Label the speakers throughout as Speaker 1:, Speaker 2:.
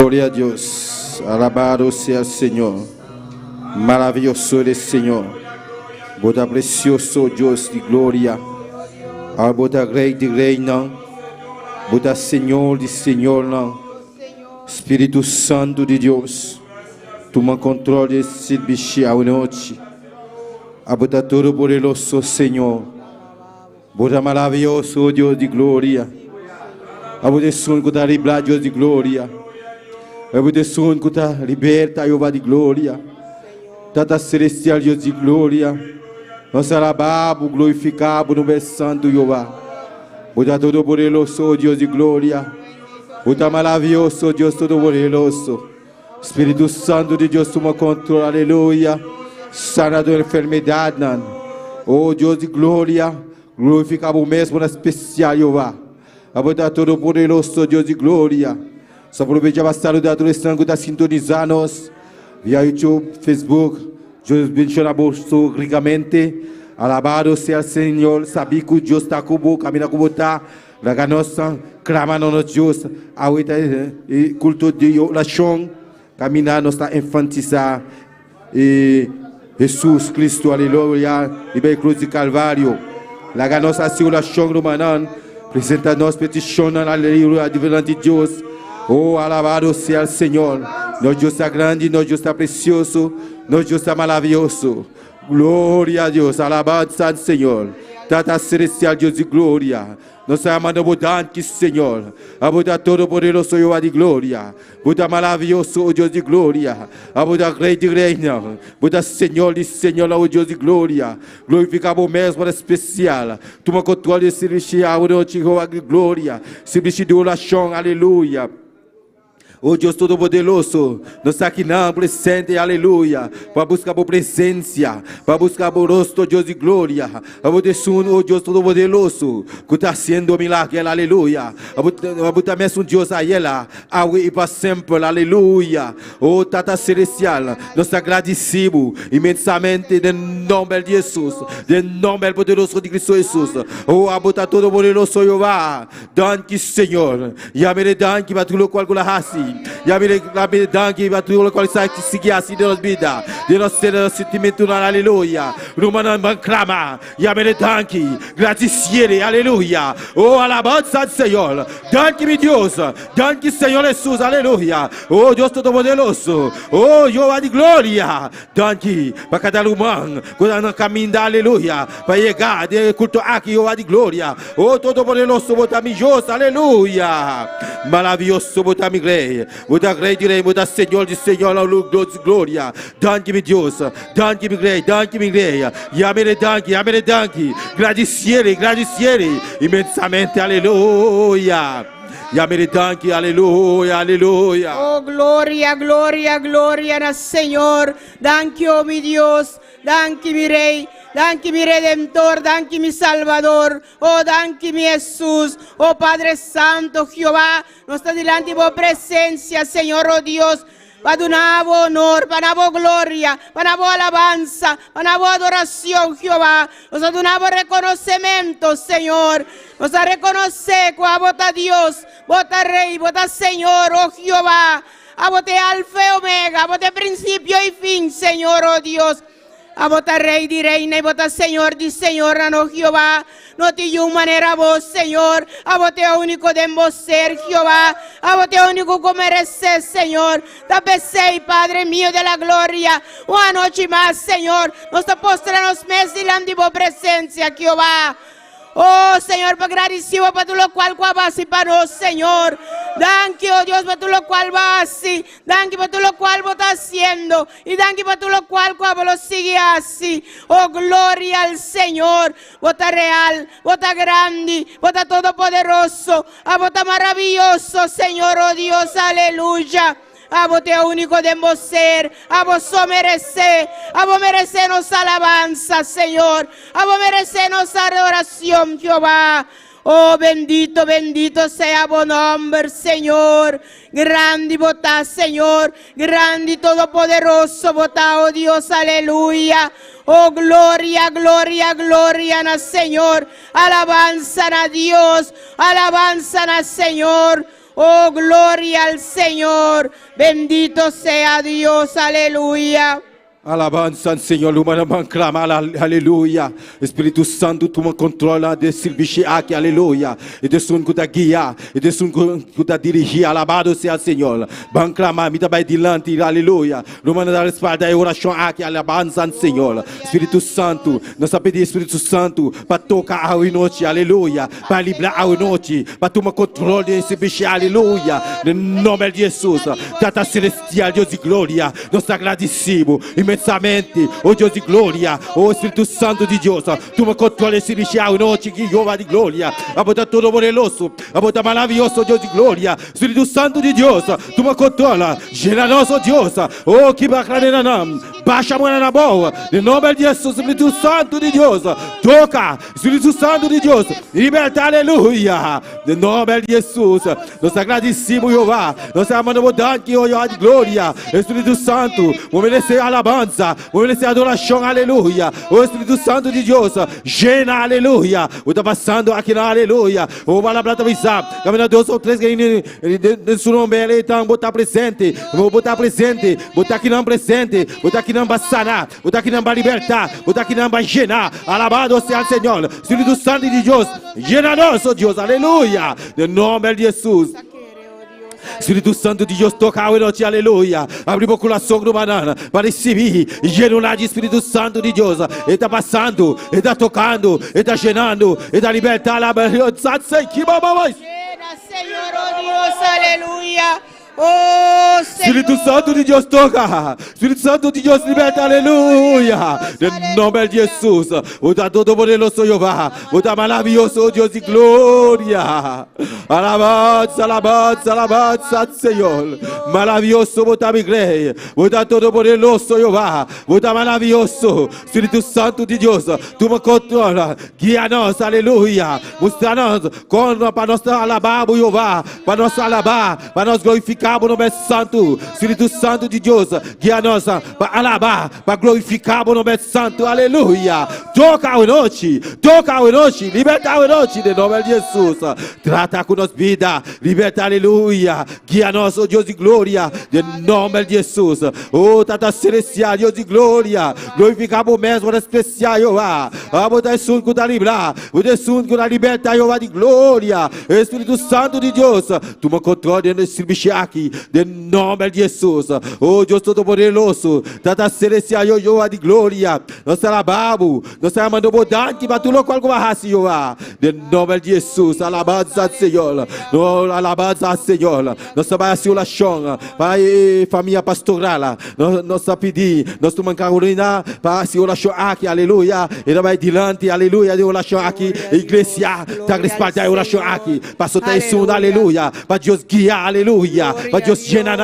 Speaker 1: Gloria a Dios. Alabado sea el Señor. Maravilloso eres, Señor. Bota precioso Dios de gloria. Al bota rey de reina. Bota Señor de Señor. Espíritu Santo de Dios. Toma control de este bicho a noche. Bota todo poderoso, Señor. Bota maravilloso Dios de gloria. Bota son que está libre, Dios de gloria. Bota son que está liberta, Jehová de gloria. Tata celestial Deus de glória, nós alabamos, glorificamos no nome santo Jeová. Bota todo poderoso Deus de glória, bota maravilhoso Deus todo poderoso. Espírito Santo de Deus toma controle, aleluia. Sanador da enfermidade, oh Deus de glória, glorificamos o mesmo na especial Jeová. Bota todo poderoso Deus de glória. Só aproveita para saludar todo o sangue que está sintonizando nós. Via YouTube, Facebook, Deus bendicionamos ricamente. Alabado sea el Señor. Sabia que Deus está como, camina como está. La nossa, clamando a Deus. Ahorita culto de oração. Caminhar, nós está infantizar. Jesus Cristo, aleluia. Libera cruz de Calvário. La nossa oração romana. Apresenta nós petição, aleluia, diante de Deus. Oh, alabado sea el Señor. Nosso Deus está grande, nosso Deus está precioso, nosso Deus está maravilhoso. Glória a Deus, alabado seja o Senhor. Tata celestial Deus de glória. Nós amamos abundante, Senhor. Abuda todo poderoso Jeová de glória. Buda maravilhoso, o Deus de glória. Abuda rei de reina. Buda Senhor de Senhor, o Deus de glória. Glorificamos o mesmo especial. Toma controle desse lixo, o Jeová de glória. Se lixo de oração, aleluia. Oh Deus Todo-Poderoso, nós estamos aqui na presente, aleluia, para buscar a presença, para buscar o rosto, Deus de glória. Oh Deus Todo-Poderoso, que está sendo milagre, aleluia. Também é um Deus a ela, e para sempre, aleluia. Oh Tata Celestial, nós agradecemos imensamente em nome de Jesus, em nome poderoso de Cristo Jesus. Oh, Abuta Todo-Poderoso, Jeová, danke, Senhor, e a mere danke para tudo qual que hasi. Ya mire la danki va tu lo qual sai que sigue assim de nos vida de nos sentimento na aleluia rumana clama ya mire danki gratifiere aleluia oh alabanza al Senhor danki mi Deus danki Senhor Jesus aleluia oh Deus Todo-Poderoso oh Jeová de glória danki para cada humano quando caminha aleluia para chegar de culto aqui Jeová de glória oh Todo-Poderoso bota mi Deus aleluia maravilhoso bota mi rei bota rei de rei bota Senhor de Senhor ao lugar de glória danke mi Deus danke mi rei yamere danke gratifiere imensamente aleluia yamere danke aleluia aleluia
Speaker 2: oh gloria gloria gloria al Señor danke oh mi Dios danke mi rey danke mi Redentor, danke mi Salvador, oh danke mi Jesús, oh Padre Santo, Jehová, nos está delante de presencia, Señor, oh Dios, para dar honor, para dar gloria, para dar alabanza, para dar adoración, Jehová, nos damos reconocimiento, Señor, nos reconoce que a vota Dios, vota Rey, vota Señor, oh Jehová, a vota Alfa y Omega, a vota principio y fin, Señor, oh Dios. A vota Rey de reina y vota Señor de señora, no Jehová. No te dio manera vos, Señor. A vota único de vos ser, Jehová. A vota único que mereces, Señor. Te besé, Padre mío de la gloria. Una noche más, Señor. Nos te postramos mes delante de vos presencia, Jehová. Oh, Señor, agradecido para tu lo cual vas y para nosotros, Señor. Danke, oh Dios, para tu lo cual vas y danke para tu lo cual vos estás haciendo. Y danke para tu lo cual lo sigue así. Oh, gloria al Señor. Vos estás real, vos estás grande, vos estás todopoderoso. Vos estás maravilloso, Señor, oh Dios, aleluya. A vos te único de vos ser, a vos merece nos alabanza, Señor, a vos merece nos adoración, Jehová. Oh, bendito, bendito sea vos nombre, Señor. Grande votá, Señor, grande y todopoderoso votá, oh Dios, aleluya. Oh, gloria, gloria, gloria al Señor. Alabanza a Dios, alabanza al Señor. Oh, gloria al Señor. Bendito sea Dios. Aleluya.
Speaker 1: Alabanza al Señor, humanamente clama, aleluya. Espíritu Santo, tu me controla de servicio aquí, aleluya. Y de son que te guía, y de son que te dirige, alabado sea el Señor. Van clama, mi tabai dilante, aleluya. Humana da espalda e oração aqui, alabanza al Señor. Espíritu Santo, nós pedimos Espíritu Santo para tocar a noite, aleluia. Para livrar a noite, para tomar controle desse bicho, aleluia. No nome de Jesus, Tata Celestial, Deus de glória, nós agradecemos imensamente, oh Deus de glória, oh Espírito Santo de Deus, toma controle esse bicho a noite, que Jeová de glória, a botar todo poderoso, a botar maravilhoso, Deus de glória, Espírito Santo de Deus, toma controle, generoso Deus, oh que bacana nam, baixa a mão na boa, em nome de Jesus, Espírito Santo de Deus, toca, Espírito Santo de Deus, liberta, aleluia, em nome de Jesus, nós agradecemos, Jeová, nós amamos que oh Jeová de glória, Espírito Santo, vou merecer alabança, vou merecer adoração, aleluia, o Espírito Santo de Deus, gena, aleluia, o está passando aqui na aleluia, o palavra está avisando, caminhando 2 ou 3 que em seu nome, ele está botar presente, vou botar presente, botar aqui não presente, botar aqui não vai sanar, botar aqui não vai libertar, botar aqui não vai genar, alabado seja o Senhor, Espírito Santo de Deus, gena-nos, oh Deus, aleluia, em nome de Jesus. Espírito Santo de Deus, toca a noite, aleluia. Abre o coração do banana para receber genuíno de Espírito Santo de Deus. Ele está passando, ele está tocando, ele está llenando, ele está libertando.
Speaker 2: Senhor, oh Deus, aleluia. Oh,
Speaker 1: Espírito Santo de Deus, toca. Espírito Santo de Deus, liberta, aleluia. Em nome de Jesus. O da todo poderoso Jeová. O da maravilhoso Deus de glória. Alabanza, alabanza, alabanza, Senhor. Maravilhoso, o da igreja. O da todo poderoso Jeová. O da maravilhoso. Espírito Santo de Deus. Tu me controla. Guia-nos, aleluia. Mostra-nos para nós alabar, Jeová. Para nós alabar, para nós glorificar. O nome santo, Espírito Santo de Deus, guia-nos para alabar, para glorificar o nome santo, aleluia. Toca a noite, liberta a noite, em nome de Jesus. Trata com nós vida, liberta, aleluia. Guia-nos, oh Deus de glória, em nome de Jesus. Oh, Tata Celestial, Deus de glória, glorificar o mesmo especial, Jeová. Vamos dar sunco da livrar, o sunco da liberta, Jeová de glória. Espírito Santo de Deus, toma controle nesse bicho aqui. De nome de Jesus, oh Deus Todo-Poderoso, Tata Celestial, Jeová de glória, nós alabamos, nós amamos o dante, mas tu não qual raça, Jeová, de nome de Jesus, alabanza ao Senhor, alabanza ao Senhor, nós trabalhamos a oração, para a família pastoral, nós pedimos, nós tomamos carolina, para a oração aqui, aleluia, e nós vai dilante, aleluia, de oração aqui, igreja, está respaldada a oração aqui, para soltar isso, aleluia, para Deus guiar, aleluia. Para Deus llenar,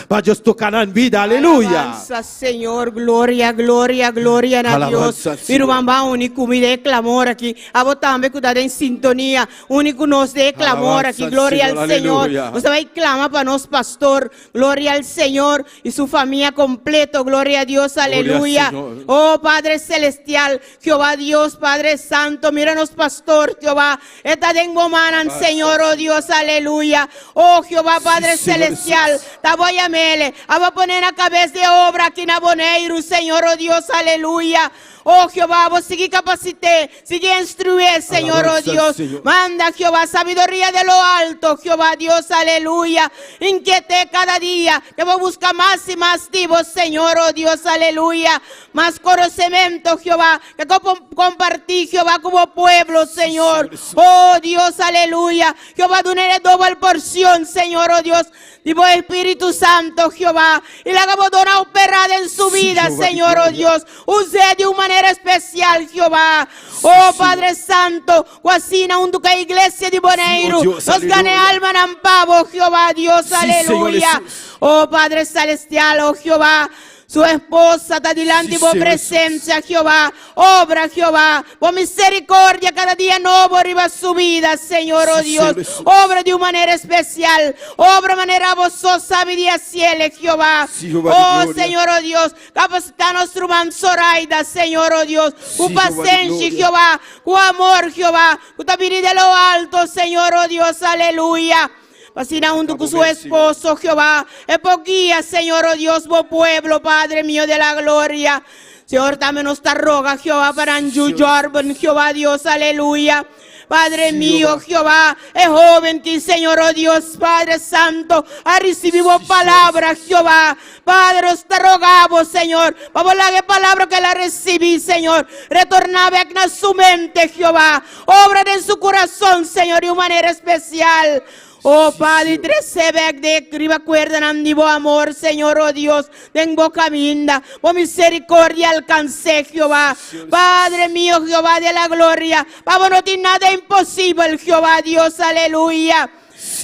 Speaker 1: para Deus tocar na vida, aleluia.
Speaker 2: Alabanza, Senhor, glória, glória, glória a Deus. Irmã, único me dê clamor aqui. A você também que está em sintonia, único nos dê clamor aqui, glória ao Senhor. Você vai clamar para nós, pastor, glória ao Senhor e sua família completa, glória a Deus, aleluia. Oh Padre Celestial, Jehová Dios, Padre Santo, míranos, pastor, Jehová. Está en bomanan, Senhor, oh Dios, aleluia. Oh Jehová, Padre Celestial. Te voy a mele, a poner a cabeza de obra aquí en Aboneiro, Señor, oh Dios, aleluya. Oh Jehová, vos sigue capacité, sigue instruir, Señor, oh Dios. Manda, Jehová, sabiduría de lo alto, Jehová, Dios, aleluya. Inquiete cada día, que vos busca más y más de vos, Señor, oh Dios, aleluya. Más conocimiento, Jehová, que compartí, Jehová, como pueblo, Señor. Oh Dios, aleluya. Jehová, tú eres doble porción, Señor, oh Dios. Digo Espíritu Santo, Jehová, y la hagamos una operada en su vida, Señor, oh Dios. Use de una manera especial, Jehová. Oh Padre Santo, guasina un duque iglesia de Boneiro. Nos gane alma en pavo, Jehová, Dios, aleluya. Oh Padre Celestial, oh Jehová. Su esposa está delante de tu presencia, Jehová. Obra, Jehová. Por misericordia, cada día nuevo arriba su vida, Señor, oh Dios. Obra de una manera especial. Obra de manera gozosa, vida cielo, Jehová. Oh, Señor, oh Dios. Capacita nuestro hermano Zoraida, Señor, oh Dios. Con paciencia, Jehová. Con amor, Jehová. Con venir de lo alto, Señor, oh Dios. Aleluya. Vacina junto con su esposo, Jehová. Es por guía, Señor, oh Dios, por pueblo, Padre mío de la gloria. Señor, dame nuestra roga, Jehová, para Anju Jordan, Jehová Dios, aleluya. Padre mío, Jehová, es joven que, Señor, oh Dios, Padre Santo, ha recibido palabra, Jehová. Padre, os te rogamos, Señor, vamos a la palabra que la recibí, Señor. Retornaba a su mente, Jehová. Obra en su corazón, Señor, de una manera especial. Oh Padre, tresebek de criba cuerda nandivo amor, Señor, oh Dios, tengo caminda, por misericordia alcancé, Jehová. Padre mío, Jehová de la gloria, vamos, no tiene nada imposible, Jehová, Dios, aleluya.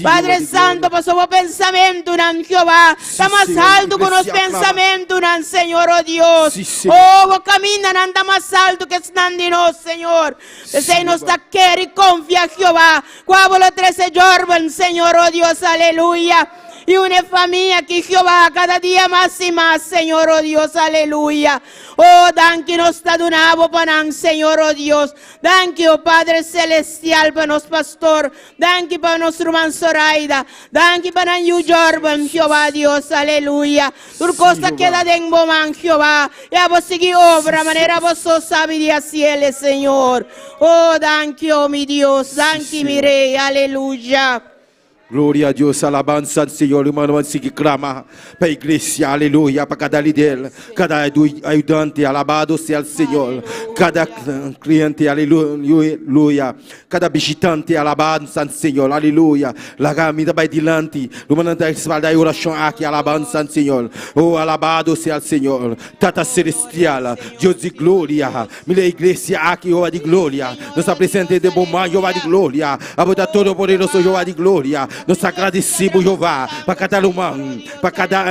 Speaker 2: Padre Santo, pasó por pensamiento, Jehová. Está más alto con los pensamientos, Señor, oh Dios. Oh, vos caminan, anda más alto que están de nos, Señor. Desde nos da querer y confía, Jehová. Cuábolo 13 Jordan, Señor, oh Dios, aleluya. Y una familia aquí, Jehová, cada día más y más, Señor, oh Dios, aleluya. Oh, danke nos está donado para Señor, oh Dios. Danke, oh Padre Celestial, para nos pastor. Danke para nos hermano Zoraida. Danke para New Jordan, Jehová, Dios, aleluya. Tu cosa queda de man, Jehová. Y vos seguir obra, manera vos sos sabiduría cielo, Señor. Oh, danke, oh mi Dios. Danke, mi Rey, aleluya.
Speaker 1: Gloria a Dios, alabanza al Señor, hermano, así que clama para la iglesia, aleluya, para cada líder, cada ayudante, alabado sea el Señor, cada cliente, aleluya, cada visitante, alabanza al Señor, aleluya, la camina va adelante, hermano, da espalda y oración aquí, alabanza al Señor, oh, alabado sea el Señor, Tata Celestial, Dios de gloria, mira iglesia aquí, Jehová de gloria, nos presente de bom mar, Jehová de gloria, aboda todo poderoso, Jehová de gloria. Nós agradecemos, Jeová, para cada irmão, para cada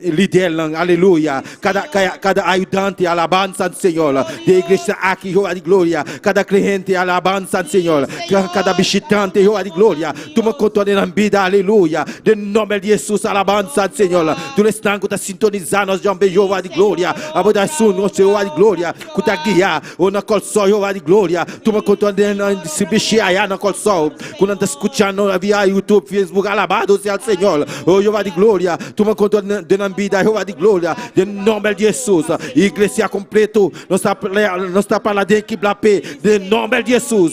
Speaker 1: líder, aleluia, cada ajudante, alabança, Senhor, da igreja aqui, Jeová de glória, cada cliente, alabança, Senhor, cada visitante, Jeová de glória, tu me contou na vida, aleluia, em nome de Jesus, alabança, Senhor, tu estás com a sintonizar, nós já Jeová de glória, a boda sul, nosso Jeová de glória, com a guia, ou na col sol, Jeová de glória, tu me contou na se mexer aí na col sol, quando escuchando via YouTube, Facebook, alabado sea el Señor, oh Jehová de gloria, tú me contas de la vida, Jehová de gloria, en nombre de Jesús, iglesia completo, no está para de equipe la paix, en nombre de Jesús.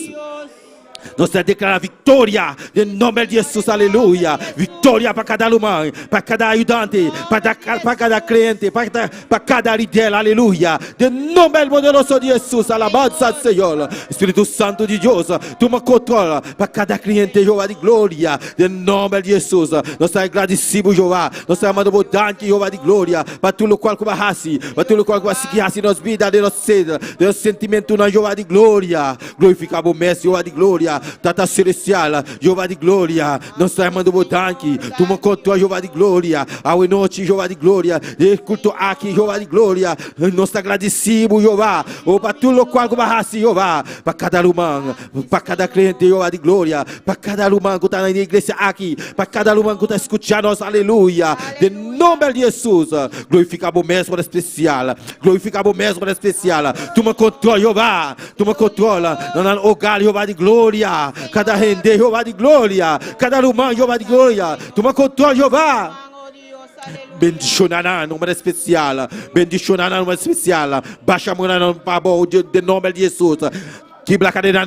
Speaker 1: Nós declaramos vitória em nome de Jesus, aleluia. Vitória para cada irmão, para cada ajudante, para cada cliente, para cada líder, aleluia. Em nome poderoso de Jesus, alabança ao Senhor. Espírito Santo de Deus, toma controle para cada cliente, Jeová de glória. Em nome de Jesus, nós estamos agradecidos, Jeová. Nós estamos amando bastante, Jeová de glória. Para tudo o qual que vai raci, para tudo o qual que vai seguir raci nas vidas, de nossa sede, de nosso sentimento na Jeová de glória. Glorificado o Mestre, Jeová de glória. Tata Celestial, Jeová de glória, nós estamos amando bastante. Tu me contou, Jeová de glória. A noite, Jeová de glória. Escuto aqui, Jeová de glória. Nós estamos agradecidos, Jeová. Oh, para tudo o qual que vai raci, Jeová. Para cada irmão, para cada cliente, Jeová de glória. Para cada irmão que está na igreja aqui. Para cada irmão que está escutando nós, aleluia. Em nome de Jesus, glorificado o mesmo especial. Glorificado o mesmo especial. Tu me controla, Jeová. Tu me controla. No hogar, Jeová de glória. Cada rende, Jeová de glória. Cada irmão, Jeová de glória. Tu me controla, Jeová. Bendicionará nome especial. Bendicionará nome especial. Baixa a mão no pabo de nome de Jesus. Que blacadeira,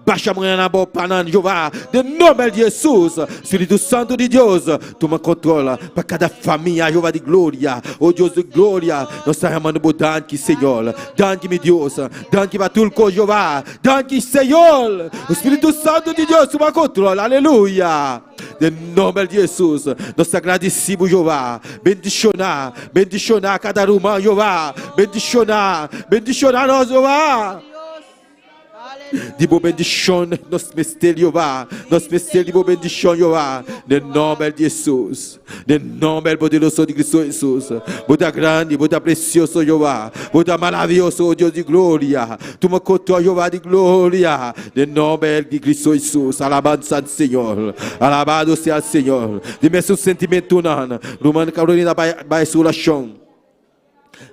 Speaker 1: baixa a mão na boca, Jeová, de nome de Jesus, Espírito Santo de Deus, toma controle para cada família, Jeová de glória, oh Deus de glória, nós estamos chamando por danke, Senhor, danke, meu Deus, danke para tudo, Jeová, danke, Senhor, o Espírito Santo de Deus, toma controle, aleluia, de nome de Jesus, nós agradecemos, Jeová, bendicionar cada irmão, Jeová, bendicionar nós, Jeová. Dibo bendição nos mistério, Jeová. Nos mistério dibo bendição, Jeová. Em nome de Jesus. Em nome poderoso de Cristo Jesus. Buda grande, Buda precioso, Jeová. Buda maravilhoso, oh Deus de glória. Tu me contou, Jeová de glória. Em nome de Cristo Jesus. Alabança ao Senhor. Alabado seja o Senhor. Dime seu sentimento, Romana Carolina, vai sua oração.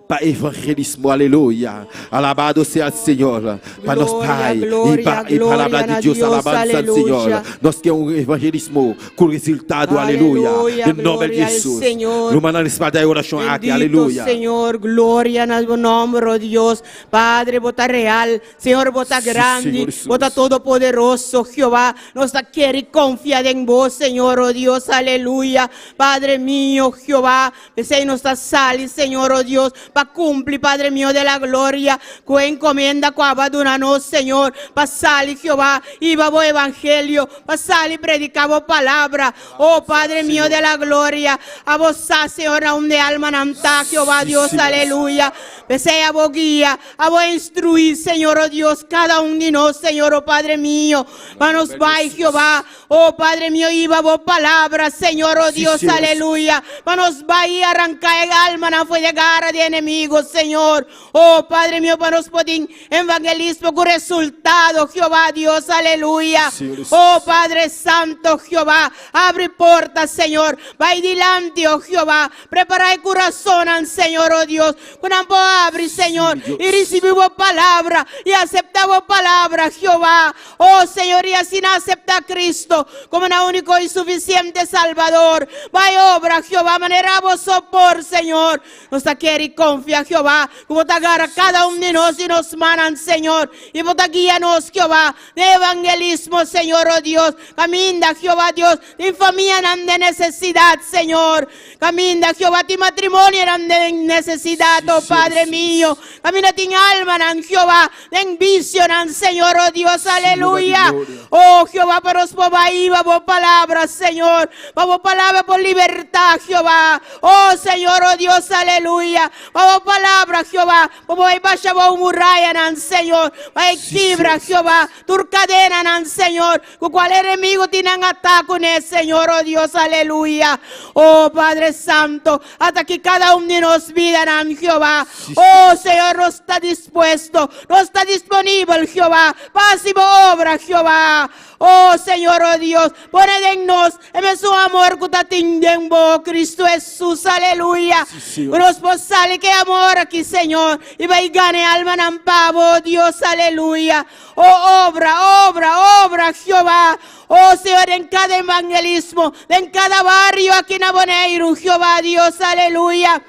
Speaker 1: para evangelismo, aleluya. Alabado sea el Señor. Para nos Pai.
Speaker 2: Gloria,
Speaker 1: Y para
Speaker 2: gloria
Speaker 1: palabra de
Speaker 2: a
Speaker 1: Dios,
Speaker 2: Dios,
Speaker 1: alabanza al
Speaker 2: aleluya.
Speaker 1: Señor. Nos queda un evangelismo con resultado, aleluya.
Speaker 2: Aleluya,
Speaker 1: En nombre de
Speaker 2: gloria al
Speaker 1: Jesús.
Speaker 2: Señor.
Speaker 1: Lumana respalda de oración aquí,
Speaker 2: Bendito
Speaker 1: aleluya.
Speaker 2: Señor, gloria en el nombre de Dios. Padre, bota real, Señor, bota
Speaker 1: Sí,
Speaker 2: grande,
Speaker 1: Señor Jesús.
Speaker 2: bota todopoderoso, Jehová. Nos quiere y confía en vos, Señor, oh Dios, aleluya. Padre mío, Jehová, que nos sali, Señor, oh Dios, para cumplir, Padre mío de la gloria, que encomienda cuabadunanos, Señor, para salir, Jehová, y babo evangelio, para salir, predicabo palabra, oh Padre mío de la gloria, a vos, Señor, aún de alma nanta, Jehová, Dios,
Speaker 1: sí,
Speaker 2: aleluya, pese a vos guía, a vos instruir, Señor, oh Dios, cada uno de nosotros, Señor, oh Padre mío, manos va, Jehová, oh Padre mío, y vos palabra, Señor, oh
Speaker 1: Sí,
Speaker 2: Dios,
Speaker 1: sí,
Speaker 2: aleluya, manos va y arrancar el alma, no fue de gara de enemigos, Señor, oh Padre mío, para nos poder evangelismo con resultado, Jehová, Dios, aleluya,
Speaker 1: Sí, Jesús.
Speaker 2: oh Padre Santo, Jehová, abre puertas, Señor, va delante, oh Jehová, prepara el corazón, Señor, oh Dios, cuando abre, Señor,
Speaker 1: Dios.
Speaker 2: y recibimos palabra, y aceptamos palabra, Jehová, oh Señor, y así acepta a Cristo como el único y suficiente Salvador, va y obra, Jehová, manera vos sopor, Señor, nos quiere y confía, Jehová, como te agarra cada uno de nosotros y nos manan, Señor, y vos te guíanos, Jehová, de evangelismo, Señor, oh Dios, camina, Jehová, Dios, de familia eran de necesidad, Señor, camina, Jehová, tu matrimonio eran de necesidad, oh
Speaker 1: Sí,
Speaker 2: Padre
Speaker 1: sí,
Speaker 2: mío, camina, tu alma, eran, Jehová, de vision, Señor, oh Dios, aleluya,
Speaker 1: gloria.
Speaker 2: oh Jehová, para nos ahí, vamos palabras, Señor, vamos palabra por libertad, Jehová, oh Señor, oh Dios, aleluya, vamos palabra, Jehová, vamos a ir para un muralla, Señor, va a equilibrar, Jehová, tu cadena, Señor, con cual enemigo tienen ataque con el Señor, oh Dios, aleluya, oh Padre Santo, hasta que cada uno de nos vidan, Jehová, oh Señor, no está dispuesto, no está disponible, Jehová, pasivo obra, Jehová, oh Señor, oh Dios, poned en nos, en su amor que te tienden vos, Cristo Jesús, aleluya,
Speaker 1: Sí,
Speaker 2: nos posale que amor aquí, Señor, y va y gane alma en pavo, Dios, aleluya, oh obra, Jehová, oh Señor, en cada evangelismo, en cada barrio aquí en Aboneiro, Jehová, Dios, aleluya.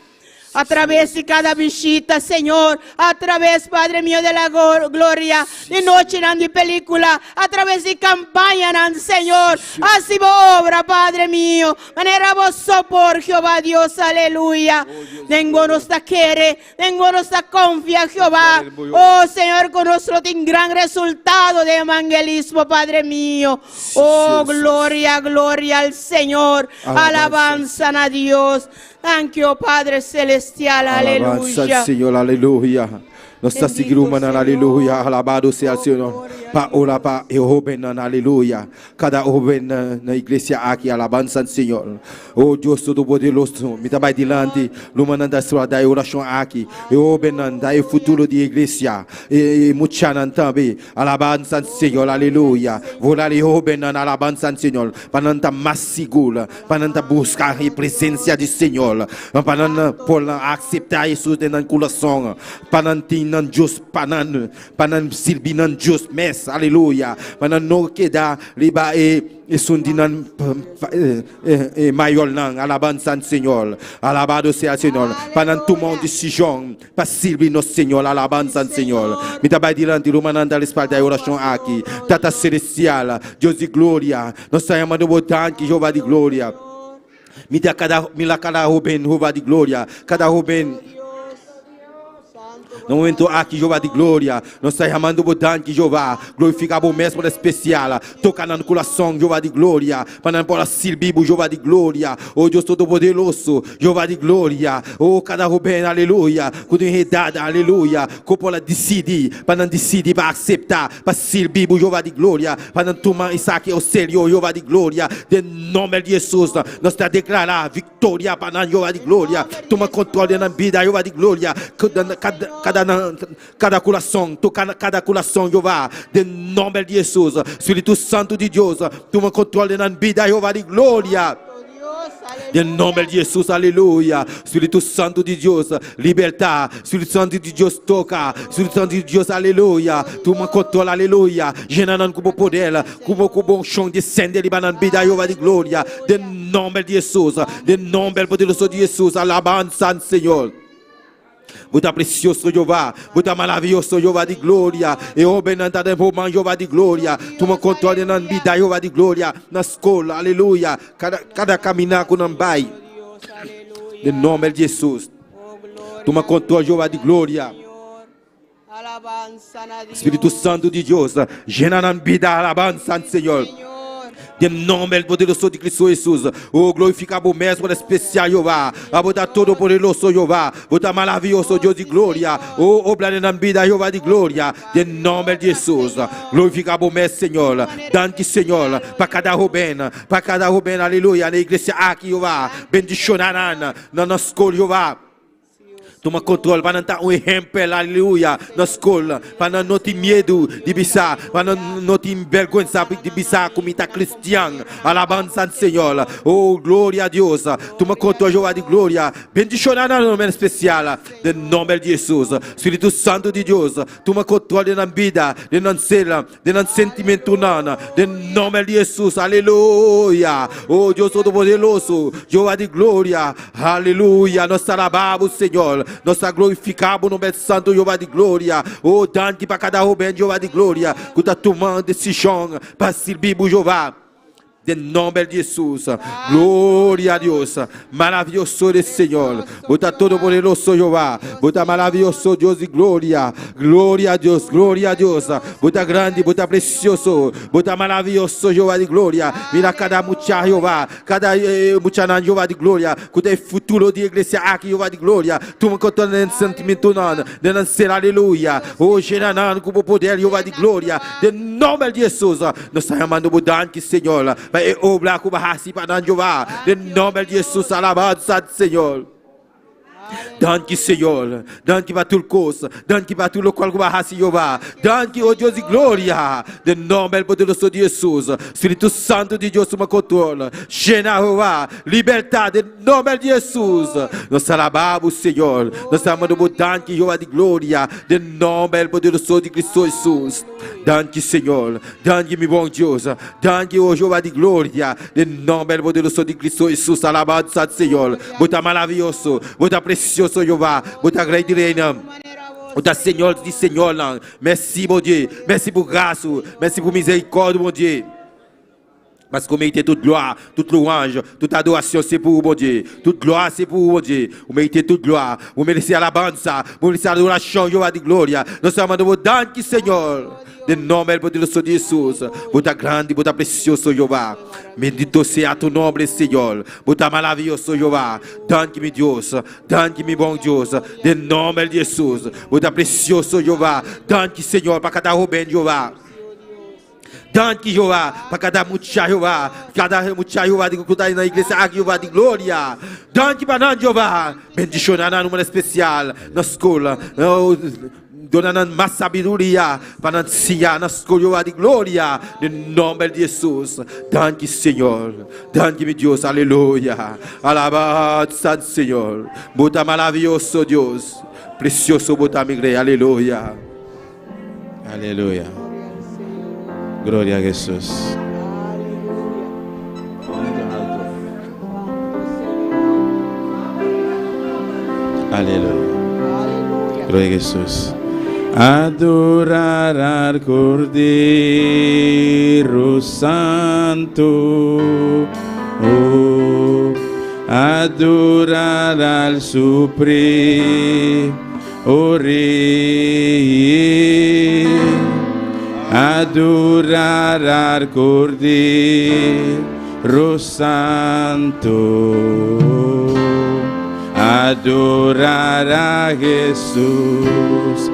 Speaker 2: A través de cada visita, Señor, a través, Padre mío, de la gloria, de noche, de película, a través de campaña, Señor, así vos obra, Padre mío, manera vos sopor, Jehová, Dios, aleluya, tengo nuestra quiere, tengo nuestra confía, Jehová, oh Señor, con nosotros tiene gran resultado de evangelismo, Padre mío, oh gloria, gloria al Señor, alabanza a Dios. Thank you, Padre Celestial,
Speaker 1: Alabanza
Speaker 2: aleluya.
Speaker 1: al Señor, aleluya. Nos está
Speaker 2: Bendito
Speaker 1: siguiendo,
Speaker 2: Señor.
Speaker 1: aleluya. Alabado sea el
Speaker 2: Oh,
Speaker 1: Señor.
Speaker 2: gloria
Speaker 1: Pa ora pa e joven, aleluya. Cada joven na iglesia aqui, alabanza al Señor. Oh Dios Todopoderoso, me trabalha delante, lumana da sua da oração aqui. E joven da e futuro de iglesia. E muchanan também. Alabanza al Señor, aleluya. Volar e joven, alabanza al Señor. Para não estar mais segura, para não buscar a presença do Senhor, para não aceitar Jesus dentro do coração, para não ter Deus, para não servir Deus mesmo, aleluia, para não quedar riba e sundinan maior não, alabança ao Senhor, alabado seja o Senhor, para não tomar uma decisão, para servir no Senhor, alabança ao Senhor. Me trabalha diante do mananda respalda a oração aqui, Tata Celestial, Deus de glória, nós estamos chamando o tanque, Jeová de glória. Me dá cada joven, Jeová de glória, cada joven. No momento aqui, Jeová de glória, nós estamos chamando o tanque, Jeová, glorificar o mesmo especial, tocar no coração, Jeová de glória, para não poder servir, Jeová de glória, oh Deus Todo-Poderoso, Jeová de glória, oh cada joven, aleluia, com enredada, aleluia, que pode decidir, para não decidir, para aceitar, para servir, Jeová de glória, para não tomar isso aqui ao sério, Jeová de glória, em nome de Jesus, nós estamos declarar vitória para nós, Jeová de glória, toma controle na vida, Jeová de glória, cada coração, tocar cada coração, Jeová, em nome de Jesus, Espírito Santo de Deus, toma controle na vida, Jeová de glória. Del nombre de Jesús, aleluya. Espíritu Santo de Dios, libertad. Espíritu Santo de Dios toca. Espíritu Santo de Dios, aleluya. Tu me controla, aleluya. Llenan com poder, com chão descende ali para vida Jehová de glória. Del nombre de Jesús, del nombre poderoso de Jesús, alabanza al Señor. Você é precioso, Jeová. Você é maravilhoso, Jeová de glória. Eu benanta de romã, Jeová de glória. Tu me controle na vida, Jeová de glória. Na escola, aleluia. Cada caminhar com não vai. Em nome de Jesus. Tu me controle, Jeová de glória. Espírito Santo de Deus. Llena na vida, alabança, Senhor. Em nome poderoso de Cristo Jesus. Oh, glorifica o mesmo especial, Jeová. A botar todo poderoso, Jeová. Botar maravilhoso, Deus de glória. Oh, obra na vida, Jeová de glória. Em nome de Jesus. Glorifica o mesmo, Senhor. Dante, Senhor. Para cada Rubén, aleluia. Na igreja aqui, Jeová. Bendicionará na nossa escola, Jeová. Toma controle para não dar exemplo, aleluia, na escola, para não ter medo de pisar, para não ter vergonha de pisar como está cristiano, alabança Senhor, oh glória a Deus, toma controle, Jeová de glória, bendicionar no nome especial, em nome de Jesus, Espírito Santo de Deus, toma controle na vida, de não ser, de não sentimento nada, em nome de Jesus, aleluia, oh Deus Todo-Poderoso, Jeová de glória, aleluia, nós alabamos Senhor. Nós glorificamos o nome santo Jeová de glória. Oh, dante para cada homem Jeová de glória. Que está tomando decisão para servir o Jeová. Em nome de Jesus, glória a Deus, maravilhoso é Senhor, bota todo poderoso Jeová, bota maravilhoso Deus de glória, glória a Deus, bota grande, bota precioso, bota maravilhoso Jeová de glória, mira cada mucha Jeová, cada mucha Jeová de glória, que tem futuro de igreja aqui Jeová de glória, tu me conta nem sentimento não, nem ser aleluia, oh Genanan com o poder Jeová de glória, em nome de Jesus, nós estamos chamando o dante Senhor. Vai obrar com bahasi para Jeová, em nome de Jesus, alabança Senhor. Danke Senhor, danke para tudo coisa, danke para tudo local que bahasi Jeová, danke oh Deus de glória, em nome poderoso de Jesus, Espírito Santo de Deus toma controle, llena Jeová, liberdade, em nome de Jesus, nós alabamos Senhor, nós amamos danke Jeová de glória, em nome poderoso de Cristo Jesus, danke Senhor, danke meu bom Deus, danke oh Jeová de glória, em nome poderoso de Cristo Jesus, alabança Senhor, bota maravilhoso, bota precioso Jeová, bota grande reina. O Senhor de Senhor, merci mon Dieu, merci pour grâce, merci pour miséricorde mon Dieu. Parce qu'on mérite toute gloire, toute louange, toute adoration, c'est pour vous, mon Dieu. Toute gloire, c'est pour vous, mon Dieu. Vous méritez toute gloire. Vous méritez la alabanza. Vous méritez l'adoration, Jehová de glória. Nós somos de danke, Senhor. De nome poderoso de Jesus. Bota grande, bota precioso, Jehová. Bendito sea tu nombre, Senhor. Bota maravilhoso, Jehová. Danke, meu Deus. Danke, meu bom Deus. De nome de Jesus. Bota precioso, Jehová. Danke, Senhor, para cada Rubén, Jehová. Danke, Jeová, para cada mucha, Jeová, cada mucha, Jeová, que está na igreja aqui, Jeová de glória. Danke para nós, Jeová. Bendicionar na número especial, na escola, dona mais sabedoria para nós ensinar na escola, Jeová de glória, em nome de Jesus. Danke, Senhor. Danke, meu Deus, aleluia. Alabado, Santo Senhor. Bota maravilhoso, Deus. Precioso, bota minha igreja, aleluia.
Speaker 3: Aleluia. Glória a Jesus. Aleluia. Glória a Jesus. Adorar al Cordeiro Santo. Oh, adorar al Supremo Rei. Adorar al Cordeiro Santo, adorar a Jesús,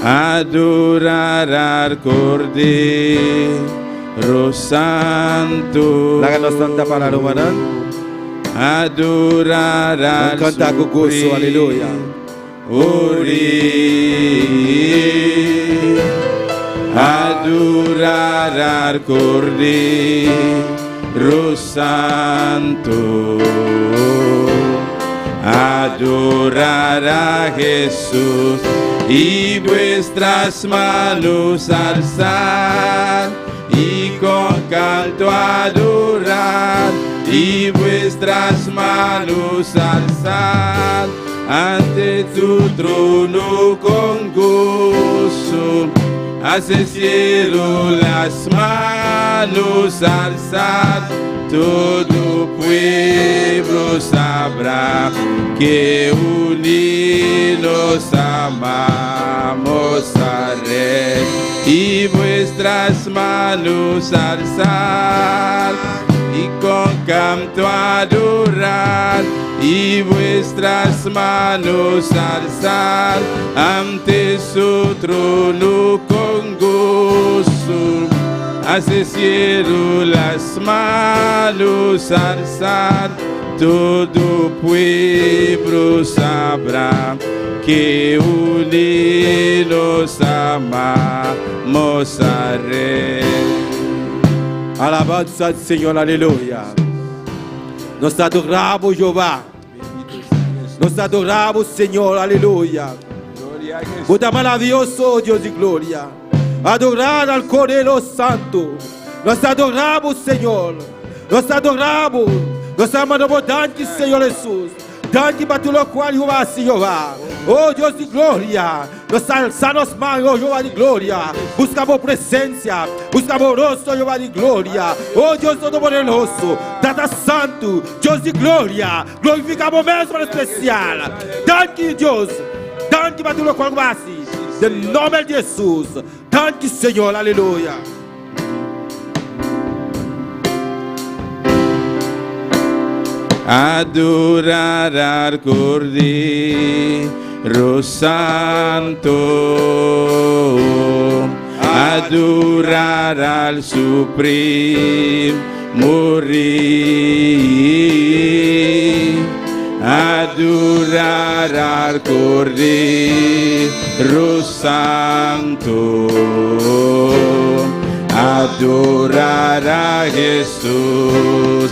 Speaker 3: adorar al Cordeiro Santo,
Speaker 1: Laga santa para Romanan,
Speaker 3: adorar al
Speaker 1: canta con gozo, aleluya.
Speaker 3: Adorar al Cordeiro Santo. Adorar a Jesús y vuestras manos alzar y con canto adorar y vuestras manos alzar ante tu trono con gozo. Hacia el cielo las manos alzar, todo pueblo sabrá que unidos amamos al Rey y vuestras manos alzar y con canto adorar y vuestras manos alzar ante su trono con gozo. Hacia el cielo las manos alzar, todo pueblo sabrá que unidos amamos al Rey.
Speaker 1: Alabanza al Señor, aleluya. Nos adoramos, Jehová. Nos adoramos, Señor, aleluya. Por tan maravilloso, Dios de gloria. Adorar al Cordero Santo. Nos adoramos, Señor. Nos adoramos. Nos amamos tanto, Señor Jesús. Tanto para tu local, Jehová, Jehová. Oh Dios de gloria. Nos alzamos manos, Jehová de gloria. Buscamos presencia. Buscamos rostro, Jehová de gloria. Oh Dios Todopoderoso. Tata Santo. Dios de gloria. Glorificamos mesmo especial. Tanto, Deus. Tanto para tu local, Jehová. De nome de Jesus. Tanto, Senhor, aleluia.
Speaker 3: Adorar al Cordero Santo, adorar al Supremo Rey, adorar al Cordero Santo, adorar a Jesús,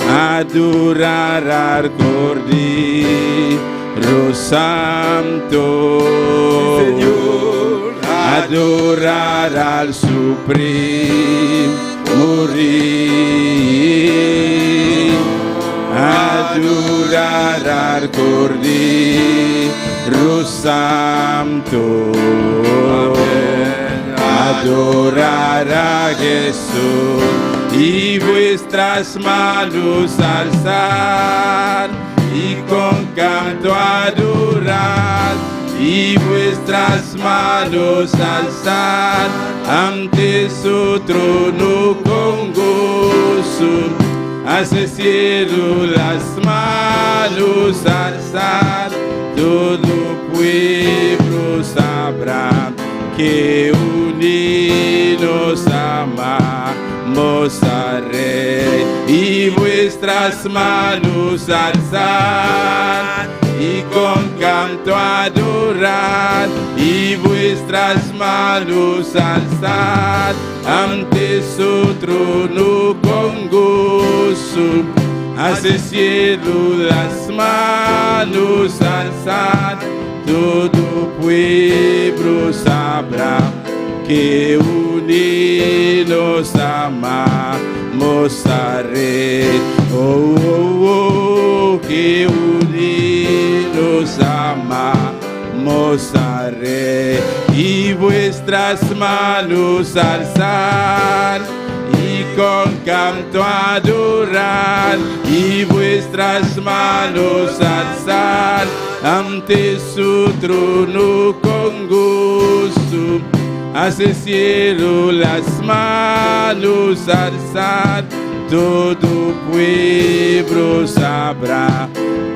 Speaker 3: adorar al Cordero Santo, adorar al Supremo Rey, adorar al Cordero Santo, adorar a Jesús y vuestras manos alzar y con canto adorar y vuestras manos alzar ante su trono con gozo. Hacia el cielo las manos alzar, todo pueblo sabrá que unidos amamos al Rey y vuestras manos alzar y con canto adorar y vuestras manos alzar ante su trono con gozo. Hacia el cielo las manos alzar, todo pueblo sabrá que unidos amamos al Rey. Oh, oh, oh, que unidos amamos al Rey y vuestras manos alzar y con canto adorar y vuestras manos alzar ante su trono con gozo. Hacia el cielo las manos alzar, todo pueblo sabrá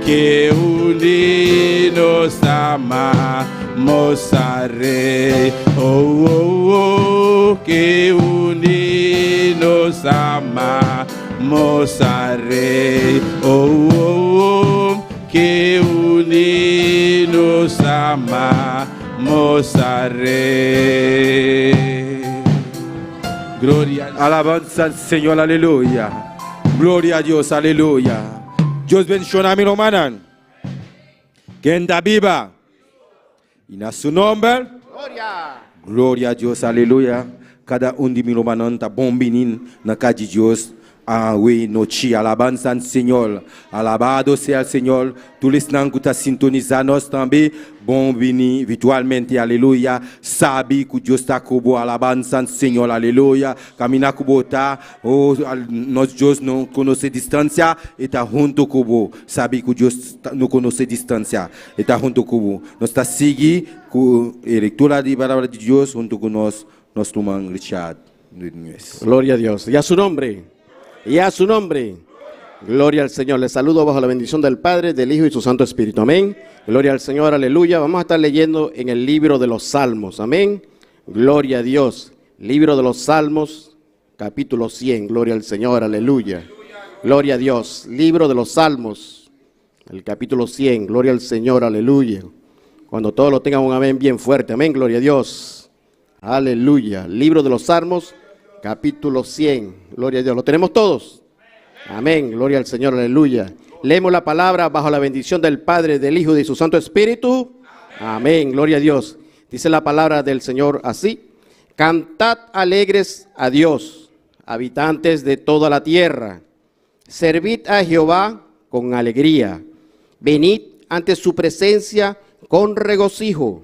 Speaker 3: que unidos amamos al Rey. Oh, oh, oh, que unidos amamos al Rey. Oh, oh, oh, que unidos amamos al Rey.
Speaker 1: Gloria, alabanza al Señor, aleluya. Gloria a Dios, aleluya. Dios bendiga a mi hermano. Que en la Biblia. Y en su nombre. Gloria a Dios, aleluya. Cada uno de mis hermanos está bombinin na casa de Dios. Ah oui, noche, alabanza al Señor. Alabado sea el Señor. Tous les gens qui estão sintonizando também, bom vini virtualmente, aleluia. Sabe que Deus está com alabança al Señor, aleluia. Caminhar com botar, nós Deus não conhece distância, está junto com você. Sabe que Deus não conhece distância, está junto com você. Nós está seguindo com a leitura da palavra de Deus junto com nós, nosso irmão Richard.
Speaker 4: Gloria a Dios. Y a su nombre. Y a su nombre. Gloria al Señor. Les saludo bajo la bendición del Padre, del Hijo y su Santo Espíritu. Amén. Gloria al Señor. Aleluya. Vamos a estar leyendo en el libro de los Salmos. Amén. Gloria a Dios. Libro de los Salmos, capítulo 100. Gloria al Señor. Aleluya. Gloria a Dios. Libro de los Salmos, el capítulo 100. Gloria al Señor. Aleluya. Cuando todos lo tengan un amén bien fuerte. Amén. Gloria a Dios. Aleluya. Libro de los Salmos, capítulo 100. Gloria a Dios. ¿Lo tenemos todos? Amén. Gloria al Señor. Aleluya. Leemos la palabra bajo la bendición del Padre, del Hijo y de su Santo Espíritu. Amén. Gloria a Dios. Dice la palabra del Señor así. Cantad alegres a Dios, habitantes de toda la tierra. Servid a Jehová con alegría. Venid ante su presencia con regocijo.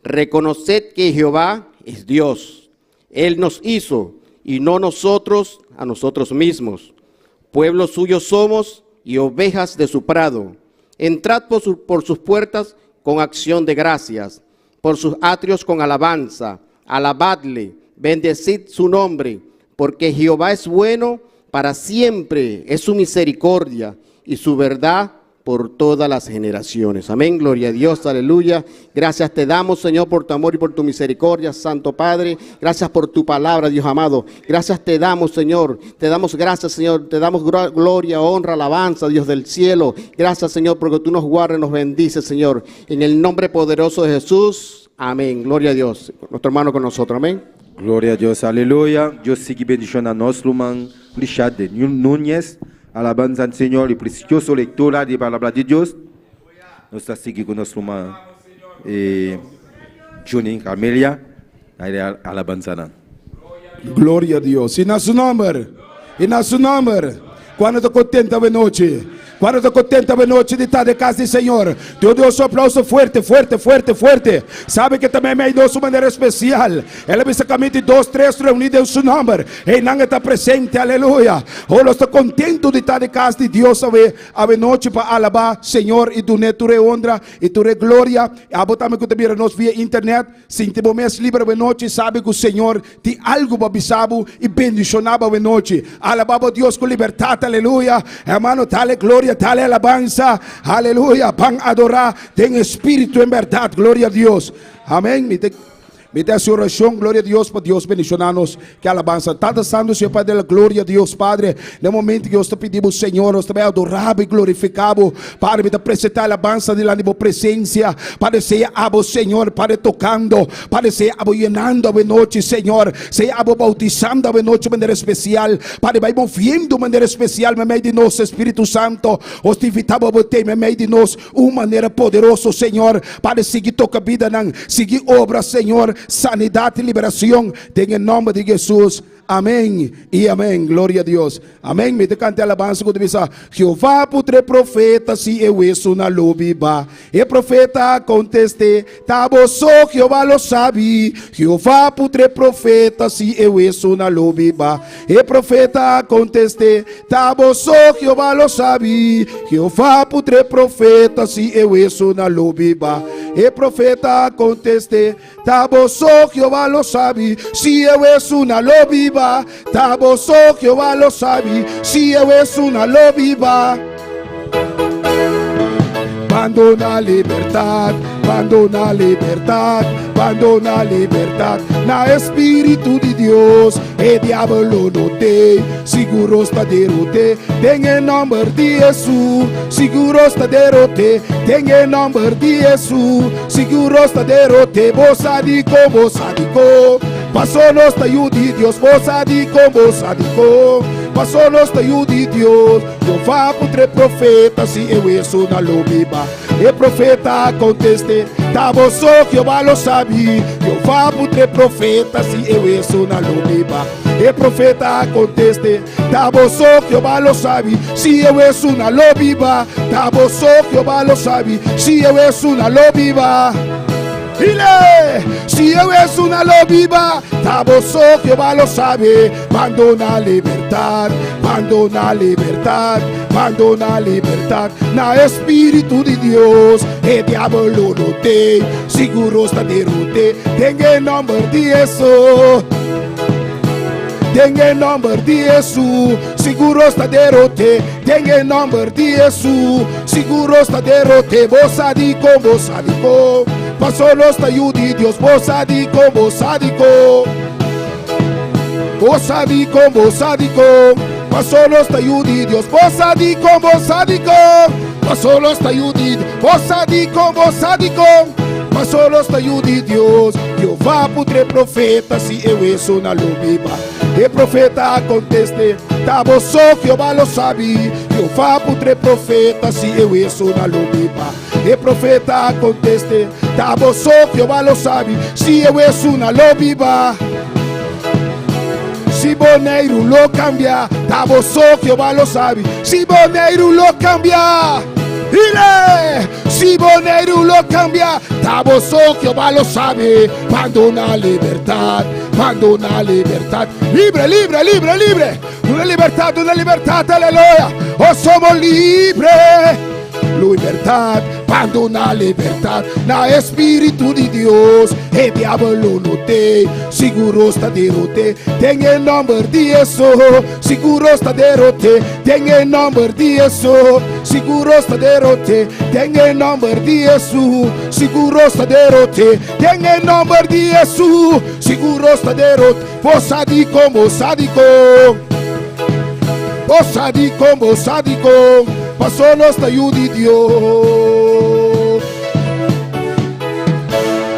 Speaker 4: Reconoced que Jehová es Dios. Él nos hizo y no nosotros a nosotros mismos. Pueblo suyo somos y ovejas de su prado. Entrad por sus puertas con acción de gracias, por sus atrios con alabanza. Alabadle, bendecid su nombre, porque Jehová es bueno para siempre, es su misericordia y su verdad por todas las generaciones. Amén, gloria a Dios, aleluya. Gracias te damos, Señor, por tu amor y por tu misericordia, Santo Padre. Gracias por tu palabra, Dios amado. Gracias te damos, Señor. Te damos gracias, Señor. Te damos gloria, honra, alabanza, Dios del cielo. Gracias, Señor, porque tú nos guardas y nos bendices, Señor. En el nombre poderoso de Jesús. Amén. Gloria a Dios. Nuestro hermano con nosotros. Amén.
Speaker 1: Gloria a Dios, aleluya. Dios sigue bendiciendo a nuestro hermano Richard Núñez. Alabanza al Señor y preciosa lectura de la palabra de Dios. Nos está siguiendo con nuestro hermano Johnny Carmelia. Alabanza.
Speaker 5: Gloria a Dios. Y en su nombre. Cuando te contenta de noche. Quando estou contente a noite de estar de casa do Senhor, eu dou um aplauso forte. Sabe que também me ajudou de maneira especial. Ela basicamente 2, 3 reunidos em seu nome. E não está presente, aleluia. Eu estou contente de estar de casa de Deus a noite para alabar Senhor e tu honra e tu glória. A botar-me que também nós via internet, sentimos mais livre a noite, sabe que o Senhor tem algo para bisabo e bendicionava a noite. Alabava Deus com liberdade, aleluia. Hermano, dale glória. Dale alabanza, aleluya, van a adorar, ten espíritu en verdad, gloria a Dios, amén. Me dê essa oração, glória a Deus, para Deus bendicionar-nos, que alabança, está dançando, Senhor Pai, da glória a Deus, Padre, no momento que nós te pedimos, Senhor, nós também adoramos e glorificamos, Padre, me apresentar a alabança de la presença, Padre, seja abo, Senhor, Padre, tocando, Padre, seja abo llenando a noite, Senhor, seja abo bautizando a noite de maneira especial, Padre, vai movendo de maneira especial, no meio de nós, Espírito Santo, nós te invitamos a botar no meio de nós, uma maneira poderosa, Senhor, Padre, seguir toca vida, seguir obra, Senhor, sanidade e liberação, tem em nome de Jesus. Amém e amém, glória a Deus, amém. Me cante alabança quando diz: Jeová putre profeta, se eu isso na lobiba, e profeta conteste, taboso Jeová lo sabe. Jeová putre profeta, se eu isso na lobiba, e profeta conteste, taboso Jeová lo sabe. Jeová putre profeta, se eu isso na lobiba, e profeta conteste, taboso Jeová lo sabe. Se eu isso na lobiba, taboso Jehová lo sabe, si eu es una lo viva. Abandona a liberdade, abandona a liberdade, abandona a liberdade, na Espírito de Deus, e diabo não tem, seguro está derrote, tem em nome de Jesus, seguro está derrote, tem em nome de Jesus, seguro está derrote, bossa dico, passou nos de Deus, bossa dico, passou nos taio de Deus. Eu vá putre profeta, se eu sou na lubiba. E profeta conteste, tá você que eu lo sabe. Eu vá putre profeta, se eu sou na lubiba. E profeta conteste, tá você que eu lo sabe. Se eu sou na lubiba, tá você que eu lo sabe. Se eu sou na lubiba. Si eu es una lobiba, taboso que va lo sabe. Mando na libertad, mando na libertad, mando na libertad. Na espíritu de Dios, el diablo no te, seguro está derrote. Tenga el nombre de eso. Tenga el nombre de Jesús, seguro está derrote. Tenga el nombre de Jesús, seguro está derrote. Vos adico, vos adico. Pasó los tayú de Dios, vos adico, vos adico. Vos adico, vos adico. Pasó los tayú de Dios, vos adico, vos adico. Pasó los tayú de Dios, vos adico, vos adico. Pasó los tayú de Dios. Jehová putre profeta, si eu sou na lubiba. E profeta conteste, tá você que Jehová lo sabe. Jehová putre profeta, si eu sou na lubiba. E profeta conteste, tá você que Jehová lo sabe. Si eu sou na lubiba. Si boneiro lo cambia, tá você que Jehová lo sabe. Si boneiro lo cambia. Si boneiro lo cambia, tá você que Jehová lo sabe. Mando na libertad, mando na libertad. Libre, libre, libre, libre. Una libertad, aleluya. Oh, somos libres. Libertad, mando na libertad. Na espíritu de Dios, el diablo no te, seguro está derrote. Tenga el nombre de eso, seguro está derrote. Tenga el nombre de eso, seguro está derrote. Tenga el nombre de Jesús, seguro está derrote. Tenga el nombre de Jesús, seguro está derrote. Vos adico, vos adico. Vos adico, vos adico. Pasó los tayú de Dios.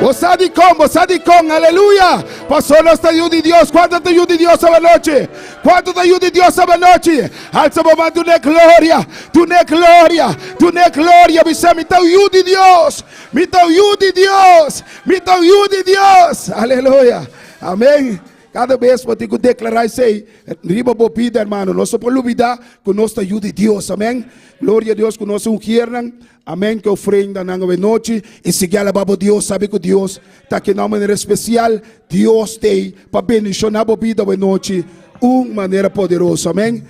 Speaker 5: Vos adicón, aleluya. Pasó los tayú de Dios. ¿Cuánto tayú de Dios a la noche? ¿Cuánto tayú de Dios a la noche? Alza mamá, tu ne gloria, tu ne gloria, tu ne gloria. Dice mi tayú de Dios, mi tayú de Dios, mi tayú de Dios. Aleluya, amén. Cada vez que eu declarar isso aí, riba bobida, hermano, nós só podemos olvidar que nós ajuda de Deus, amém? Glória a Deus que nós ungieran, amém? Que ofrenda na noite e seguir a babo Deus, sabe que Deus está aqui de uma maneira especial, Deus tem para bendicionar a bobida da noite, uma maneira poderosa, amém?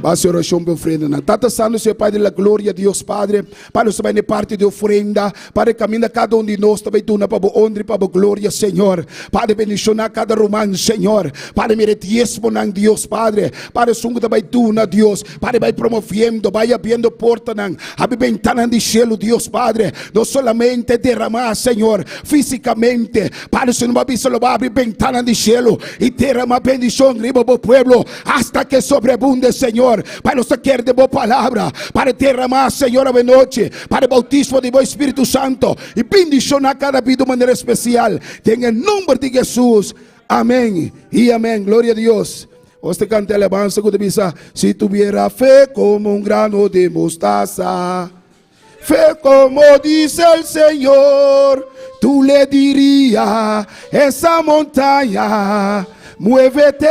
Speaker 5: Base oração para ofrenda. Tata Santo, Senhor Pai da glória, Deus Padre, para os também parte de ofrenda, para caminhar cada de nós também tu na para honra e para glória, Senhor. Para bendicionar cada romano, Senhor. Para meretismo na Deus Padre, para sungo também tu na Deus, para vai promovendo, vai abrindo porta na, abre ventana de cielo, Deus Padre. Não solamente derramar, Senhor, fisicamente, para o Senhor solo vai abrir ventana de cielo e derramar bendição riba do pueblo, hasta que sobreabunde, Senhor. Para nos sacar de boa palavra, para derramar, Senhor, a noite, para o bautismo de Boa Espírito Santo e bendicionar cada vida de maneira especial. Tenha em nome de Jesus, amém e amém. Glória a Deus. Você canta alabanza que diz: se tuviera fé como grano de mostaza, fe como dice el Señor, tú le dirías esa montaña, muévete.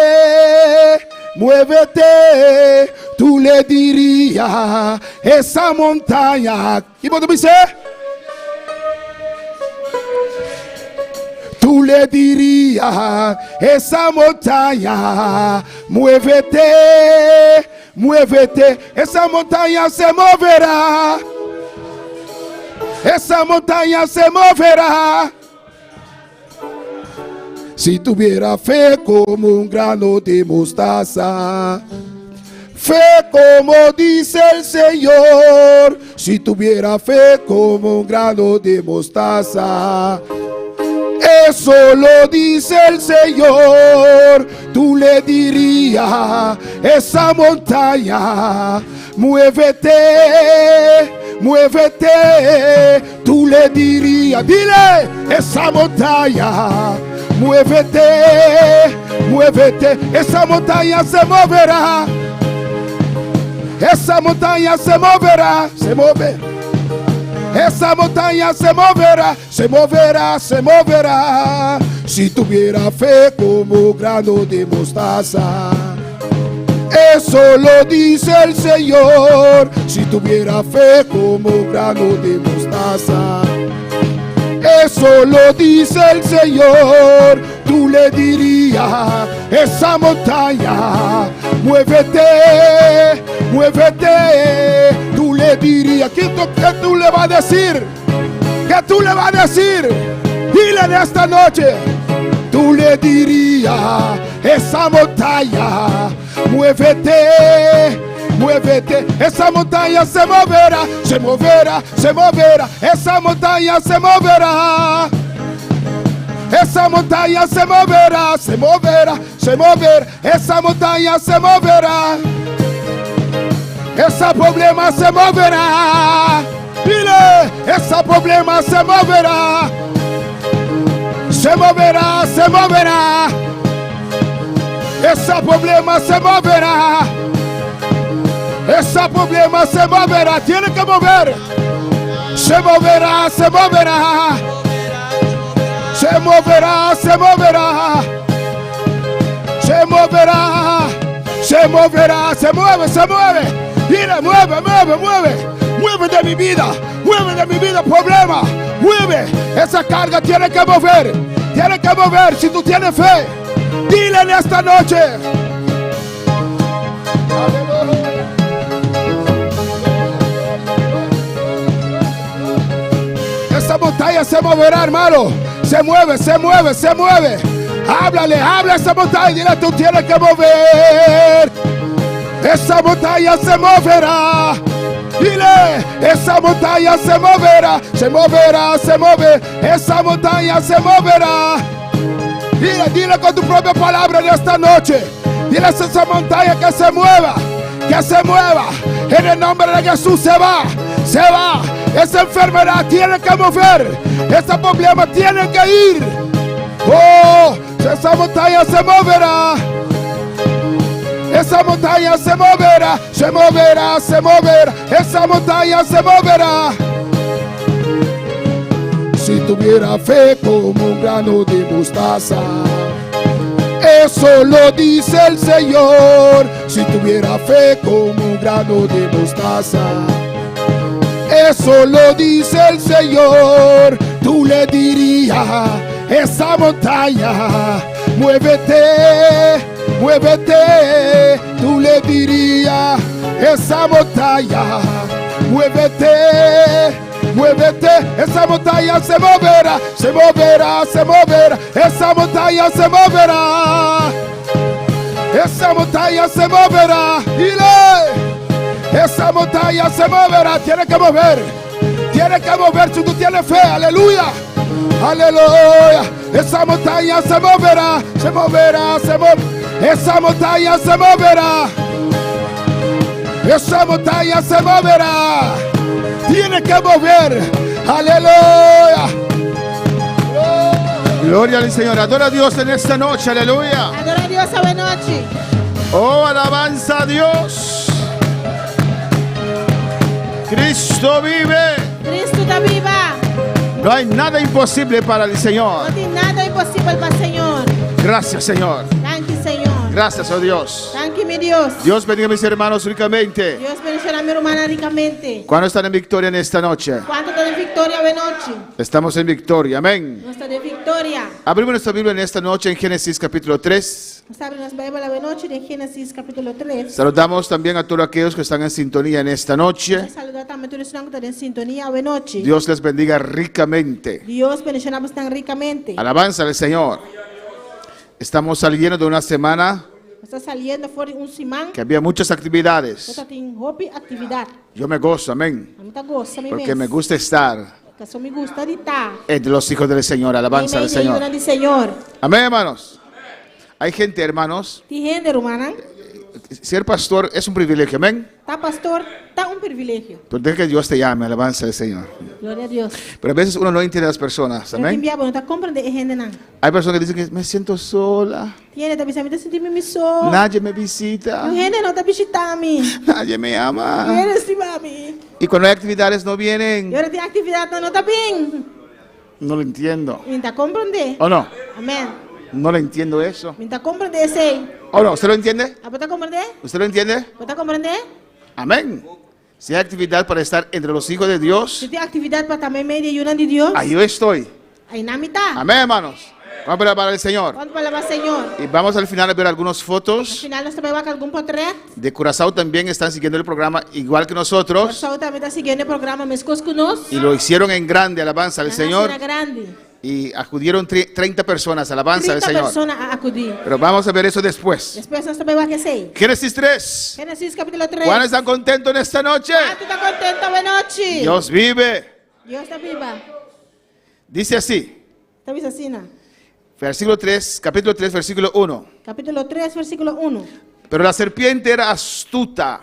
Speaker 5: Muévete, tú le dirías esa montaña. ¿Y vos me dices? Tú le dirías esa montaña, muévete, muévete. Esa montaña se moverá. Esa montaña se moverá. Si tuviera fe como un grano de mostaza, fe como dice el Señor. Si tuviera fe como un grano de mostaza, eso lo dice el Señor. Tú le dirías esa montaña, muévete, muévete. Tú le dirías, dile, esa montaña, muévete, muévete. Esa montaña se moverá. Esa montaña se moverá, se mueve. Esa montaña se moverá, se moverá, se moverá. Si tuviera fe como grano de mostaza. Eso lo dice el Señor. Si tuviera fe como grano de mostaza. Eso lo dice el Señor. Tú le dirías esa montaña, muévete, muévete. Tú le dirías, ¿qué tú le vas a decir? ¿Qué tú le vas a decir? Dile en esta noche. Tú le dirías esa montaña, muévete, muévete. Esa montaña se moverá, se moverá, se moverá. Esa montaña se moverá. Esa montaña se moverá, se moverá, se moverá. Esa montaña se moverá. Ese problema se moverá. Dile, ese problema se moverá. Se moverá, se moverá. Ese problema se moverá. Ese problema se moverá. Tiene que mover. Se moverá, se moverá. Se moverá, se moverá. Se moverá. Se moverá, se mueve, se mueve. Mira, mueve, mueve, mueve. Mueve de mi vida. Mueve de mi vida, problema. Mueve. Esa carga tiene que mover. Tiene que mover. Si tú tienes fe, dile en esta noche. Esa montaña se moverá, hermano. Se mueve, se mueve, se mueve. Háblale, habla a esa montaña. Dile, tú tienes que mover. Esa montaña se moverá. Dile, esa montaña se moverá. Se moverá, se mueve. Esa montaña se moverá. Dile, dile con tu propia palabra en esta noche. Dile a esa montaña que se mueva. Que se mueva. En el nombre de Jesús se va. Se va. Esa enfermedad tiene que mover. Ese problema tiene que ir. Oh, esa montaña se moverá. Esa montaña se moverá. Se moverá, se moverá. Esa montaña se moverá. Si tuviera fe como un grano de mostaza. Eso lo dice el Señor. Si tuviera fe como un grano de mostaza. Eso lo dice el Señor. Tú le dirías esa montaña, muévete, muévete. Tú le dirías esa montaña, muévete, muévete. Esa montaña se moverá, se moverá, se moverá. Esa montaña se moverá. Esa montaña se moverá. Dile. Esa montaña se moverá. Tiene que mover. Tiene que mover si tú tienes fe. Aleluya. Aleluya. Esa montaña se moverá. Se moverá. Se moverá. Esa montaña se moverá. Esa montaña se moverá. Tiene que mover. Aleluya.
Speaker 3: Gloria al Señor. Adora a Dios en esta noche. Aleluya.
Speaker 2: Adora a Dios esta noche.
Speaker 3: Oh, alabanza a Dios. Cristo vive.
Speaker 2: Cristo está viva.
Speaker 3: No hay nada imposible para el Señor.
Speaker 2: No tiene nada imposible para el Señor.
Speaker 3: Gracias, Señor.
Speaker 2: Thank you, Señor.
Speaker 3: Gracias, oh Dios.
Speaker 2: Thank you, mi Dios.
Speaker 3: Dios bendiga a mis hermanos ricamente.
Speaker 2: Dios bendiga a mi hermana ricamente.
Speaker 3: ¿Cuándo están en victoria en esta noche?
Speaker 2: ¿Cuánto está de victoria de noche?
Speaker 3: Estamos en victoria. Amén.
Speaker 2: No está de victoria.
Speaker 3: Abrimos nuestra Biblia en esta noche en Génesis capítulo 3.
Speaker 2: Nos abre nuestra Biblia de noche de Génesis capítulo 3.
Speaker 3: Saludamos también a todos aquellos que están en sintonía en esta noche.
Speaker 2: Saludos también a todos los que están en sintonía de noche.
Speaker 3: Dios les bendiga ricamente.
Speaker 2: Dios bendiga tan ricamente.
Speaker 3: Alabanza al Señor. Estamos saliendo de una semana
Speaker 2: Está saliendo fuera un simán.
Speaker 3: que había muchas actividades.
Speaker 2: Está en hobby actividad.
Speaker 3: Yo me gozo, amén.
Speaker 2: A mí me gusta,
Speaker 3: Porque me gusta estar
Speaker 2: Porque eso me gusta de estar.
Speaker 3: entre los hijos del Señor. Alabanza al Señor.
Speaker 2: Señor.
Speaker 3: Amén, hermanos. Hay gente, hermanos,
Speaker 2: Hay gente, hermana,
Speaker 3: ser pastor es un privilegio, amén.
Speaker 2: Tá pastor, tá privilégio.
Speaker 3: Pero deja que Dios te llame, alabanza al Señor.
Speaker 2: Glória a Deus.
Speaker 3: Pero a veces uno no entiende a las personas,
Speaker 2: Pero
Speaker 3: amén.
Speaker 2: timbiabo não tá compreendendo gente não.
Speaker 3: Hay personas que dicen que me siento sola,
Speaker 2: Tiene tá pensando sentir me sou.
Speaker 3: nadie me visita,
Speaker 2: Gente não tá visitando-me.
Speaker 3: nadie me ama.
Speaker 2: Gente estima-me.
Speaker 3: Y cuando hay actividades no vienen,
Speaker 2: E agora tem atividade não tá bem.
Speaker 3: no lo entiendo.
Speaker 2: Me tá compreender.
Speaker 3: ¿O no?
Speaker 2: Amém.
Speaker 3: No lo entiendo eso.
Speaker 2: Me tá compreender sei.
Speaker 3: ¿O no? ¿Usted lo entiende?
Speaker 2: Ah, tá compreender?
Speaker 3: ¿Usted lo entiende?
Speaker 2: Tá compreender?
Speaker 3: Amén. Si hay actividad para estar entre los hijos de Dios,
Speaker 2: Se tem atividade para também meio de ayuda de Deus.
Speaker 3: ahí yo estoy.
Speaker 2: Aí na mitad.
Speaker 3: Amén, hermanos. Vamos a alabar al Señor.
Speaker 2: Quando para levar Senhor.
Speaker 3: Y vamos al final a ver algunas
Speaker 2: Al
Speaker 3: fotos.
Speaker 2: final nós também vai com algum portrait.
Speaker 3: De Curazao también están siguiendo el programa igual que
Speaker 2: O
Speaker 3: nosotros.
Speaker 2: pessoal também tá seguindo o programa Mescos conosco.
Speaker 3: Y lo hicieron en grande, alabanza al Señor.
Speaker 2: grande.
Speaker 3: Y acudieron 30 personas, alabanza al
Speaker 2: 30
Speaker 3: Señor.
Speaker 2: pessoas a acudir.
Speaker 3: Pero vamos a ver eso después.
Speaker 2: Depois nós também vai que sei.
Speaker 3: Génesis 3.
Speaker 2: Gênesis capítulo 3.
Speaker 3: ¿Cuáles están contentos en esta noche?
Speaker 2: Ah, tu tá contento boa noite?
Speaker 3: Dios vive.
Speaker 2: Deus está viva.
Speaker 3: Dice así.
Speaker 2: Está visto assim, não?
Speaker 3: Versículo 3, capítulo 3, versículo 1.
Speaker 2: Capítulo 3, versículo 1.
Speaker 3: Pero la serpiente era astuta,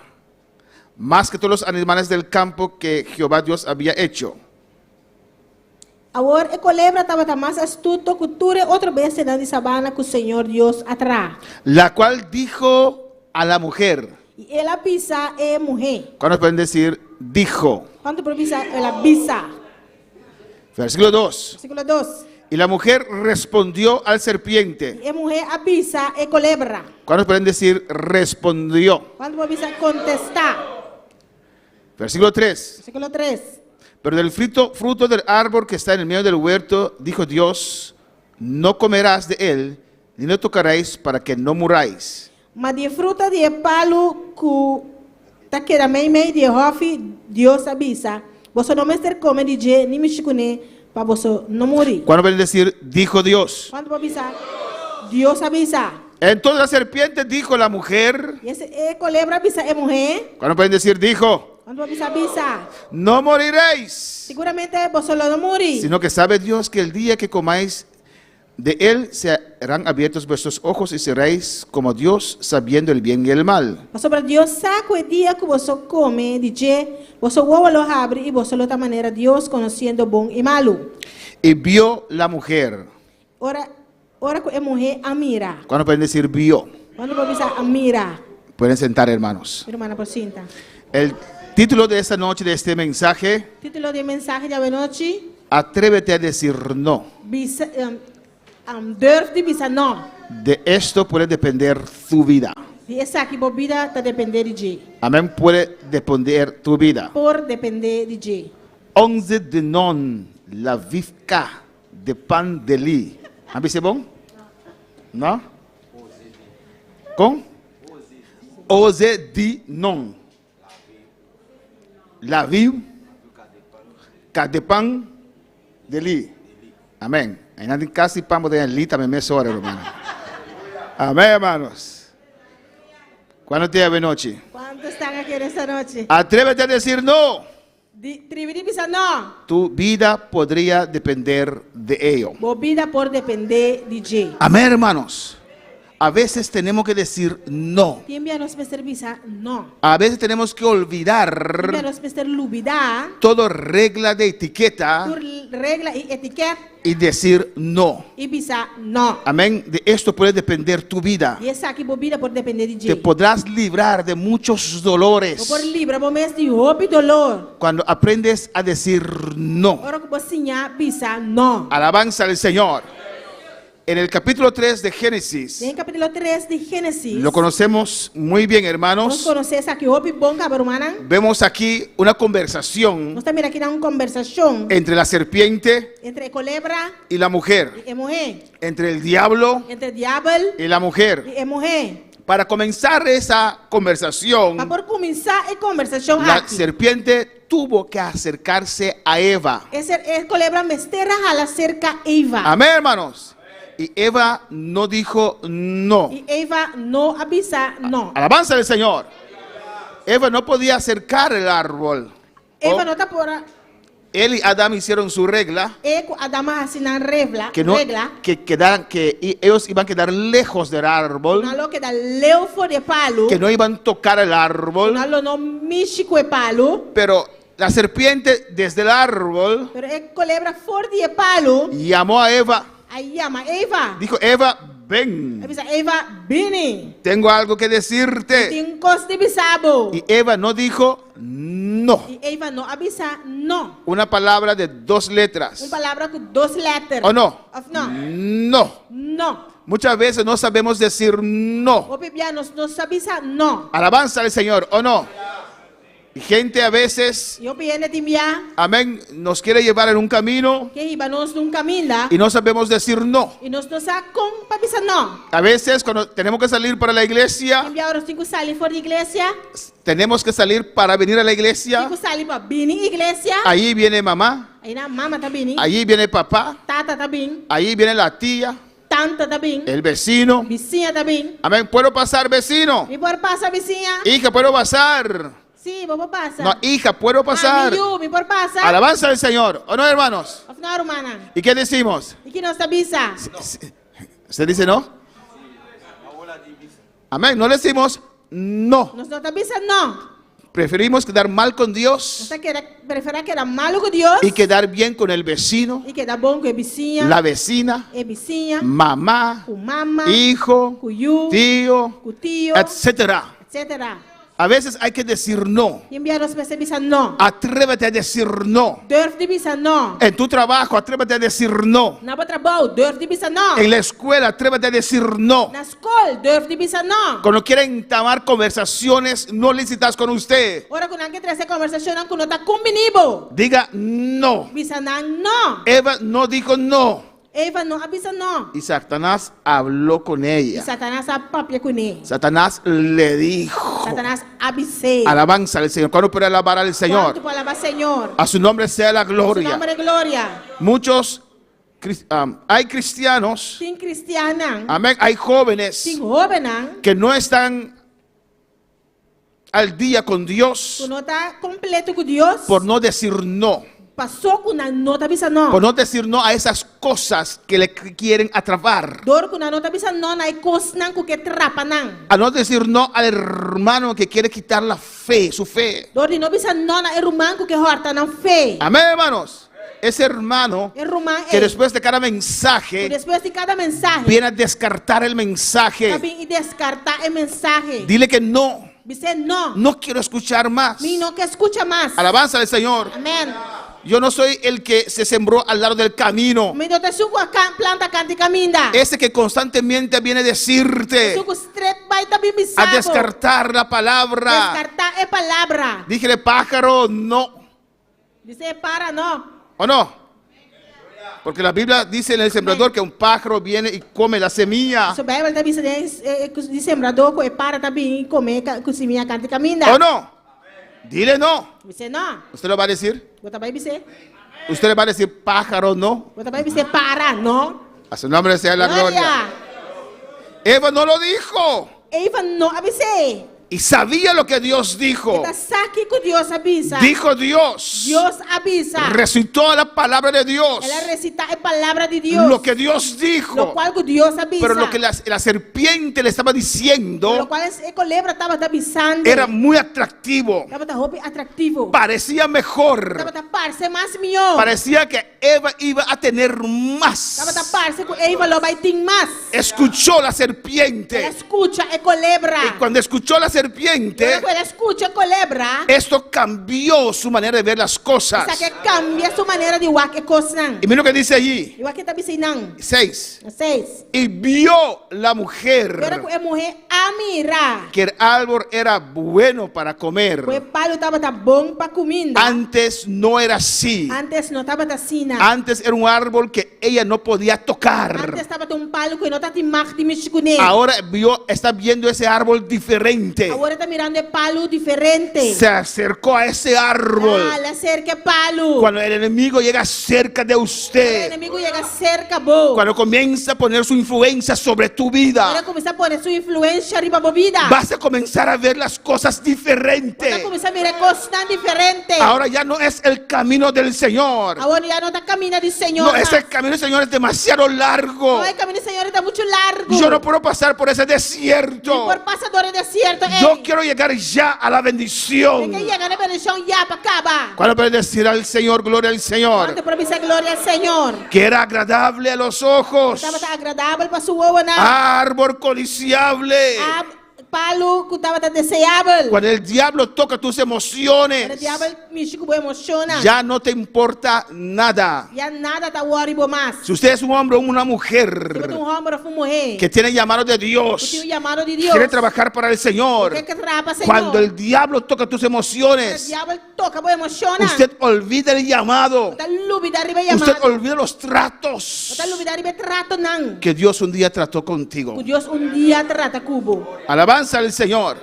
Speaker 3: más que todos los animales del campo que Jehová Dios había hecho.
Speaker 2: Agora, a culebra estava mais astuto que tudo outra vez de sabana que o Senhor Deus atrás.
Speaker 3: La cual dijo a la mujer.
Speaker 2: E ela pisa é mulher.
Speaker 3: ¿Cuándo pueden decir dijo?
Speaker 2: Quando pisa, ela pisa.
Speaker 3: Versículo 2.
Speaker 2: Versículo 2.
Speaker 3: Y la mujer respondió al serpiente.
Speaker 2: E a mulher avisa é culebra.
Speaker 3: ¿Cuándo pueden decir respondió?
Speaker 2: Quando avisa contestar.
Speaker 3: Versículo 3.
Speaker 2: Versículo 3.
Speaker 3: Pero del fruto del árbol que está en el medio del huerto, dijo Dios, no comerás de él, ni lo tocaréis para que no muráis.
Speaker 2: Mas de fruta de palo que tá querendo meio de hofe, Deus avisa. Você não vai ter come de dia, nem me chicune, para você não morrer.
Speaker 3: ¿Cuándo pueden decir dijo Dios?
Speaker 2: Quando avisa, Deus avisa.
Speaker 3: Entonces la serpiente dijo a la mujer.
Speaker 2: E esse é culebra avisa é mulher.
Speaker 3: ¿Cuándo pueden decir dijo?
Speaker 2: Quando avisa.
Speaker 3: No moriréis,
Speaker 2: Seguramente você não morrer.
Speaker 3: sino que sabe Dios que el día que comáis de él serán abiertos vuestros ojos y seréis como Dios, sabiendo el bien y el mal.
Speaker 2: Mas sobre Deus sabe o dia que você come de dia, você o lo abre e você outra maneira Deus conhecendo bom e malo.
Speaker 3: Y vio la mujer.
Speaker 2: Ora que a mulher a mira.
Speaker 3: ¿Cuándo pueden decir vio?
Speaker 2: Quando avisa a mira.
Speaker 3: Pueden sentar, hermanos.
Speaker 2: Irmã por cinta.
Speaker 3: El título de esta noche, de este mensaje,
Speaker 2: Título de mensagem de noite.
Speaker 3: atrévete a decir no.
Speaker 2: Durf de bisa não.
Speaker 3: De esto puede depender tu vida.
Speaker 2: E essa aqui bobida está depender de G.
Speaker 3: Amén, puede depender tu vida.
Speaker 2: Por depender de G.
Speaker 3: 11 de non, la vivka de pan de li. ¿Han visto bon? ¿No? ¿Con? Ose di non. La viv de pan de li. Amén. Hay nadie casi pan de li también me sobra, hermano. Amén, hermanos. ¿Cuándo te llave noche?
Speaker 2: Quantos estão aqui nessa noite?
Speaker 3: Atrévete a decir no.
Speaker 2: Tribo de bisa não.
Speaker 3: Tu vida podría depender de ello.
Speaker 2: Bobida por depender de G.
Speaker 3: Amén, hermanos. A veces tenemos que decir no.
Speaker 2: Tiembia nos meter bisa não.
Speaker 3: A veces tenemos que
Speaker 2: Tiembia
Speaker 3: olvidar
Speaker 2: nos meter lubida.
Speaker 3: toda regla de etiqueta
Speaker 2: Por regla e etiqueta
Speaker 3: y decir no.
Speaker 2: e bisa não.
Speaker 3: Amén. De esto puede depender tu vida.
Speaker 2: E essa aqui bobida por depender de
Speaker 3: Te
Speaker 2: G.
Speaker 3: podrás librar de muchos
Speaker 2: O
Speaker 3: dolores
Speaker 2: por livre, bom mês de roupa e dolor.
Speaker 3: cuando aprendes a decir no.
Speaker 2: Ora que você bisa não.
Speaker 3: Alabanza al Señor. En el capítulo 3 de Génesis,
Speaker 2: Em capítulo 3 de Gênesis.
Speaker 3: lo conocemos muy bien,
Speaker 2: Nós
Speaker 3: hermanos.
Speaker 2: conhecemos aqui roupa bom, cabrumana.
Speaker 3: Vemos aquí una conversación
Speaker 2: Nós também aqui uma conversação
Speaker 3: entre la serpiente
Speaker 2: entre a culebra
Speaker 3: y la mujer,
Speaker 2: e a mulher,
Speaker 3: entre el diablo
Speaker 2: entre o diabo
Speaker 3: y la mujer.
Speaker 2: e a mulher.
Speaker 3: Para comenzar esa conversación,
Speaker 2: Para por começar a conversação
Speaker 3: la
Speaker 2: aqui.
Speaker 3: serpiente tuvo que acercarse a Eva.
Speaker 2: Essa é culebra mestera a cerca Eva.
Speaker 3: Amén, hermanos. Y Eva no dijo no.
Speaker 2: E Eva não avisa não.
Speaker 3: Alabanza del Señor. Eva no podía acercar el árbol.
Speaker 2: Eva não está por
Speaker 3: él y Adán hicieron su regla,
Speaker 2: E Adama hasinan regla.
Speaker 3: que, no,
Speaker 2: Regla.
Speaker 3: ellos iban a quedar lejos del árbol,
Speaker 2: Unalo que da leufo de palo.
Speaker 3: que no iban a tocar el árbol,
Speaker 2: Unalo no mishi kwe palo.
Speaker 3: pero la serpiente desde el árbol
Speaker 2: Pero e colebra for de palo.
Speaker 3: llamó a Eva,
Speaker 2: Aí llama Eva.
Speaker 3: dijo, Eva, ven,
Speaker 2: Aí bisa Eva, bini.
Speaker 3: tengo algo que decirte.
Speaker 2: Tem costa de bisabo.
Speaker 3: Y Eva no dijo no.
Speaker 2: E Eva não avisa no.
Speaker 3: Una palabra de 2 letras.
Speaker 2: Palavra com 2 letras.
Speaker 3: ¿O no?
Speaker 2: Of no.
Speaker 3: No.
Speaker 2: No.
Speaker 3: Muchas veces no sabemos decir no.
Speaker 2: O bibianos não sabisa no.
Speaker 3: Alabanza al Señor, ¿o no? Y gente a veces,
Speaker 2: E o biene de mia.
Speaker 3: amén, nos quiere llevar en un camino
Speaker 2: Que iba nos num caminho.
Speaker 3: y no sabemos decir no.
Speaker 2: E nós não sa com papisa no.
Speaker 3: A veces cuando tenemos que salir para la iglesia,
Speaker 2: Enviar os 5 salir fora da igreja.
Speaker 3: tenemos que salir para venir a la
Speaker 2: 5
Speaker 3: iglesia.
Speaker 2: salir para bini igreja.
Speaker 3: Allí viene mamá,
Speaker 2: Aí na mama tá bini.
Speaker 3: allí viene papá,
Speaker 2: Tata tá bini.
Speaker 3: allí viene la tía,
Speaker 2: Tanta tá bini.
Speaker 3: el vecino.
Speaker 2: Vizinha tá bini.
Speaker 3: Amén, ¿puedo pasar, vecino?
Speaker 2: Me por passa vizinha.
Speaker 3: Hija, ¿puedo pasar?
Speaker 2: Sim, vou passa.
Speaker 3: No, hija, ¿puedo pasar?
Speaker 2: Me por passa.
Speaker 3: Alabanza al Señor, ¿o no, hermanos?
Speaker 2: Of na romana.
Speaker 3: ¿Y qué decimos?
Speaker 2: E que nós sabisa.
Speaker 3: ¿Usted dice no? Amén, no decimos no.
Speaker 2: Nós não sabisa no.
Speaker 3: Preferimos quedar mal con Dios
Speaker 2: Nós prefere que era malo com Deus.
Speaker 3: y quedar bien con el vecino,
Speaker 2: E que dá bom com a vizinha.
Speaker 3: la vecina,
Speaker 2: E vizinha.
Speaker 3: mamá,
Speaker 2: Com mama.
Speaker 3: hijo,
Speaker 2: Com yu.
Speaker 3: tío,
Speaker 2: Com tio.
Speaker 3: etcétera.
Speaker 2: Etc.
Speaker 3: A veces hay que decir no.
Speaker 2: E enviar os percebisa no.
Speaker 3: Atrévete a decir no.
Speaker 2: Durf de bisa no.
Speaker 3: En tu trabajo, atrévete a decir no.
Speaker 2: Na trabalho, durf de bisa no.
Speaker 3: En la escuela, atrévete a decir no.
Speaker 2: Na escola, durf de bisa no.
Speaker 3: Cuando quieren entablar conversaciones no lícitas con usted,
Speaker 2: Ora quando anche trazer conversação com nota combinibo.
Speaker 3: diga no.
Speaker 2: Bisa no.
Speaker 3: Eva no dijo no.
Speaker 2: Eva no avisa no.
Speaker 3: Y Satanás habló con
Speaker 2: E
Speaker 3: ella.
Speaker 2: Satanás a papia com ele.
Speaker 3: Satanás le dijo,
Speaker 2: Satanás avisei.
Speaker 3: alabanza al Señor. ¿Cuándo puede alabar al Señor?
Speaker 2: Quanto palavra Senhor.
Speaker 3: A su nombre sea la
Speaker 2: Su
Speaker 3: gloria.
Speaker 2: nome de glória.
Speaker 3: Muchos, hay cristianos,
Speaker 2: Sim cristiana.
Speaker 3: amén, hay jóvenes
Speaker 2: Sim jovem.
Speaker 3: que no están al día con
Speaker 2: Tu
Speaker 3: Dios
Speaker 2: não está completo com Deus.
Speaker 3: por no decir no.
Speaker 2: Passou com a nota avisa no.
Speaker 3: Por no decir no a esas cosas que le quieren atrapar.
Speaker 2: Dor com a nota avisa no na coisa não com que trapa não.
Speaker 3: A no decir no al hermano que quiere quitar la fe, su fe.
Speaker 2: Dor de não avisa no na irmão com que horta não fé.
Speaker 3: Amén, hermanos. Ese hermano
Speaker 2: Irmã
Speaker 3: que
Speaker 2: é.
Speaker 3: después de cada mensaje
Speaker 2: Depois de cada mensagem.
Speaker 3: viene a descartar el mensaje.
Speaker 2: Também descartar a mensagem.
Speaker 3: Dile que no,
Speaker 2: Dice no.
Speaker 3: no quiero escuchar más.
Speaker 2: Me não quer escutar mais.
Speaker 3: Alabanza al Señor.
Speaker 2: Amém.
Speaker 3: Yo no soy el que se sembró al lado del camino.
Speaker 2: Me não te suco a planta cante caminda.
Speaker 3: Ese que constantemente viene a decirte,
Speaker 2: Suco straight by também me
Speaker 3: a descartar la palabra.
Speaker 2: Descartar a palavra.
Speaker 3: Dígale, pájaro, no.
Speaker 2: Dice para não.
Speaker 3: ¿O no? Porque la Biblia dice en el sembrador que un pájaro viene y come la semilla.
Speaker 2: So Bible também diz sembrador que para também comer cozinha cante caminda.
Speaker 3: ¿O no? Dile no.
Speaker 2: Dice não.
Speaker 3: ¿Usted lo va a decir?
Speaker 2: Vou também dizer.
Speaker 3: ¿Usted le va a decir pájaro no?
Speaker 2: Vou também dizer para não.
Speaker 3: A su nombre sea la gloria. Eva no lo dijo.
Speaker 2: Eva não avisei.
Speaker 3: Y sabía lo que Dios dijo.
Speaker 2: Tá saque que Deus avisa.
Speaker 3: Dijo Dios.
Speaker 2: Deus avisa.
Speaker 3: Recitó la palabra de Dios.
Speaker 2: Ela recita a palavra de Deus.
Speaker 3: Lo que Dios
Speaker 2: Lo
Speaker 3: dijo.
Speaker 2: qual que Deus avisa.
Speaker 3: Pero lo que la serpiente le estaba
Speaker 2: Lo
Speaker 3: diciendo
Speaker 2: qual a colebra estava avisando.
Speaker 3: era muy atractivo.
Speaker 2: Estava atrativo.
Speaker 3: Parecía mejor.
Speaker 2: Estava parece mais melhor.
Speaker 3: Parecía que Eva iba a tener más.
Speaker 2: Estava parece que Eva lo vai ter mais.
Speaker 3: Escuchó la
Speaker 2: Ela
Speaker 3: serpiente.
Speaker 2: escuta a colebra.
Speaker 3: Y cuando escuchó la serpiente,
Speaker 2: Quando ela escuta a colebra,
Speaker 3: esto cambió su manera de ver las cosas.
Speaker 2: isso que cambia sua maneira de ver que coisa.
Speaker 3: Y mira lo que dice allí.
Speaker 2: Eu aqui tá ensinando.
Speaker 3: 6.
Speaker 2: 6.
Speaker 3: Y vio la mujer
Speaker 2: Agora que a mulher a mirar.
Speaker 3: que el árbol era bueno para comer.
Speaker 2: O palo estava tá bom para comida.
Speaker 3: Antes no era así.
Speaker 2: Antes não estava assim.
Speaker 3: Antes era un árbol que ella no podía tocar.
Speaker 2: Antes estava palo que não está de mar de mexer com ele.
Speaker 3: Ahora está viendo ese árbol diferente.
Speaker 2: Agora está mirando palo diferente. serpiente.
Speaker 3: se acercó a ese árbol.
Speaker 2: La cerca palo.
Speaker 3: Cuando el enemigo llega cerca de
Speaker 2: El
Speaker 3: usted,
Speaker 2: enemigo llega cerca bo.
Speaker 3: cuando comienza a poner su influencia sobre tu
Speaker 2: Ahora
Speaker 3: vida,
Speaker 2: comienza a poner su influencia arriba de vida.
Speaker 3: vas a comenzar a ver las cosas
Speaker 2: Ahora
Speaker 3: diferentes.
Speaker 2: comienza a mirar cosas tan diferentes.
Speaker 3: Ahora ya no es el camino del Señor.
Speaker 2: Ahora ya no está camino del Señor.
Speaker 3: No, ese camino del Señor es demasiado largo.
Speaker 2: No, el camino del Señor está mucho largo.
Speaker 3: Yo no puedo pasar por ese desierto.
Speaker 2: Por pasadores desierto.
Speaker 3: Yo quiero llegar ya a la bendición.
Speaker 2: que llegar a bendición ya para acá va.
Speaker 3: ¿Cuándo puedes decir al Señor, gloria al Señor?
Speaker 2: Cuando propicia gloria al Señor.
Speaker 3: Que era agradable a los ojos,
Speaker 2: Estaba agradable para su huevo.
Speaker 3: árbol codiciable.
Speaker 2: Palo que estaba deseable.
Speaker 3: Cuando el diablo toca tus
Speaker 2: El
Speaker 3: emociones,
Speaker 2: diablo me chico emociona.
Speaker 3: ya no te importa nada.
Speaker 2: Ya nada está worry más.
Speaker 3: Si usted es un hombre o una
Speaker 2: Si
Speaker 3: mujer
Speaker 2: tú un hombre o una mujer
Speaker 3: que tiene llamado de
Speaker 2: que
Speaker 3: Dios,
Speaker 2: tiene un llamado de Dios,
Speaker 3: quiere trabajar para el Señor,
Speaker 2: que trapa, Señor.
Speaker 3: cuando el diablo toca tus
Speaker 2: El
Speaker 3: emociones,
Speaker 2: diablo toca por emociona.
Speaker 3: usted olvida el llamado,
Speaker 2: Está olvidar arriba
Speaker 3: usted
Speaker 2: llamado.
Speaker 3: olvida los tratos
Speaker 2: Está olvidar arriba trato nan.
Speaker 3: que Dios un día trató contigo.
Speaker 2: Dios un día trata cubo.
Speaker 3: Alabanza al Señor.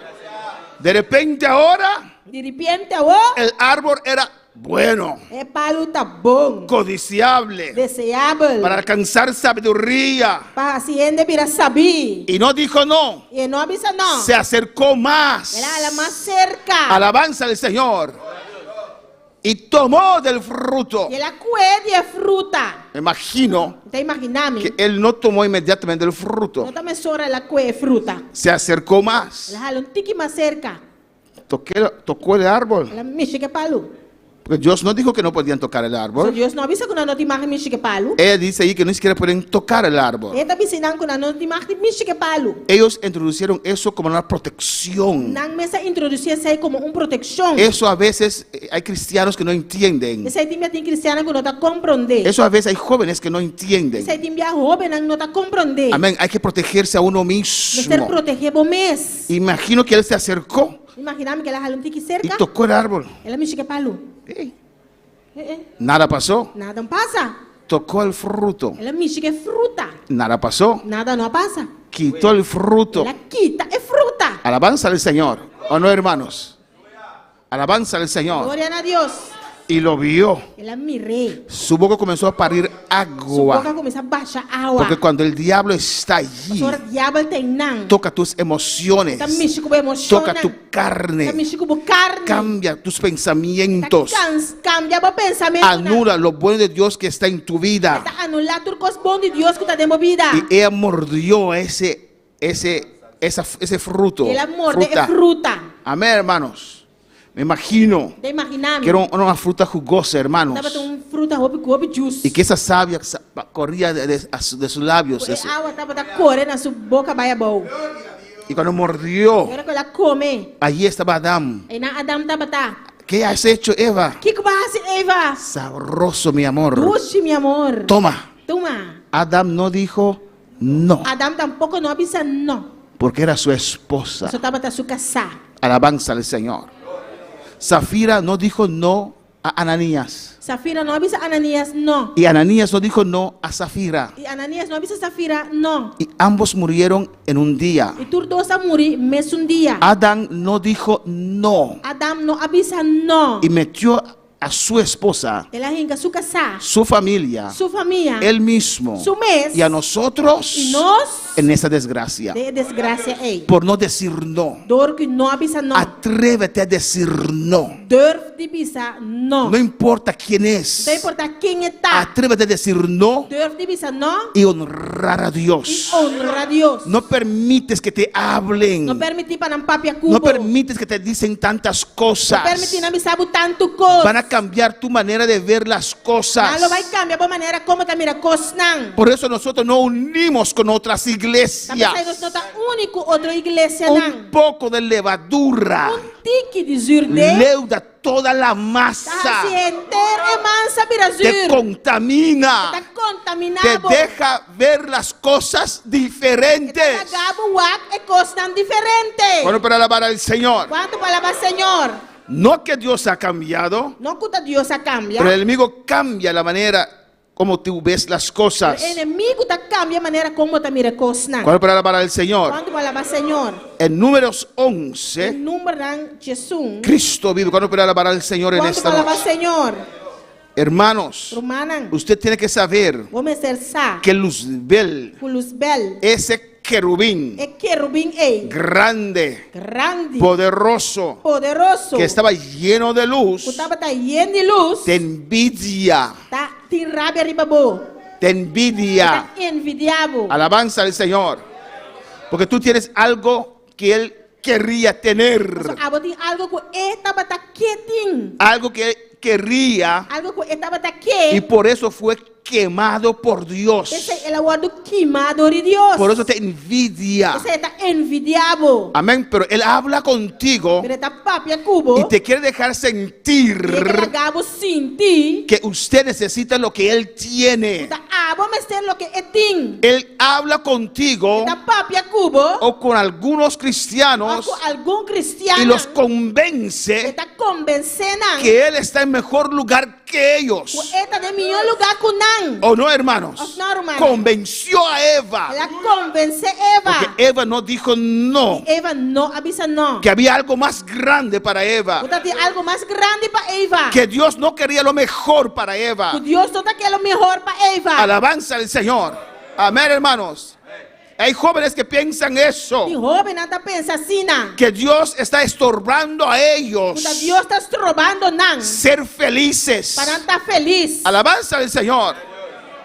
Speaker 3: De repente ahora
Speaker 2: De repente oh,
Speaker 3: el árbol era bueno,
Speaker 2: el palo está bon,
Speaker 3: codiciable,
Speaker 2: deseable.
Speaker 3: para alcanzar sabiduría.
Speaker 2: Para hacienda para saber.
Speaker 3: Y no dijo no,
Speaker 2: Y no avisa no.
Speaker 3: se acercó más.
Speaker 2: Era la más cerca.
Speaker 3: Alabanza al Señor. Y tomó del fruto.
Speaker 2: Y la cuella de fruta.
Speaker 3: Me imagino
Speaker 2: ¿Te imaginas?
Speaker 3: que él no tomó inmediatamente el fruto.
Speaker 2: No te sobra la cuella de fruta.
Speaker 3: Se acercó más.
Speaker 2: La jala un tiki más cerca.
Speaker 3: Tocó el árbol.
Speaker 2: La michique palo.
Speaker 3: Porque Dios no dijo que no podían tocar el
Speaker 2: So
Speaker 3: árbol.
Speaker 2: Dios no avisa que no te imagen michique palo.
Speaker 3: Ella dice ahí que ni siquiera pueden tocar el árbol.
Speaker 2: Esta piscina que no te imagen michique palo.
Speaker 3: Ellos introducieron eso como una protección.
Speaker 2: Nan mesa introducirse ahí como una protección.
Speaker 3: Eso a veces hay cristianos que no entienden.
Speaker 2: Esa ahí tiene cristiana que no te comprende.
Speaker 3: Eso a veces hay jóvenes que no
Speaker 2: Esa
Speaker 3: entienden.
Speaker 2: ahí tiene joven que no te comprende.
Speaker 3: Amén. Hay que protegerse a uno
Speaker 2: De ser
Speaker 3: mismo.
Speaker 2: protegido mes.
Speaker 3: Imagino que él se acercó
Speaker 2: Imaginame que la jala un tiki
Speaker 3: y
Speaker 2: cerca.
Speaker 3: tocó el árbol.
Speaker 2: Ela michique palo.
Speaker 3: Ey, nada pasó.
Speaker 2: Nada no pasa.
Speaker 3: Tocó el fruto.
Speaker 2: Ela michique fruta.
Speaker 3: Nada pasó.
Speaker 2: Nada no pasa.
Speaker 3: Quitó el fruto.
Speaker 2: Ela quita es fruta.
Speaker 3: Alabanza al Señor. ¿O no, hermanos? Alabanza al Señor.
Speaker 2: Gloria a Dios.
Speaker 3: Y lo vio.
Speaker 2: Ela miré.
Speaker 3: Su boca comenzó a parir
Speaker 2: Su boca
Speaker 3: agua.
Speaker 2: comienza a baixar agua.
Speaker 3: Porque cuando el diablo está allí,
Speaker 2: Sora diabo tem nan.
Speaker 3: toca tus emociones.
Speaker 2: Tá mexico com emoção.
Speaker 3: Toca tu
Speaker 2: Tá
Speaker 3: carne.
Speaker 2: mexico com carne.
Speaker 3: Cambia tus pensamientos.
Speaker 2: Cambia o pensamento.
Speaker 3: Anula lo bueno de Dios que está en tu vida.
Speaker 2: Tá anular tudo coisa bom de Deus que tá dentro da vida.
Speaker 3: Y ella mordió ese fruto.
Speaker 2: El amor de fruta.
Speaker 3: Amén, hermanos. Me imagino
Speaker 2: Te imaginamos.
Speaker 3: que era una fruta jugosa, hermanos.
Speaker 2: Tava um fruta hope juice.
Speaker 3: Y que esa savia corría de sus labios.
Speaker 2: A água tava correndo na sua boca baia bom.
Speaker 3: Y cuando mordió,
Speaker 2: Agora que ela come.
Speaker 3: allí estaba Adán.
Speaker 2: E na Adam tava tá.
Speaker 3: ¿Qué has hecho, Eva?
Speaker 2: Que base, Eva?
Speaker 3: Sabroso, mi amor.
Speaker 2: Doce, meu amor.
Speaker 3: Toma.
Speaker 2: Toma.
Speaker 3: Adán no dijo no,
Speaker 2: Adam tampouco não avisa não.
Speaker 3: porque era su esposa.
Speaker 2: Só tava tá su casar.
Speaker 3: Alabanza al Señor. Zafira no dijo no a Ananías.
Speaker 2: Safira não avisa Ananias não.
Speaker 3: Y Ananías no dijo no a Zafira.
Speaker 2: E Ananias não avisa Safira não.
Speaker 3: Y ambos murieron en un día.
Speaker 2: E tur dois a morir mes um dia.
Speaker 3: Adán no dijo no
Speaker 2: Adam não avisa não.
Speaker 3: y metió a su esposa,
Speaker 2: Ela ringa su casar.
Speaker 3: su familia,
Speaker 2: Su família.
Speaker 3: él mismo
Speaker 2: Su mes.
Speaker 3: y a nosotros
Speaker 2: E nós.
Speaker 3: en esa desgracia.
Speaker 2: De desgraça ei.
Speaker 3: Por no decir no.
Speaker 2: Dor que não avisa não.
Speaker 3: Atrévete a decir no.
Speaker 2: Dor de avisa não.
Speaker 3: No importa quién es.
Speaker 2: Não importa quem está.
Speaker 3: Atrévete a decir no
Speaker 2: Dor de avisa não.
Speaker 3: y honrar a
Speaker 2: E
Speaker 3: Dios.
Speaker 2: honra a Deus.
Speaker 3: No permites que te hablen.
Speaker 2: Não permitir para não papia cubo.
Speaker 3: No permites que te dicen tantas
Speaker 2: Não
Speaker 3: cosas.
Speaker 2: permitir não me sabe tanto coisa.
Speaker 3: Van a cambiar tu manera de ver las cosas.
Speaker 2: Não vai cambiar a maneira como tá mira coisa não.
Speaker 3: Por eso nosotros no unimos con otras
Speaker 2: Também
Speaker 3: iglesias.
Speaker 2: não tá único outra igreja não.
Speaker 3: Un poco de levadura
Speaker 2: Tique de zurde.
Speaker 3: leuda toda la
Speaker 2: Tá
Speaker 3: massa.
Speaker 2: se inteiro é mansa para
Speaker 3: Te
Speaker 2: zur.
Speaker 3: contamina.
Speaker 2: Tá
Speaker 3: Te
Speaker 2: contaminado.
Speaker 3: deja ver las cosas
Speaker 2: Tá
Speaker 3: diferentes.
Speaker 2: gabo wak é coisa tão diferente.
Speaker 3: Bueno, para alabar al Señor.
Speaker 2: Quanto palavra Senhor?
Speaker 3: No que Dios ha cambiado,
Speaker 2: Não cuta Deus a cambia.
Speaker 3: pero el enemigo cambia la manera cómo tú ves las cosas.
Speaker 2: O inimigo tá cambia a maneira como tá mira coisas.
Speaker 3: ¿Cuál para alabar al Señor?
Speaker 2: Quando para alabar Senhor.
Speaker 3: En Números
Speaker 2: O
Speaker 3: 11,
Speaker 2: número de Jesus.
Speaker 3: Cristo vive. ¿Cuándo para alabar al Señor en
Speaker 2: Quando
Speaker 3: esta
Speaker 2: para alabar
Speaker 3: noche?
Speaker 2: Senhor.
Speaker 3: Hermanos,
Speaker 2: Romanan.
Speaker 3: usted tiene que saber
Speaker 2: Vamos ser sa.
Speaker 3: que Luzbel,
Speaker 2: Luzbel.
Speaker 3: ese querubín
Speaker 2: É querubim ei.
Speaker 3: grande,
Speaker 2: Grande.
Speaker 3: poderoso,
Speaker 2: Poderoso.
Speaker 3: que estaba lleno de
Speaker 2: O
Speaker 3: luz,
Speaker 2: tava tá lleno de luz.
Speaker 3: te envidia,
Speaker 2: Tá tem rabia ribabo.
Speaker 3: te envidia.
Speaker 2: Tá envidiado.
Speaker 3: Alabanza al Señor, porque tú tienes algo que Él querría tener,
Speaker 2: Abo tem algo que estava tá quietinho.
Speaker 3: algo que Él querría,
Speaker 2: Algo que estava tá
Speaker 3: y
Speaker 2: quieto.
Speaker 3: por eso fue quemado por Dios.
Speaker 2: Esse é o lado queimado de Deus.
Speaker 3: Por eso te envidia.
Speaker 2: Esse tá envidiado.
Speaker 3: Amén. Pero Él habla contigo
Speaker 2: Ele tá papia cubo.
Speaker 3: y te quiere dejar sentir
Speaker 2: E que acabo sentir.
Speaker 3: que usted necesita lo que Él tiene.
Speaker 2: Tá abo me ser lo que é tim.
Speaker 3: Él habla contigo
Speaker 2: Tá papia cubo.
Speaker 3: o con algunos cristianos
Speaker 2: Com algum cristiano.
Speaker 3: y los
Speaker 2: Ele
Speaker 3: convence
Speaker 2: tá convencendo.
Speaker 3: que Él está en mejor lugar que ellos.
Speaker 2: Ele de melhor lugar que não.
Speaker 3: ¿O no, hermanos?
Speaker 2: No, hermano.
Speaker 3: Convenció a Eva.
Speaker 2: Ela convence Eva.
Speaker 3: Porque Eva no dijo no.
Speaker 2: Eva não avisa não.
Speaker 3: Que había algo más grande para Eva.
Speaker 2: Você tem algo mais grande para Eva.
Speaker 3: Que Dios no quería lo mejor para
Speaker 2: Que
Speaker 3: Eva.
Speaker 2: Deus só quer o melhor para Eva.
Speaker 3: Alabanza al Señor. Amén, hermanos. Hay jóvenes que piensan eso.
Speaker 2: E jovem nada pensa assim, não.
Speaker 3: Que Dios está estorbando a ellos
Speaker 2: Porque Deus está roubando não.
Speaker 3: ser felices.
Speaker 2: Para estar feliz.
Speaker 3: Alabanza al Señor.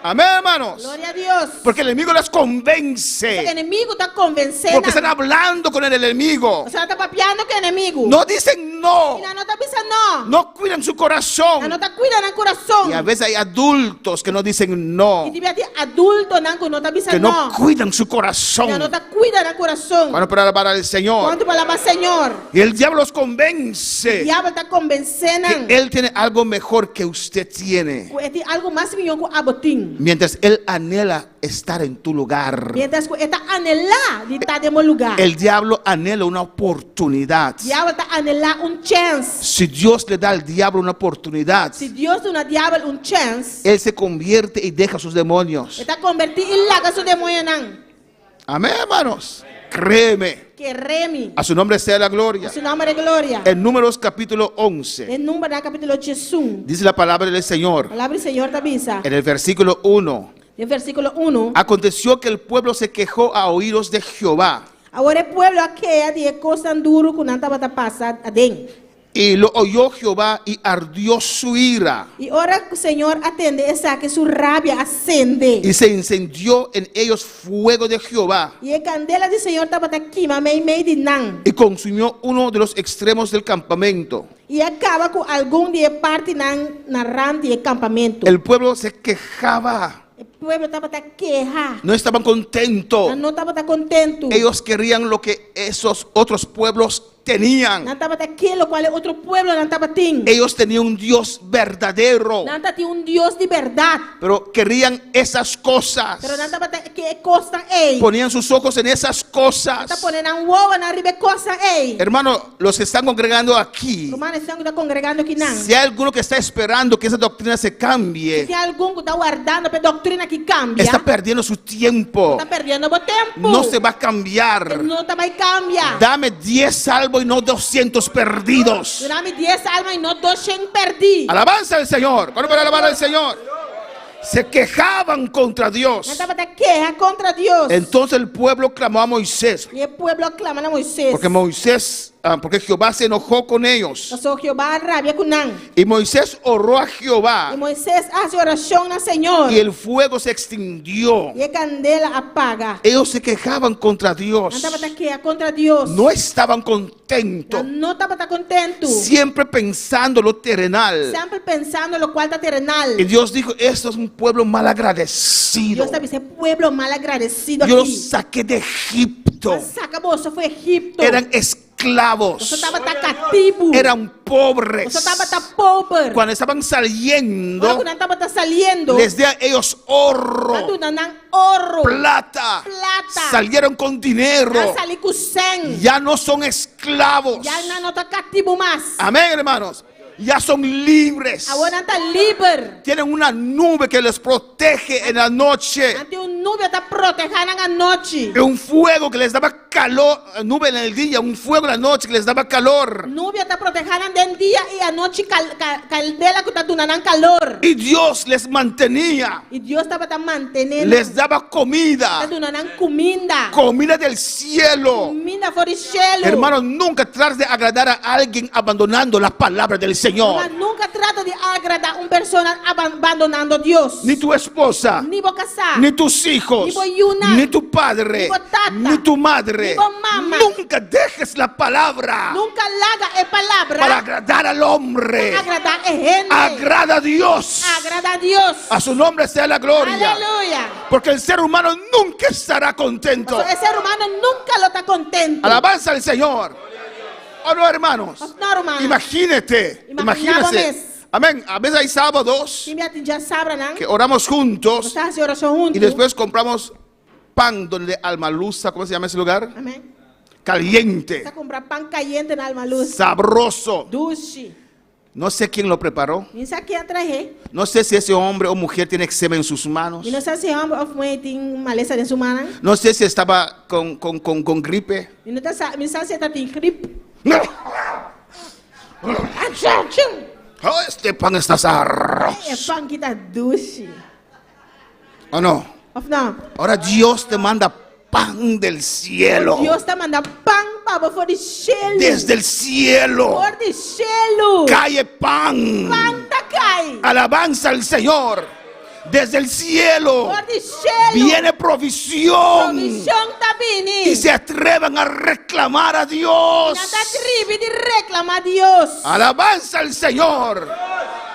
Speaker 3: Amén, hermanos.
Speaker 2: Glória a Deus.
Speaker 3: Porque el enemigo les
Speaker 2: O
Speaker 3: convence.
Speaker 2: inimigo está convencendo.
Speaker 3: Porque están hablando con el enemigo.
Speaker 2: Você está papiando com o inimigo.
Speaker 3: No dicen no.
Speaker 2: E não está pensando não.
Speaker 3: No cuidan su
Speaker 2: Não
Speaker 3: corazón.
Speaker 2: está cuidando do coração.
Speaker 3: Y a veces hay adultos que no dicen
Speaker 2: E
Speaker 3: no.
Speaker 2: devia ter adulto não que não está
Speaker 3: Que
Speaker 2: pensando
Speaker 3: no
Speaker 2: não.
Speaker 3: cuidan su
Speaker 2: Não
Speaker 3: corazón.
Speaker 2: está cuidando do coração.
Speaker 3: Bueno, para alabar al Señor.
Speaker 2: Quanto palavra Senhor.
Speaker 3: Y el diablo los
Speaker 2: O
Speaker 3: convence
Speaker 2: diabo está convencendo.
Speaker 3: que Él tiene algo mejor que usted tiene.
Speaker 2: Ele tem algo mais melhor que o abotim.
Speaker 3: Mientras Él anhela estar en tu lugar.
Speaker 2: Mientras que está anhelar de estar em um lugar.
Speaker 3: El diablo anhela una oportunidad.
Speaker 2: O diabo está anhelar chance.
Speaker 3: Si Dios le da al diablo una oportunidad,
Speaker 2: Se Deus dá ao diabo chance,
Speaker 3: Él se convierte y deja sus demonios.
Speaker 2: ele está convertido em laga seu demônio não.
Speaker 3: Amén, hermanos. Créeme.
Speaker 2: Que reme.
Speaker 3: A su nombre sea la gloria.
Speaker 2: Seu nome de glória.
Speaker 3: En Números capítulo 11,
Speaker 2: Em número da capítulo 11.
Speaker 3: dice la palabra del Señor,
Speaker 2: Palavra do Senhor da Bisa.
Speaker 3: en el versículo 1.
Speaker 2: Em versículo 1.
Speaker 3: Aconteció que el pueblo se quejó a oídos de Jehová,
Speaker 2: Agora o povo aqui de coisa duro que não estava a passar adentro.
Speaker 3: y lo oyó Jehová y ardió su ira,
Speaker 2: E ora que o Senhor atende essa que sua rabia acende.
Speaker 3: y se incendió en ellos fuego de Jehová,
Speaker 2: E a candela do Senhor estava aqui, mas meio de não.
Speaker 3: y consumió uno de los extremos del campamento.
Speaker 2: E acaba com algum de parte na rande de acampamento.
Speaker 3: El pueblo se quejaba,
Speaker 2: O povo estava a quejar.
Speaker 3: no estaban contentos.
Speaker 2: Não estava contento.
Speaker 3: Ellos querían lo que esos otros pueblos tenían.
Speaker 2: Não estava aquilo qual outro povo não estava tendo.
Speaker 3: Ellos tenían un Dios verdadero,
Speaker 2: Não estava Deus de verdade.
Speaker 3: pero querían esas cosas.
Speaker 2: Pero não estava que costa ei.
Speaker 3: Ponían sus ojos en esas
Speaker 2: Está
Speaker 3: cosas.
Speaker 2: ponendo um ovo na riba costa ei.
Speaker 3: Hermano, los que están congregando aquí,
Speaker 2: Romano estão está congregando aqui não.
Speaker 3: si hay alguno que está esperando que esa doctrina se cambie,
Speaker 2: Se algum que está guardando para doutrina que cambia,
Speaker 3: está perdiendo su tiempo.
Speaker 2: está perdendo o tempo.
Speaker 3: No se va a cambiar.
Speaker 2: Não está vai cambiar.
Speaker 3: Dame 10 salvos y no 200 perdidos.
Speaker 2: Dá-me 10 almas e não 200 perdi.
Speaker 3: Alabanza al Señor. ¿Cuándo para alabar al Señor? Se quejaban contra
Speaker 2: Não
Speaker 3: Dios.
Speaker 2: estava da queja contra Deus.
Speaker 3: Entonces el pueblo clamó a Moisés,
Speaker 2: E o povo clama a Moisés.
Speaker 3: porque Jehová se enojó con ellos.
Speaker 2: Passou Jeová rabia com não.
Speaker 3: Y Moisés oró a Jehová
Speaker 2: E Moisés hace oração na Senhor.
Speaker 3: y el fuego se extinguió.
Speaker 2: E a candela apaga.
Speaker 3: Ellos se quejaban contra
Speaker 2: Não
Speaker 3: Dios.
Speaker 2: estava da queja contra Deus.
Speaker 3: No estaban contentos.
Speaker 2: Não estava contento.
Speaker 3: Siempre pensando lo terrenal.
Speaker 2: Sempre pensando no qual está terrenal.
Speaker 3: Y Dios dijo, esto es un pueblo mal agradecido.
Speaker 2: Deus sabe esse pueblo mal agradecido
Speaker 3: Yo los
Speaker 2: aqui.
Speaker 3: saqué de Egipto.
Speaker 2: Saca bolsa foi Egipto.
Speaker 3: Eran
Speaker 2: Você
Speaker 3: esclavos.
Speaker 2: estava cativo.
Speaker 3: Eran pobres.
Speaker 2: Você estava pobre.
Speaker 3: Cuando estaban saliendo,
Speaker 2: Quando não estava saliendo.
Speaker 3: les di a ellos oro,
Speaker 2: Quando não ouro.
Speaker 3: plata.
Speaker 2: Plata.
Speaker 3: Salieron con dinero.
Speaker 2: Já sali com 100.
Speaker 3: Ya no son esclavos.
Speaker 2: Já não está cativo mais.
Speaker 3: Amén, hermanos. Ya son libres.
Speaker 2: Agora está livre.
Speaker 3: Tienen una nube que les protege en la noche.
Speaker 2: Ante nube está protegendo a noite.
Speaker 3: Un fuego que les daba calor. Nube en el día, un fuego en la noche que les daba calor.
Speaker 2: Nube está protegendo del dia e a noite caldela que está dando calor.
Speaker 3: Y Dios les mantenía.
Speaker 2: E Deus estava mantendo.
Speaker 3: Les daba comida.
Speaker 2: Está dando comida.
Speaker 3: Comida del cielo.
Speaker 2: Comida fora do cielo.
Speaker 3: Hermano, nunca trates de agradar a alguien abandonando la palabra del Señor.
Speaker 2: Mas nunca trata de agradar uma pessoa abandonando Deus.
Speaker 3: Ni tu esposa,
Speaker 2: Ni vou casar.
Speaker 3: ni tus hijos,
Speaker 2: Ni voy una.
Speaker 3: ni tu padre,
Speaker 2: Ni voy tata.
Speaker 3: ni tu madre.
Speaker 2: Ni voy mamá.
Speaker 3: Nunca dejes la palabra
Speaker 2: Nunca larga a palavra
Speaker 3: para agradar al hombre.
Speaker 2: agradar a gente.
Speaker 3: Agrada a Dios.
Speaker 2: Agrada a Deus.
Speaker 3: A su nombre sea la gloria.
Speaker 2: Aleluia.
Speaker 3: Porque el ser humano nunca estará contento.
Speaker 2: O ser humano nunca lo está contento.
Speaker 3: Alabanza al Señor. ¿O no, hermanos?
Speaker 2: No, hermano.
Speaker 3: Imagínate. Imagínese. Amén. A veces hay sábados
Speaker 2: Que me atinja sabra, não?
Speaker 3: que oramos juntos
Speaker 2: Você faz oração junto.
Speaker 3: y después compramos pan donde Almaluza, ¿cómo se llama ese lugar?
Speaker 2: Amém.
Speaker 3: Caliente,
Speaker 2: Você comprar pão caliente na alma luz.
Speaker 3: sabroso.
Speaker 2: Dulce.
Speaker 3: No sé quién lo preparó.
Speaker 2: Isso aqui é trazer.
Speaker 3: No sé si esse hombre o mujer tiene eczema en sus manos.
Speaker 2: E não sei se homem ou mulher tem maleza de sua mão.
Speaker 3: No sé si estaba con gripe.
Speaker 2: E não tá me sabe se tá tem gripe.
Speaker 3: No.
Speaker 2: Achachum.
Speaker 3: Oh, este pan está sabroso.
Speaker 2: É pão que tá doce.
Speaker 3: ¿O no?
Speaker 2: Ou não?
Speaker 3: Ahora Dios te manda pan del cielo.
Speaker 2: Deus está mandando pão para fora do cielo.
Speaker 3: Desde el cielo.
Speaker 2: Fora do cielo.
Speaker 3: Cae pan.
Speaker 2: Pão tá cai.
Speaker 3: Alabanza al Señor. Desde el cielo
Speaker 2: Fora do cielo.
Speaker 3: viene provisión.
Speaker 2: Provisão tá vindo.
Speaker 3: Y se atrevan a reclamar a Dios.
Speaker 2: Não tá tribe de reclamar a Deus.
Speaker 3: Alabanza al Señor.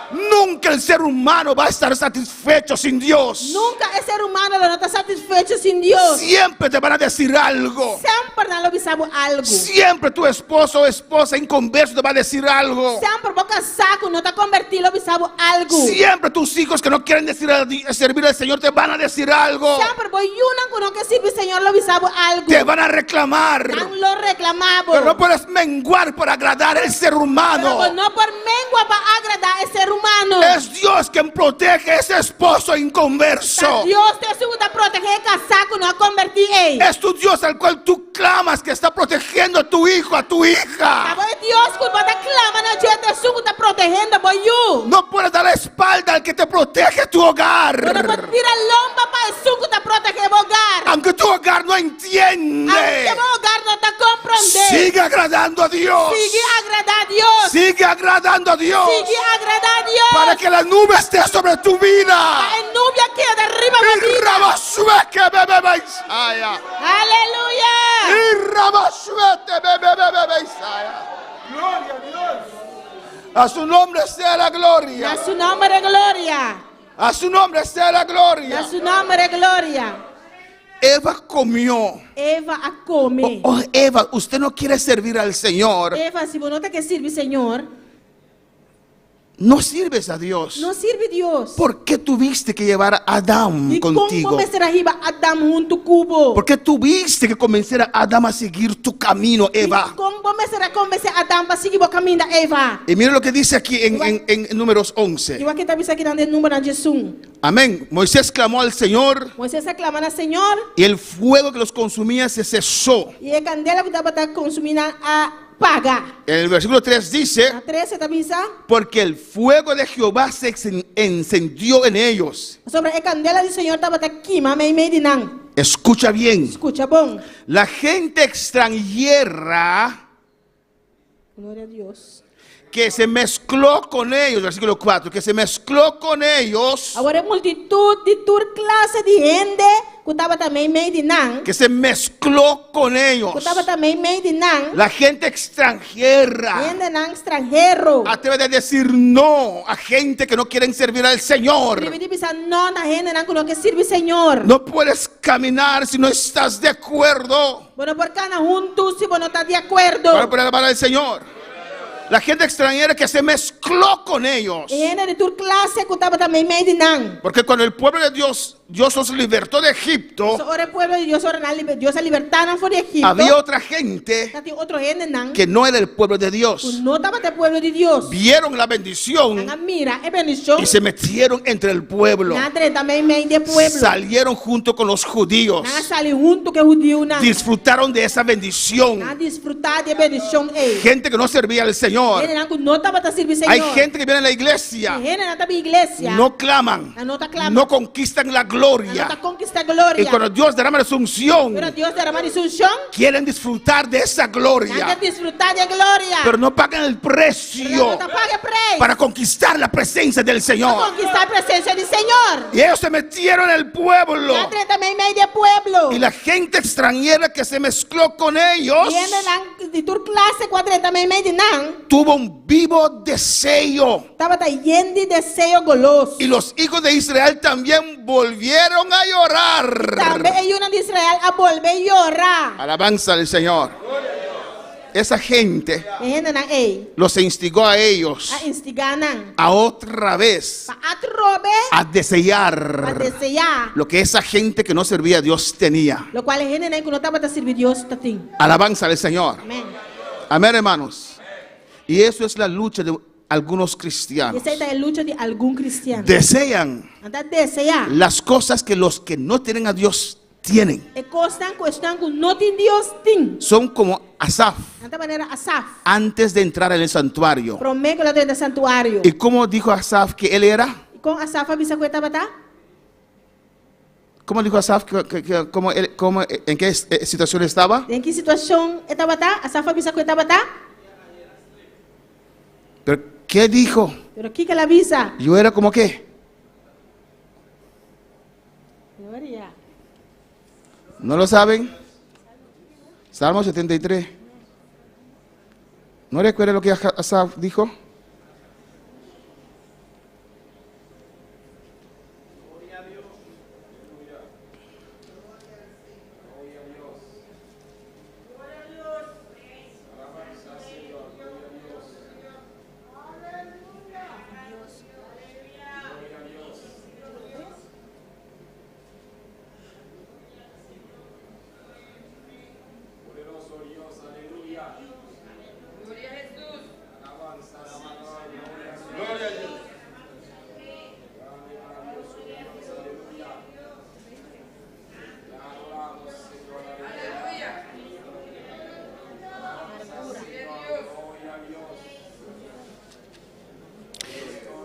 Speaker 3: Nunca el ser humano va a estar satisfecho sin Dios.
Speaker 2: Nunca é ser humano não está satisfeito sem Deus.
Speaker 3: Siempre te van a decir algo.
Speaker 2: Sempre não observa algo.
Speaker 3: Siempre tu esposo o esposa inconverso te va a decir algo.
Speaker 2: Sempre boca saco não está convertido observa algo.
Speaker 3: Siempre tus hijos que no quieren servir al Señor te van a decir algo.
Speaker 2: Sempre boi una que não quer servir o Senhor lo observa algo.
Speaker 3: Te van a reclamar.
Speaker 2: Não lo reclamava.
Speaker 3: Pero no puedes menguar por agradar al ser humano.
Speaker 2: Pero não por mengua para agradar esse ser humano.
Speaker 3: Es Dios quien protege a ese esposo inconverso.
Speaker 2: Deus te ajuda a proteger casaco não a convertir ele.
Speaker 3: Es tu Dios al cual tú clamas que está protegiendo a tu hijo, a tu hija.
Speaker 2: É Deus que bota clama na gente te ajuda protegendo boi you.
Speaker 3: No puedes dar la espalda al que te protege tu hogar.
Speaker 2: Não pode tirar lomba para ajuda te proteger o hogar.
Speaker 3: Aunque tu hogar no entiende.
Speaker 2: Aunque o hogar não te compreende.
Speaker 3: Sigue agradando a Dios.
Speaker 2: Sigue agradar a Deus.
Speaker 3: Sigue agradando a Dios.
Speaker 2: Sigue agradar a Deus.
Speaker 3: Para que la nube esté sobre tu vida.
Speaker 2: A nube aqui de arriba
Speaker 3: Y
Speaker 2: vida.
Speaker 3: rabasueke bebé Isaya.
Speaker 2: Aleluia.
Speaker 3: Y rabasuete bebé Isaya. Gloria a Dios. A su nombre sea la gloria.
Speaker 2: A su nome de glória.
Speaker 3: A su nombre sea la
Speaker 2: A
Speaker 3: gloria.
Speaker 2: su nome de glória.
Speaker 3: Eva comió.
Speaker 2: Eva a come.
Speaker 3: Oh, Eva, usted no quiere servir al Señor.
Speaker 2: Eva, se você não quer servir Senhor,
Speaker 3: No sirves a Dios.
Speaker 2: não sirve Deus.
Speaker 3: ¿Por qué tuviste que llevar a Adán
Speaker 2: E como
Speaker 3: contigo?
Speaker 2: começar arriba Adam junto cubo?
Speaker 3: ¿Por qué tuviste que comenzar a Adán a seguir tu camino, Eva?
Speaker 2: E como começar a convencer Adam para seguir o caminho da Eva?
Speaker 3: Y mira lo que dice aquí en Números 11.
Speaker 2: Eu aqui está vendo aqui no número de Jesus.
Speaker 3: Amén. Moisés clamó al Señor
Speaker 2: Moisés aclama ao Senhor
Speaker 3: y el fuego que los consumía se cesó.
Speaker 2: e a candela que estava consumindo apaga.
Speaker 3: En el versículo 3 dice,
Speaker 2: A 13 está vendo?
Speaker 3: porque el fuego de Jehová se encendió en ellos.
Speaker 2: Sobre a candela do Senhor estava queimando meio de não.
Speaker 3: Escucha bien.
Speaker 2: Escucha bom.
Speaker 3: La gente extranjera
Speaker 2: Glória a Deus.
Speaker 3: que se mezcló con ellos, versículo 4, que se mezcló con ellos,
Speaker 2: Agora multitud de toda classe de gente que estava também meio de não.
Speaker 3: que se mezcló con ellos.
Speaker 2: Que estava também meio de não.
Speaker 3: La gente extranjera
Speaker 2: Gente não estrangeiro.
Speaker 3: atreve a decir no a gente que no quieren servir al Señor.
Speaker 2: Deve de pensar não na gente não que não quer servir Senhor.
Speaker 3: No puedes caminar si no estás de acuerdo
Speaker 2: Bueno, por cada juntos se você não está de acordo.
Speaker 3: para poder alabar al Señor. La gente extranjera que se mezcló con ellos.
Speaker 2: Gente de toda classe que estava também meio de não.
Speaker 3: Porque cuando el pueblo de Dios Dios os libertó de Egipto,
Speaker 2: Så ora pueblo de Dios ora Dios a libertaram från Egipto.
Speaker 3: había otra gente
Speaker 2: Tati otro gente nan.
Speaker 3: que no era el pueblo de Dios.
Speaker 2: No estaba el pueblo de Dios.
Speaker 3: Vieron la bendición
Speaker 2: Nanga mira e bendición.
Speaker 3: y se metieron entre el pueblo.
Speaker 2: Nadre también meio de pueblo.
Speaker 3: Salieron junto con los judíos.
Speaker 2: Nanga sali junto que judío nan.
Speaker 3: Disfrutaron de esa bendición.
Speaker 2: Nanga disfrutar de bendición e.
Speaker 3: Gente que no servía al Señor.
Speaker 2: Gente nanga no estaba a servir
Speaker 3: Hay
Speaker 2: Señor.
Speaker 3: gente que viene a la iglesia,
Speaker 2: Gente nanga estaba iglesia.
Speaker 3: no claman,
Speaker 2: No te claman.
Speaker 3: no conquistan la
Speaker 2: No
Speaker 3: gloria.
Speaker 2: te conquista gloria.
Speaker 3: Y cuando Dios derrama su unción,
Speaker 2: Pero Dios derrama su unción.
Speaker 3: quieren disfrutar de esa
Speaker 2: Nanga
Speaker 3: gloria,
Speaker 2: disfrutar de gloria.
Speaker 3: pero no pagan el
Speaker 2: Pero
Speaker 3: precio
Speaker 2: no te pague precio.
Speaker 3: para conquistar la presencia del
Speaker 2: Para
Speaker 3: Señor.
Speaker 2: conquistar la presencia del Señor.
Speaker 3: Y ellos se metieron en el pueblo.
Speaker 2: Nadre también meio de pueblo.
Speaker 3: Y la gente extranjera que se mezcló con ellos
Speaker 2: Viene nan de tu clase 40 também meio de nan.
Speaker 3: tuvo un vivo deseo.
Speaker 2: Estaba lleno de deseo goloso.
Speaker 3: Y los hijos de Israel también volvieron a llorar.
Speaker 2: También hay una de Israel a volver a llorar.
Speaker 3: Alabanza al Señor. Esa gente
Speaker 2: E gente nan ei.
Speaker 3: los instigó a ellos
Speaker 2: A instigar nan.
Speaker 3: a otra vez
Speaker 2: Pa atrobe.
Speaker 3: a
Speaker 2: Pa
Speaker 3: desear
Speaker 2: desear.
Speaker 3: lo que esa gente que no servía a Dios tenía.
Speaker 2: Lo cual gente nan que no estaba a servir Dios tatin.
Speaker 3: Alabanza al Señor.
Speaker 2: Amén.
Speaker 3: Amén, hermanos. Y eso es la lucha de algunos
Speaker 2: Y
Speaker 3: cristianos.
Speaker 2: esa es la lucha de algún cristiano.
Speaker 3: Desean
Speaker 2: Anda desear.
Speaker 3: las cosas que los que no tienen a Dios tienen.
Speaker 2: E costan cuestión que no tiene Dios tin.
Speaker 3: Son como Asaf
Speaker 2: De esta manera Asaf.
Speaker 3: antes de entrar en el santuario.
Speaker 2: Promete la del santuario.
Speaker 3: ¿Y cómo dijo Asaf que él era?
Speaker 2: Y con Asaf avisa cuenta bata.
Speaker 3: ¿Cómo dijo Asaf en qué situación estaba?
Speaker 2: ¿En qué situación estaba bata? Asaf avisa cuenta bata.
Speaker 3: ¿Pero qué dijo?
Speaker 2: Pero aquí que la avisa.
Speaker 3: Yo era como qué? ¿No lo saben? Salmo 73. ¿No recuerda lo que Asaf dijo?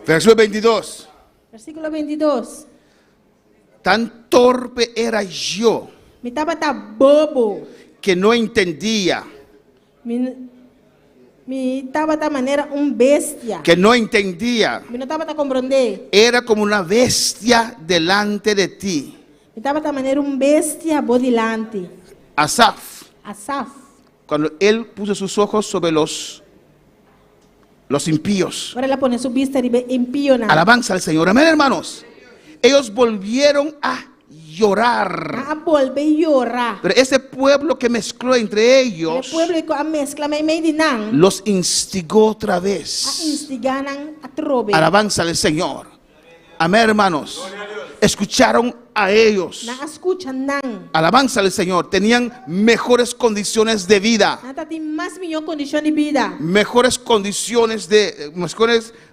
Speaker 3: Versículo 22.
Speaker 2: Versículo 22.
Speaker 3: Tan torpe era yo
Speaker 2: Me estaba tan bobo.
Speaker 3: que no entendía,
Speaker 2: Me estaba de manera bestia.
Speaker 3: que no entendía.
Speaker 2: Me no estaba a comprender.
Speaker 3: Era como una bestia delante de ti.
Speaker 2: Me estaba de manera bestia bodilante.
Speaker 3: Asaf,
Speaker 2: Asaf.
Speaker 3: cuando él puso sus ojos sobre los impíos.
Speaker 2: Ahora la pone su vista y ve impío.
Speaker 3: Alabanza al Señor. Amén, hermanos. Ellos volvieron a llorar.
Speaker 2: A volver a llorar.
Speaker 3: Pero ese pueblo que mezcló entre
Speaker 2: El
Speaker 3: ellos
Speaker 2: pueblo que a mezcla me di nan.
Speaker 3: los instigó otra
Speaker 2: A
Speaker 3: vez.
Speaker 2: instiganan a trobe.
Speaker 3: Alabanza al Señor. Amén, hermanos. Escucharon a ellos.
Speaker 2: Na escuchan nan.
Speaker 3: Alabanza al Señor. Tenían mejores condiciones de vida.
Speaker 2: Nata tiene más mejor condición de vida.
Speaker 3: Mejores condiciones de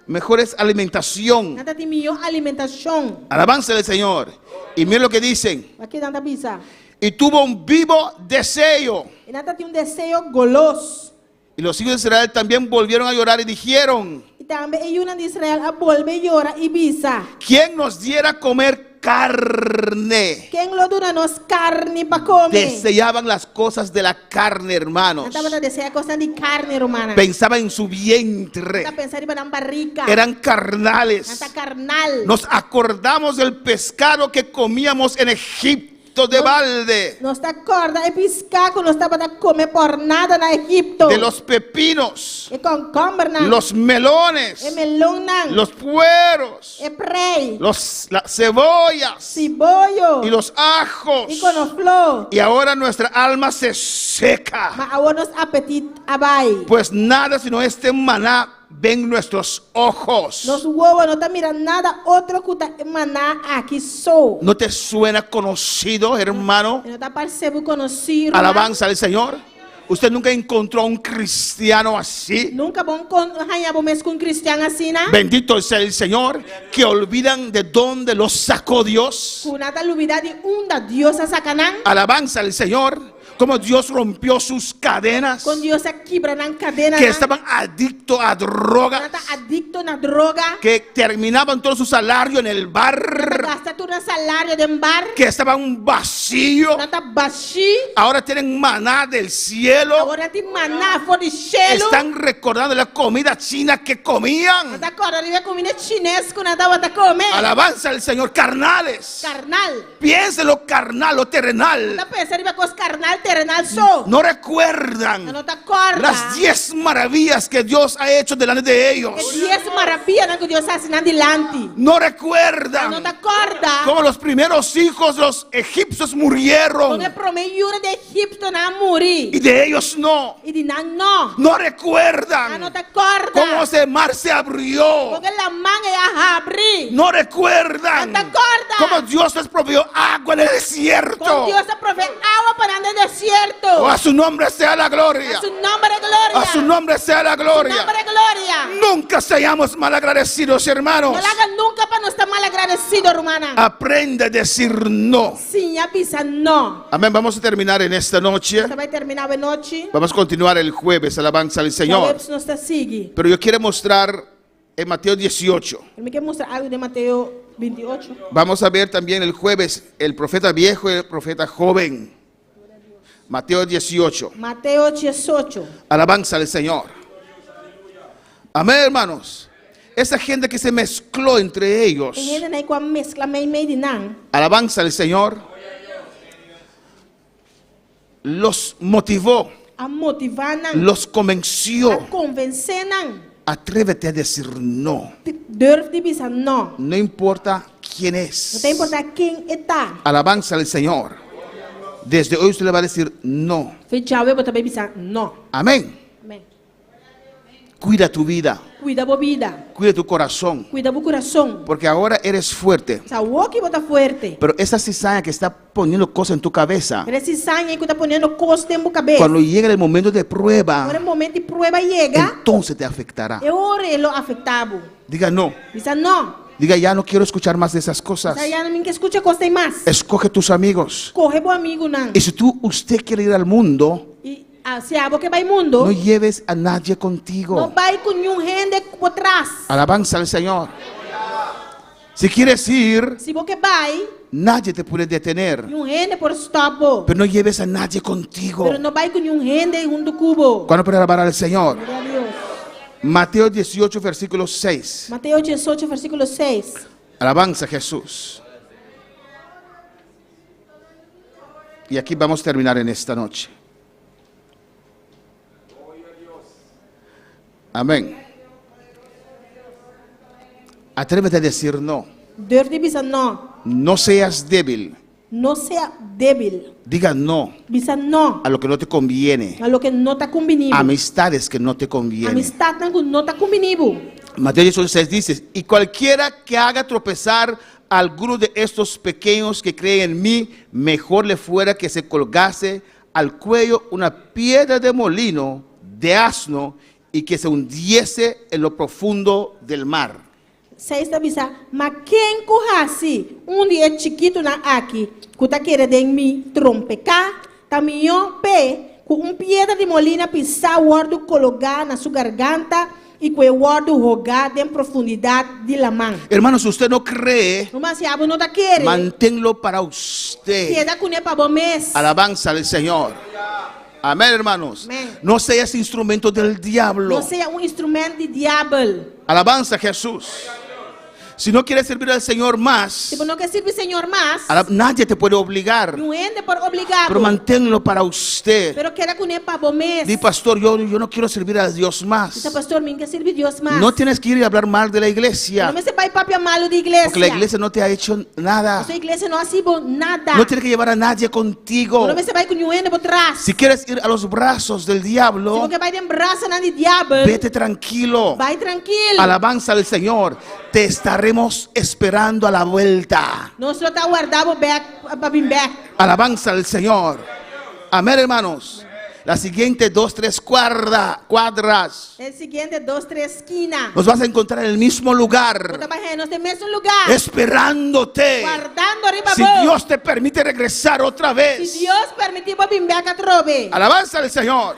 Speaker 3: mejores alimentación.
Speaker 2: Nata tiene mejor alimentación.
Speaker 3: Alabanza al Señor. Y miren lo que dicen.
Speaker 2: Aquí nata pisa.
Speaker 3: Y tuvo un vivo deseo.
Speaker 2: Y nata tiene un deseo goloso.
Speaker 3: Y los hijos de Israel también volvieron a llorar y dijeron:
Speaker 2: Y también hay una de Israel a volver a llorar y visa.
Speaker 3: ¿quién nos diera a comer carne?
Speaker 2: ¿Quién lo dura nos carne para comer?
Speaker 3: Deseaban las cosas de la carne, hermanos.
Speaker 2: Nata para desear cosas de carne, hermana.
Speaker 3: Pensaban en su vientre.
Speaker 2: Nata pensar en la barriga.
Speaker 3: Eran carnales.
Speaker 2: Nata carnal.
Speaker 3: Nos acordamos del pescado que comíamos en Egipto de balde,
Speaker 2: Nos acorda e piscaco no estaba a comer por nada en Egipto.
Speaker 3: de los pepinos,
Speaker 2: E concombre nan.
Speaker 3: los melones,
Speaker 2: E melón nan.
Speaker 3: los pueros,
Speaker 2: E prei.
Speaker 3: las cebollas
Speaker 2: Cibollo.
Speaker 3: y los ajos.
Speaker 2: Y conoflor.
Speaker 3: Y ahora nuestra alma se seca,
Speaker 2: Ma ahora nos apetit abai.
Speaker 3: pues nada sino este maná ven nuestros ojos.
Speaker 2: Nos huevos no está mirando nada otro que está maná aquí so.
Speaker 3: ¿No te suena conocido, hermano?
Speaker 2: No está percebo conocido.
Speaker 3: Alabanza al Señor. ¿Usted nunca encontró un cristiano así?
Speaker 2: Nunca bom con cristiano así, ¿no?
Speaker 3: Bendito sea el Señor, que olvidan de dónde los sacó Dios.
Speaker 2: Kunata lubida di unda Dios a sacanán.
Speaker 3: Alabanza al Señor, como Dios rompió sus cadenas,
Speaker 2: Con Dios a quibranan cadena.
Speaker 3: que estaban adictos a drogas,
Speaker 2: Kunata adicto na droga.
Speaker 3: que terminaban todo su salario en el bar,
Speaker 2: Gasta tu salario de bar.
Speaker 3: que estaban vacíos.
Speaker 2: Kunata bashi.
Speaker 3: Ahora tienen maná del cielo.
Speaker 2: Ahora ti maná for the shelo.
Speaker 3: Están recordando la comida china que comían.
Speaker 2: Kunata corre ribe comine chines kunata bata come.
Speaker 3: Alabanza al Señor, carnales.
Speaker 2: Carnal.
Speaker 3: Piense lo carnal, lo terrenal.
Speaker 2: Kunata pesa ribe cos carnal terrenal so.
Speaker 3: No recuerdan
Speaker 2: No te acorda.
Speaker 3: las 10 maravillas que Dios ha hecho delante de ellos.
Speaker 2: Que 10 maravillas que Dios hace adelante.
Speaker 3: No
Speaker 2: No
Speaker 3: recuerdan
Speaker 2: te acorda.
Speaker 3: cómo los primeros hijos de los egipcios murieron
Speaker 2: Con el promedio de Egipto na muri.
Speaker 3: y de ellos no.
Speaker 2: Y di nan no.
Speaker 3: No
Speaker 2: No
Speaker 3: recuerdan
Speaker 2: te acorda.
Speaker 3: cómo ese mar se abrió.
Speaker 2: Porque la manga ya abrí.
Speaker 3: No recuerdan
Speaker 2: No te acuerdas.
Speaker 3: cómo Dios les proveyó agua en el
Speaker 2: Con
Speaker 3: desierto.
Speaker 2: Dios se provee agua para el desierto.
Speaker 3: Oh, a su nombre sea la gloria.
Speaker 2: A su nombre de gloria.
Speaker 3: A su nombre sea la
Speaker 2: A su
Speaker 3: gloria.
Speaker 2: nombre de gloria.
Speaker 3: Nunca seamos malagradecidos, hermanos.
Speaker 2: No la hagan nunca para no estar mal agradecido, hermana.
Speaker 3: Aprende a decir no.
Speaker 2: Sin avisa no.
Speaker 3: Amén. Vamos a terminar en esta noche.
Speaker 2: Se va a terminar de noche.
Speaker 3: Vamos a continuar el jueves. Alabanza al Señor.
Speaker 2: No está sigue.
Speaker 3: Pero yo quiero mostrar en Mateo 18.
Speaker 2: Me quiero mostrar algo de Mateo 28.
Speaker 3: Vamos a ver también el jueves el profeta viejo y el profeta joven. Mateo 18.
Speaker 2: Mateo 18.
Speaker 3: Alabanza al Señor. Amén, hermanos. Esa gente que se mezcló entre ellos.
Speaker 2: En gente hay cual mezcla meio de nan.
Speaker 3: Alabanza al Señor. Los motivó.
Speaker 2: A motivar nan.
Speaker 3: Los convenció.
Speaker 2: A convencer nan.
Speaker 3: Atrévete a decir no.
Speaker 2: Durf de bisa no.
Speaker 3: No importa quién
Speaker 2: No
Speaker 3: es.
Speaker 2: te importa quién está.
Speaker 3: Alabanza al Señor. Desde hoy usted le va a decir no.
Speaker 2: Fechawe bota baby bisa no.
Speaker 3: Amén.
Speaker 2: Amén.
Speaker 3: Cuida tu vida.
Speaker 2: Cuida bo vida.
Speaker 3: Cuida tu corazón.
Speaker 2: Cuida bo corazón.
Speaker 3: Porque ahora eres fuerte.
Speaker 2: Sa woki bota fuerte.
Speaker 3: Pero esa cizaña que está poniendo cosas en tu cabeza,
Speaker 2: Pero esse sangue que está poniendo costa en tu cabeza.
Speaker 3: cuando llegue el momento de
Speaker 2: Agora
Speaker 3: prueba,
Speaker 2: el momento de prueba llega.
Speaker 3: entonces te afectará.
Speaker 2: É hora lo afetado.
Speaker 3: Diga no.
Speaker 2: Bisa no.
Speaker 3: Diga ya no quiero escuchar más de esas cosas.
Speaker 2: Bisa ya não me escuta costa e mais.
Speaker 3: Escoge tus amigos.
Speaker 2: Corre bo amigo não.
Speaker 3: Y si usted quiere ir al mundo,
Speaker 2: E se abo que vai mundo.
Speaker 3: no lleves a nadie
Speaker 2: Não
Speaker 3: contigo.
Speaker 2: vai com nenhum rende por trás.
Speaker 3: Alabanza al Señor. Si quieres ir,
Speaker 2: Se você vai,
Speaker 3: nadie te puede detener.
Speaker 2: nenhum rende por stop.
Speaker 3: Pero no lleves a nadie contigo.
Speaker 2: Pero não vai com nenhum rende junto cubo.
Speaker 3: ¿Cuándo puede alabar al Señor?
Speaker 2: Glória a Deus.
Speaker 3: Mateo 18, versículo 6.
Speaker 2: Mateus 18, versículo 6.
Speaker 3: Alabanza a Jesús. Y aquí vamos a terminar en esta noche. Amén. Atrévete a decir no.
Speaker 2: Deus de bisa no.
Speaker 3: No seas débil.
Speaker 2: Não seja débil.
Speaker 3: Diga no
Speaker 2: Bisa no.
Speaker 3: a lo que no te conviene.
Speaker 2: A lo que não está combinado.
Speaker 3: Amistades que no te convienen.
Speaker 2: Amistad não está combinado.
Speaker 3: Mateo 16 dice, y cualquiera que haga tropezar a alguno de estos pequeños que creen en mí, mejor le fuera que se colgase al cuello una piedra de molino de asno y que se hundiese en lo profundo del mar.
Speaker 2: 6 da bisa, mas quem corrasse dia chiquito na aqui, que tá querendo em mim trompecar, caminhou pé, com piedra de molina pisar o ordo colocar na sua garganta e com o ordo rogar em profundidade de la mão.
Speaker 3: Hermanos, si usted no cree,
Speaker 2: Mas se abo não tá querendo,
Speaker 3: manténlo para usted.
Speaker 2: queda com ele para bom mês.
Speaker 3: Alabanza al Señor. Amén, hermanos.
Speaker 2: Amén.
Speaker 3: No seas instrumento del diablo.
Speaker 2: Não seja instrumento de diabo.
Speaker 3: Alabanza a Jesús. Si no quieres servir al Señor más,
Speaker 2: Se você não quer servir o Senhor mais,
Speaker 3: nadie te puede obligar.
Speaker 2: não ende por obrigado.
Speaker 3: Pero manténlo para usted.
Speaker 2: Pero queda com ele para bom mês.
Speaker 3: Di, pastor, yo no quiero servir a Dios más.
Speaker 2: Dice, pastor, mim quer servir Deus mais.
Speaker 3: No tienes que ir y hablar mal de la iglesia,
Speaker 2: Não me se vai papia malo de igreja.
Speaker 3: porque la iglesia no te ha hecho nada.
Speaker 2: Sua igreja não assibo nada.
Speaker 3: No tienes que llevar a nadie contigo.
Speaker 2: Não me se vai com o ende por trás.
Speaker 3: Si quieres ir a los brazos del
Speaker 2: Se
Speaker 3: diablo,
Speaker 2: você vai de braço na de diabo,
Speaker 3: vete tranquilo.
Speaker 2: vai tranquilo.
Speaker 3: Alabanza al Señor. Te estaremos esperando a la vuelta.
Speaker 2: Nós só tá guardado back para vir back.
Speaker 3: Alabanza al Señor. Amén, hermanos. Las siguientes 2, 3 cuadras
Speaker 2: É o seguinte, 2, 3 esquinas.
Speaker 3: nos vas a encontrar en el mismo lugar,
Speaker 2: Nós trabalhamos no mesmo lugar.
Speaker 3: esperándote.
Speaker 2: Guardando arriba
Speaker 3: Si
Speaker 2: vos.
Speaker 3: Dios te permite regresar otra
Speaker 2: Se
Speaker 3: vez.
Speaker 2: Deus permitir, vou vir back outra vez.
Speaker 3: Alabanza al Señor.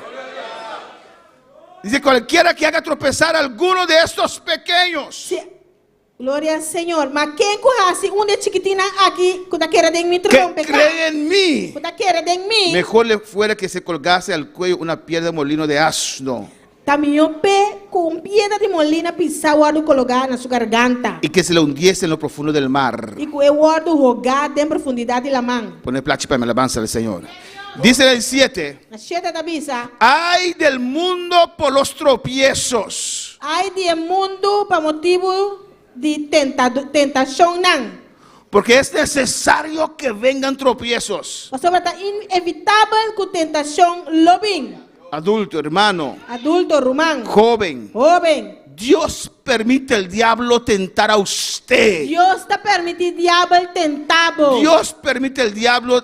Speaker 3: Dice, cualquiera que haga tropezar a alguno de estos pequeños,
Speaker 2: Glória ao Senhor. Mas quem corrasse de chiquitina aqui, quando queira de mim
Speaker 3: que
Speaker 2: trompe,
Speaker 3: cree en mí,
Speaker 2: quando queira de mim,
Speaker 3: mejor le fuera que se colgase al cuello una piedra de molino de asno
Speaker 2: caminhou pé com piedra de molina pisar o colocar na sua garganta.
Speaker 3: y que se le hundiese en lo profundo del mar.
Speaker 2: E com o guardo rogar em profundidade da mão.
Speaker 3: Pone plachi para me alabanza al Señor. Dice el 7.
Speaker 2: A cheta da bisa.
Speaker 3: Ay del mundo por los tropiezos.
Speaker 2: Ai de mundo para motivo de tentação não.
Speaker 3: Porque es necesario que vengan tropiezos.
Speaker 2: Mas sobre tá inevitável que tentação lobin.
Speaker 3: Adulto, hermano,
Speaker 2: Adulto, romano,
Speaker 3: joven,
Speaker 2: jovem.
Speaker 3: Dios permite al diablo tentar a usted.
Speaker 2: Deus está permitindo diabo tentado.
Speaker 3: Dios permite al diablo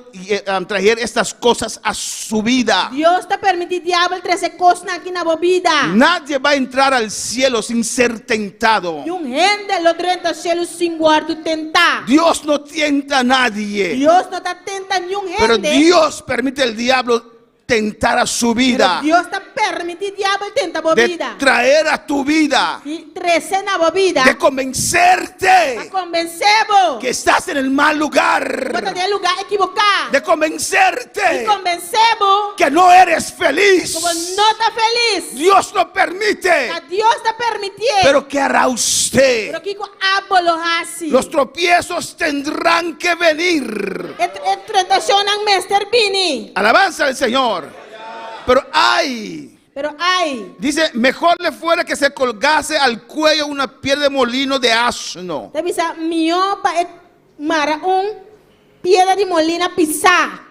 Speaker 3: traer estas cosas a su vida.
Speaker 2: Deus está permitindo diabo trazer coisas aqui na vida.
Speaker 3: Nadie va a entrar al cielo sin ser tentado.
Speaker 2: E gente lo drenta cielo sem guardo tentar.
Speaker 3: Dios no tienta a nadie.
Speaker 2: Deus não está tentando nenhum
Speaker 3: Pero
Speaker 2: gente.
Speaker 3: Dios permite al diablo tentar a su vida,
Speaker 2: Deus está permitindo diabo tentar a
Speaker 3: de
Speaker 2: vida.
Speaker 3: traer a tu vida,
Speaker 2: E trazer na vida.
Speaker 3: de convencerte
Speaker 2: Para convencer-vos.
Speaker 3: que estás en el mal lugar,
Speaker 2: Bota de lugar equivocado.
Speaker 3: de convencerte
Speaker 2: E convencer-vos.
Speaker 3: que no eres feliz.
Speaker 2: Como não está feliz.
Speaker 3: Dios lo permite,
Speaker 2: A Deus está permitindo.
Speaker 3: pero ¿qué hará usted?
Speaker 2: Pero que abolo assim.
Speaker 3: Los tropiezos tendrán que venir.
Speaker 2: Tentação não mestre bini.
Speaker 3: Alabanza al Señor. Pero
Speaker 2: Pero ai.
Speaker 3: dice, mejor le fuera que se colgase al cuello una piedra de molino de asno.
Speaker 2: Te bisa mio pa mara piedra de molina pisar.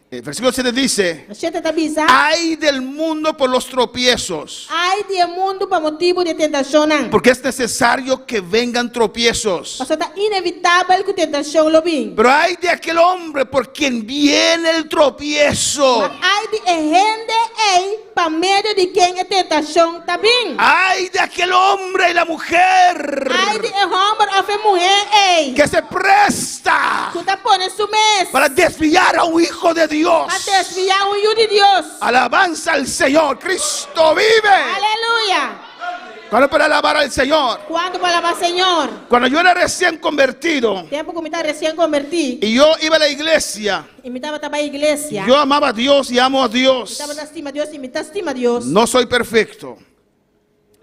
Speaker 3: El versículo 7 dice,
Speaker 2: A gente tá bisa.
Speaker 3: ay del mundo por los tropiezos,
Speaker 2: Ai de mundo para motivo de tentação não.
Speaker 3: porque es necesario que vengan tropiezos.
Speaker 2: Mas tá inevitável que tentação lo vim.
Speaker 3: Pero hay de aquel hombre por quien viene el tropiezo.
Speaker 2: Ai de gente ei para meio de quem é tentação tá bem.
Speaker 3: Ay de aquel hombre y la mujer
Speaker 2: Ai de homem ou mulher ei.
Speaker 3: que se presta
Speaker 2: Tu tá pondo su mês.
Speaker 3: para desviar a un hijo de Dios.
Speaker 2: Para desviar o de Deus.
Speaker 3: Alabanza al Señor, Cristo vive.
Speaker 2: Aleluia.
Speaker 3: ¿Cuándo para alabar al Señor?
Speaker 2: Quando para alabar Senhor.
Speaker 3: Cuando yo era recién convertido
Speaker 2: Tempo que me tá recém converti.
Speaker 3: y yo iba a la iglesia,
Speaker 2: E me tava para a igreja.
Speaker 3: yo amaba a Dios y amo a Dios.
Speaker 2: Estava na estima de Deus e me tá estima de Deus.
Speaker 3: No soy perfecto.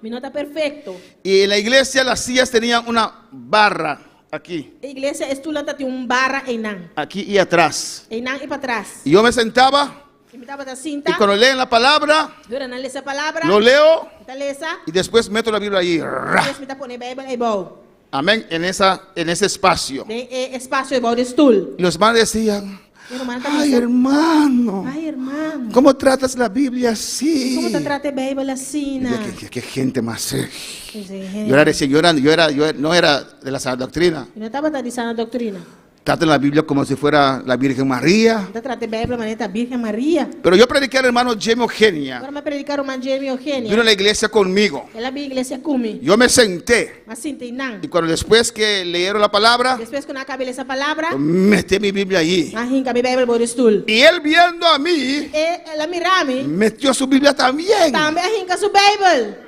Speaker 2: Me não está perfeito.
Speaker 3: Y en la iglesia las sillas tenían una barra aquí,
Speaker 2: A igreja estudante tem barra em nan.
Speaker 3: aquí y atrás.
Speaker 2: Em nan e para trás.
Speaker 3: Y yo me sentaba
Speaker 2: E me tava da
Speaker 3: y
Speaker 2: cinta.
Speaker 3: cuando leen la palabra,
Speaker 2: Eu não leio essa palavra.
Speaker 3: lo leo
Speaker 2: Tá lesa.
Speaker 3: y después meto la Biblia ahí.
Speaker 2: Deus me tá pondo a Bíblia e bom.
Speaker 3: Amén, en ese espacio.
Speaker 2: Tem espaço e bom de estudo.
Speaker 3: Y los hermanos decían,
Speaker 2: E irmã tá
Speaker 3: ay
Speaker 2: dizendo,
Speaker 3: hermano,
Speaker 2: ai irmão,
Speaker 3: ¿cómo tratas la Biblia así?
Speaker 2: como tá trata a Bíblia assim,
Speaker 3: Y
Speaker 2: né?
Speaker 3: yo, ¿Qué gente más?
Speaker 2: Eu
Speaker 3: Yo era recién, yo no era de la sana doctrina.
Speaker 2: não estava dizendo a doutrina.
Speaker 3: Traten la Biblia como si fuera la Virgen María.
Speaker 2: Tá trata a Bíblia maneira Virgem Maria.
Speaker 3: Pero yo prediqué al hermano Jamie Eugenia.
Speaker 2: Agora me predicar uma Jamie
Speaker 3: Vino a
Speaker 2: Eugenia.
Speaker 3: la iglesia conmigo.
Speaker 2: Ela veio à igreja comigo.
Speaker 3: Yo me senté.
Speaker 2: Mas sim, tem não.
Speaker 3: Y cuando después que leyeron la palabra,
Speaker 2: Depois que eu acabei essa palavra,
Speaker 3: metí mi Biblia allí.
Speaker 2: arranca a Bíblia por estudo.
Speaker 3: Y él viendo a mí,
Speaker 2: E ela mirava-me,
Speaker 3: metió su Biblia también.
Speaker 2: também arranca sua Bíblia.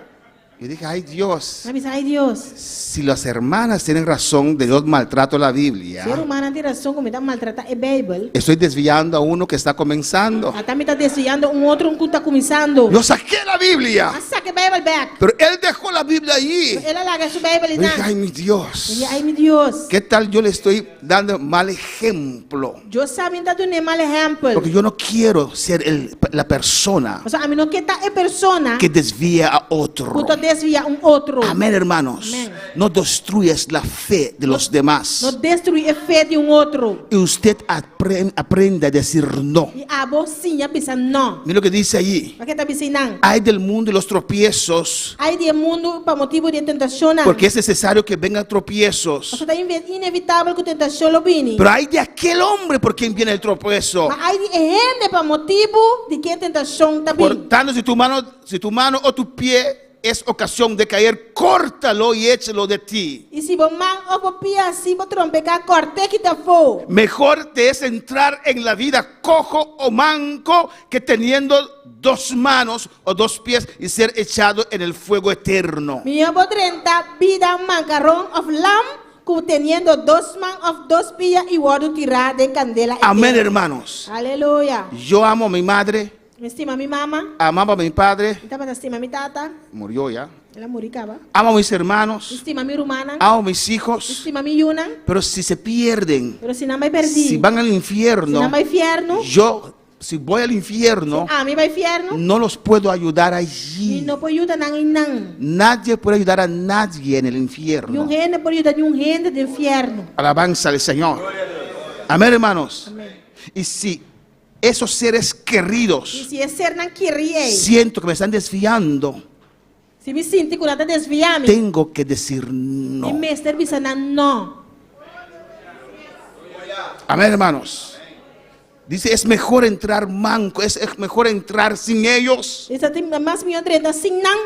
Speaker 3: Yo dije, ay Dios,
Speaker 2: Sabi sa, ay Diyos,
Speaker 3: si las hermanas tienen razón de Dios maltrato la Biblia,
Speaker 2: si rumana ti rason kung mitang maltrata e Bible,
Speaker 3: estoy desviando a uno que está comenzando.
Speaker 2: at kami está desviando un otro kung está kumisando.
Speaker 3: Yo saqué la Biblia,
Speaker 2: Asa que Bible back.
Speaker 3: pero él dejó la Biblia allí.
Speaker 2: Él alaga su Bible
Speaker 3: Yo dije,
Speaker 2: na.
Speaker 3: ay mi Dios,
Speaker 2: Hindi, ay mi Diyos.
Speaker 3: ¿qué tal yo le estoy dando mal ejemplo?
Speaker 2: Diyos sa amin tato ni mal example.
Speaker 3: Porque yo no quiero ser la persona
Speaker 2: Kasi amin no kita e persona
Speaker 3: que desvía a otro.
Speaker 2: kuto desvia un otro.
Speaker 3: Amén, hermanos.
Speaker 2: Amén.
Speaker 3: No destruyes la fe de los demás.
Speaker 2: No destruye fe de un otro.
Speaker 3: Y usted aprende a decir no.
Speaker 2: Y abo sinya bisa no.
Speaker 3: Mira lo que dice allí.
Speaker 2: Bakit tabi sinang?
Speaker 3: Hay del mundo y los tropiezos,
Speaker 2: Ay di mundo pa motivo de tentación.
Speaker 3: porque es necesario que vengan tropiezos.
Speaker 2: Kasi tayo inevitable ko tentasyon lo bini.
Speaker 3: Pero hay de aquel hombre por quien viene el tropiezo.
Speaker 2: Ma ay di ehende pa motivo di que tentación tabi.
Speaker 3: Por tanto, si tu mano o tu pie es ocasión de caer, córtalo y échalo de ti.
Speaker 2: Y si bo man o bo pia si bo trompe ka corte kita fo.
Speaker 3: Mejor te es entrar en la vida cojo o manco que teniendo dos manos o dos pies y ser echado en el fuego eterno.
Speaker 2: Miyo bo 30 vida mancarrón of lamb. Como teniendo dos man of dos pia y guardo tirar de candela.
Speaker 3: Amén,
Speaker 2: eterna.
Speaker 3: hermanos.
Speaker 2: Aleluya.
Speaker 3: Yo amo a mi madre,
Speaker 2: Me estima mi mamá.
Speaker 3: amaba a mi padre,
Speaker 2: Ita pa estima mi tata.
Speaker 3: murió ya.
Speaker 2: Ela muricaba.
Speaker 3: Amo a mis hermanos,
Speaker 2: Estima mi rumana.
Speaker 3: amo a mis hijos,
Speaker 2: Estima mi yunan.
Speaker 3: pero si se pierden,
Speaker 2: Pero si nada me perdí.
Speaker 3: si van al
Speaker 2: Si
Speaker 3: infierno,
Speaker 2: nada me infierno.
Speaker 3: yo, si voy al infierno,
Speaker 2: A mí va infierno.
Speaker 3: no los puedo ayudar
Speaker 2: Y
Speaker 3: allí.
Speaker 2: no puedo ayudar a inang.
Speaker 3: Nadie puede ayudar a nadie en el infierno.
Speaker 2: Yung gente puede ayudar a un gente de infierno.
Speaker 3: Alabanza al Señor. Amén, hermanos.
Speaker 2: Amén.
Speaker 3: Y si esos seres
Speaker 2: Y
Speaker 3: queridos
Speaker 2: si es ser nan kirie.
Speaker 3: siento que me están desviando,
Speaker 2: Si me sinti kurata desviami.
Speaker 3: tengo que decir
Speaker 2: Y
Speaker 3: no.
Speaker 2: mester bisa nan no.
Speaker 3: Amén, hermanos. Dice, es mejor entrar manco, es mejor entrar sin ellos.
Speaker 2: Isa tim mas miyo 30 sing nang.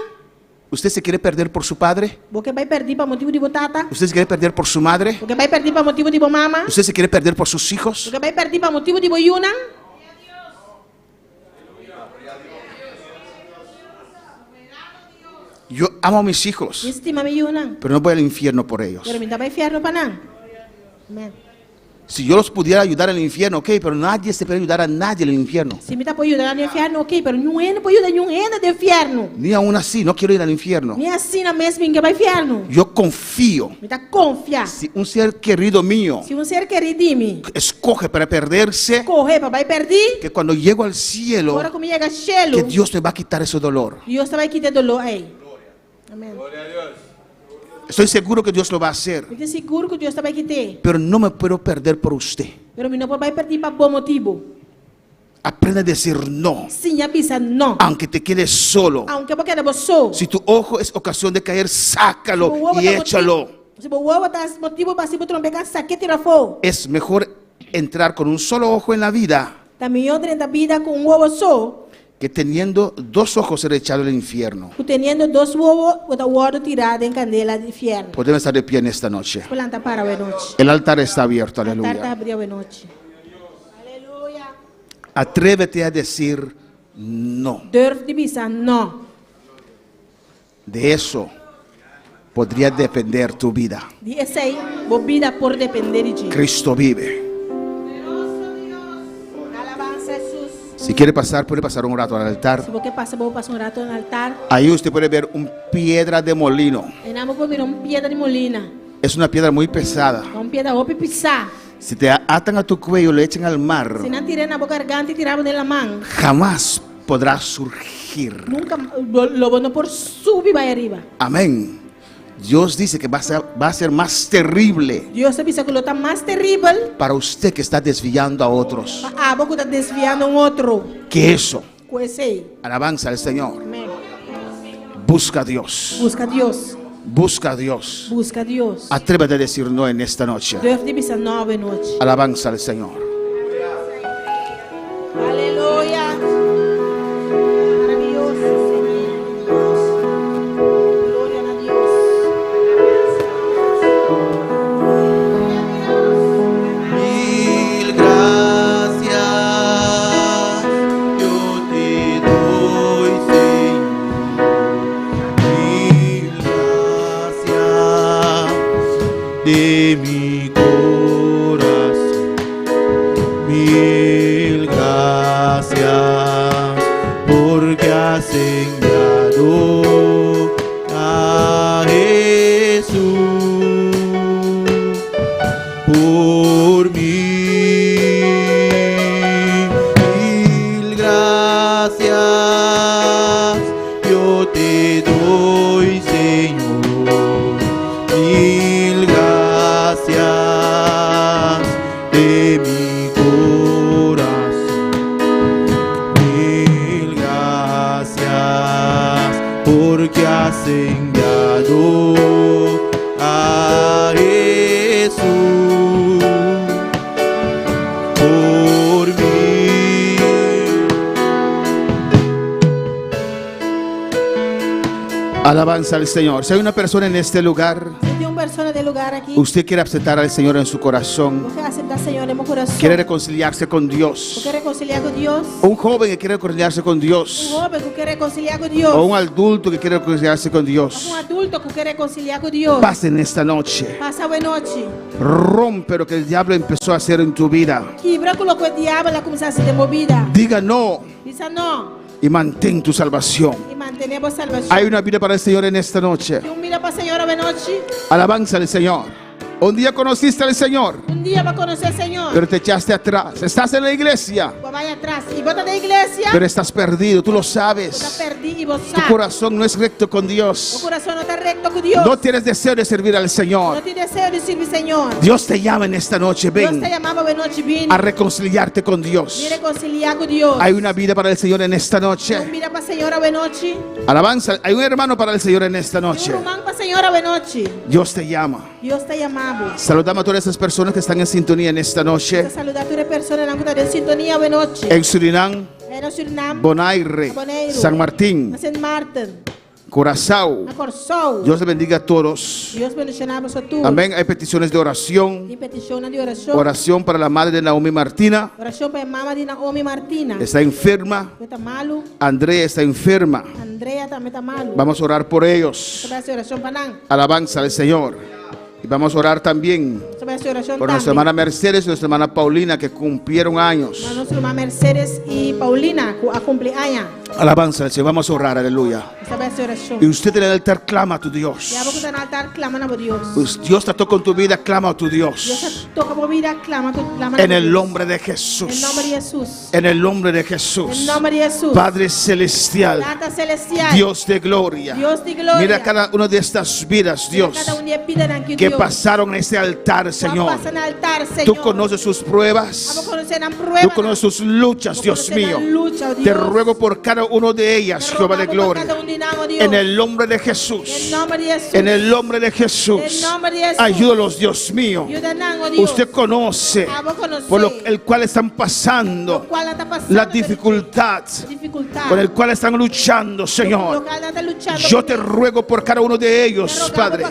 Speaker 3: ¿Usted se quiere perder por su padre?
Speaker 2: Porque vai perdi pa motivo de botata.
Speaker 3: ¿Usted se quiere perder por su madre?
Speaker 2: Porque vai perdi pa motivo de bo mama.
Speaker 3: ¿Usted se quiere perder por sus hijos?
Speaker 2: Porque vai perdi pa motivo de bo yunan.
Speaker 3: Yo amo a mis hijos,
Speaker 2: Estima mi yunan.
Speaker 3: pero no voy al infierno por ellos.
Speaker 2: Pero minta vai infierno pa nang. Amen.
Speaker 3: Si yo los pudiera ayudar en el infierno, ok, pero nadie se puede ayudar a nadie en el infierno.
Speaker 2: Si me está por ayudar al infierno, ok, pero não é por ayudar nenhum de infierno.
Speaker 3: Ni aún así, no quiero ir al infierno.
Speaker 2: Nem assim na mesma que vai infierno.
Speaker 3: Yo confío.
Speaker 2: Me está confiar.
Speaker 3: Si un ser querido mío
Speaker 2: Se um ser queridimi
Speaker 3: escoge para perderse,
Speaker 2: correr para vai perder,
Speaker 3: que cuando llego al cielo,
Speaker 2: agora como chega chelo,
Speaker 3: que Dios me va a quitar ese dolor.
Speaker 2: Deus vai quitar dolor aí. Amém.
Speaker 3: Estoy seguro que Dios lo va a hacer,
Speaker 2: Eu tenho seguro que Deus vai quitar.
Speaker 3: pero no me puedo perder por usted.
Speaker 2: Pero me não vai perder para bom motivo.
Speaker 3: Aprende a decir no,
Speaker 2: Sim, avisa não.
Speaker 3: aunque te quedes solo.
Speaker 2: Aunque porque não sou.
Speaker 3: Si tu ojo es ocasión de caer, sácalo y échalo.
Speaker 2: Se você tá motivo para se trompecar, saque tira fo.
Speaker 3: Es mejor entrar con un solo ojo en la vida
Speaker 2: Também eu tenho vida com ovo só.
Speaker 3: que teniendo dos ojos ser echado al infierno.
Speaker 2: Teniendo dos huevos, o guardo tirado en candela de infierno.
Speaker 3: Podemos estar de pie en esta noche.
Speaker 2: Planta para a noite.
Speaker 3: El altar está abierto,
Speaker 2: Tarta
Speaker 3: aleluya.
Speaker 2: abriu a noite. Aleluia.
Speaker 3: Atrévete a decir no.
Speaker 2: Durf de bisa não.
Speaker 3: De eso podría depender tu vida.
Speaker 2: De essa aí, bobida por depender de ti.
Speaker 3: Cristo vive.
Speaker 2: Alabanza Jesus.
Speaker 3: Si quiere pasar, puede pasar un rato al altar.
Speaker 2: Se você passa, vou passar rato no altar.
Speaker 3: Ahí usted puede ver una piedra de molino.
Speaker 2: E não vou ver piedra de molina.
Speaker 3: Es una piedra muy pesada.
Speaker 2: Piedra vou pisar.
Speaker 3: Si te atan a tu cuello y le echan al mar,
Speaker 2: Se não tirei na boca garganta e tirava dela mão.
Speaker 3: jamás podrá surgir.
Speaker 2: Nunca lo não por subir vai arriba.
Speaker 3: Amén. Dios dice que va a ser más terrible
Speaker 2: Deus avisa que lo está mais terrível.
Speaker 3: para usted que está desviando a otros
Speaker 2: A boca está desviando outro.
Speaker 3: que eso.
Speaker 2: Com esse aí.
Speaker 3: Alabanza al Señor.
Speaker 2: Amém.
Speaker 3: Busca a Dios.
Speaker 2: Busca Deus.
Speaker 3: Busca a Dios.
Speaker 2: Busca Deus.
Speaker 3: Atrévete a decir no en esta noche.
Speaker 2: Deus de bisa nova noite.
Speaker 3: Alabanza al Señor.
Speaker 2: Aleluia. Maravilhoso, Senhor. Glória a Deus.
Speaker 1: Mil gracias yo te doy, Señor. de mi corazón. Mil gracias porque has enviado a Jesús por mí. Mil gracias yo te doy, Señor. Mil gracias de mi corazón. Mil gracias porque has enviado a Jesús por mí.
Speaker 3: Alabanza al Señor. Si hay una persona en este lugar,
Speaker 6: Se tem uma pessoa del lugar aqui.
Speaker 3: usted quiere aceptar al Señor en su corazón,
Speaker 6: Você aceitar o Senhor no meu coração.
Speaker 3: quiere reconciliarse con Dios,
Speaker 6: Quer reconciliar com Deus.
Speaker 3: un joven que quiere reconciliarse con Dios,
Speaker 6: Homem que quer reconciliar com Deus.
Speaker 3: o un adulto que quiere reconciliarse con Dios,
Speaker 6: Adulto que quer reconciliar com Deus.
Speaker 3: pasen esta noche.
Speaker 6: Passa a noite.
Speaker 3: Rompe lo que el diablo empezó a hacer en tu vida.
Speaker 6: Quebra com o que o diabo ela começar a ser movida.
Speaker 3: Diga no
Speaker 6: Diz não.
Speaker 3: y mantén tu salvación.
Speaker 6: E mantenemos a salvação.
Speaker 3: Hay una vida para el Señor en esta noche.
Speaker 6: Tem mira para o Senhor a noite.
Speaker 3: Alabanza al Señor. Un día conociste al Señor,
Speaker 6: Dia vai conhecer o Senhor.
Speaker 3: pero te echaste atrás. Estás en la iglesia,
Speaker 6: Vai atrás. E volta da igreja.
Speaker 3: pero estás perdido. Tú lo
Speaker 6: Você
Speaker 3: sabes.
Speaker 6: perdi e você
Speaker 3: Tu
Speaker 6: sabe.
Speaker 3: corazón no es recto con
Speaker 6: O
Speaker 3: Dios.
Speaker 6: coração não está recto com Deus.
Speaker 3: No tienes deseo de servir al
Speaker 6: Não
Speaker 3: Señor.
Speaker 6: tem desejo de servir o Senhor.
Speaker 3: Dios te llama en esta noche.
Speaker 6: Deus te
Speaker 3: Ven
Speaker 6: chamava a noite vindo.
Speaker 3: a reconciliarte con Dios.
Speaker 6: De reconciliar com Deus.
Speaker 3: Hay una vida para el Señor en esta noche.
Speaker 6: Mira para o Senhor a noite.
Speaker 3: Alabanza. Hay un hermano para el Señor en esta noche.
Speaker 6: Irmão para o Senhor a noite.
Speaker 3: Dios te llama.
Speaker 6: Deus te chamava.
Speaker 3: Saludamos a todas esas personas que están en sintonía en esta noche.
Speaker 6: Te saludar a todas as pessoas que estão em sintonia a noite.
Speaker 3: En Surinam,
Speaker 6: É no Suriname.
Speaker 3: Bonaire,
Speaker 6: Bonaire.
Speaker 3: San Martín,
Speaker 6: Na Saint Martin.
Speaker 3: Curazao.
Speaker 6: Na Corsol.
Speaker 3: Dios les bendiga a todos.
Speaker 6: Deus bendicionamos a tu.
Speaker 3: Amén. Hay peticiones de oración.
Speaker 6: E petição de oração.
Speaker 3: Oración para la madre de Naomi Martina.
Speaker 6: Oração para a mama de Naomi Martina.
Speaker 3: Está enferma.
Speaker 6: Está malo.
Speaker 3: Andrea está enferma.
Speaker 6: Andrea também está malo.
Speaker 3: Vamos a orar por ellos.
Speaker 6: Sobre essa oração para não.
Speaker 3: Alabanza al Señor. Y vamos a orar también
Speaker 6: Sobre essa oração
Speaker 3: por nuestra
Speaker 6: também.
Speaker 3: hermana Mercedes y nuestra hermana Paulina que cumplieron años.
Speaker 6: A nossa irmã Mercedes e Paulina a cumprir años.
Speaker 3: Alabanza al Señor. Vamos a orar. Aleluya.
Speaker 6: Sobre essa oração.
Speaker 3: Y usted en el altar clama a tu Dios.
Speaker 6: E a boca está no altar, clama a Deus.
Speaker 3: Pues Dios trató con tu vida, clama a tu
Speaker 6: Deus
Speaker 3: Dios.
Speaker 6: toca a vida, clama a
Speaker 3: En el
Speaker 6: Deus.
Speaker 3: nombre de
Speaker 6: Em
Speaker 3: Jesús.
Speaker 6: nome de Jesus.
Speaker 3: En el nombre de
Speaker 6: Em
Speaker 3: Jesús.
Speaker 6: nome de Jesus.
Speaker 3: Padre celestial,
Speaker 6: Tata celestial.
Speaker 3: Dios de gloria.
Speaker 6: Deus de glória.
Speaker 3: Mira cada una de estas vidas, Dios,
Speaker 6: Cada de vida aqui,
Speaker 3: que
Speaker 6: Deus.
Speaker 3: pasaron en este altar, Señor.
Speaker 6: Passa no altar, Senhor.
Speaker 3: Tú conoces sus
Speaker 6: Vamos
Speaker 3: pruebas,
Speaker 6: conhecer a prueba.
Speaker 3: tú conoces sus luchas, Dios mío. Te ruego por cada uno de ellas, Jehová de gloria. En el nombre de Jesús. En el nombre de Jesús. Ayúdalos, Dios mío. Usted conoce por el cual están pasando la dificultad con el cual están luchando, Señor. Yo te ruego por cada uno de ellos, Padre.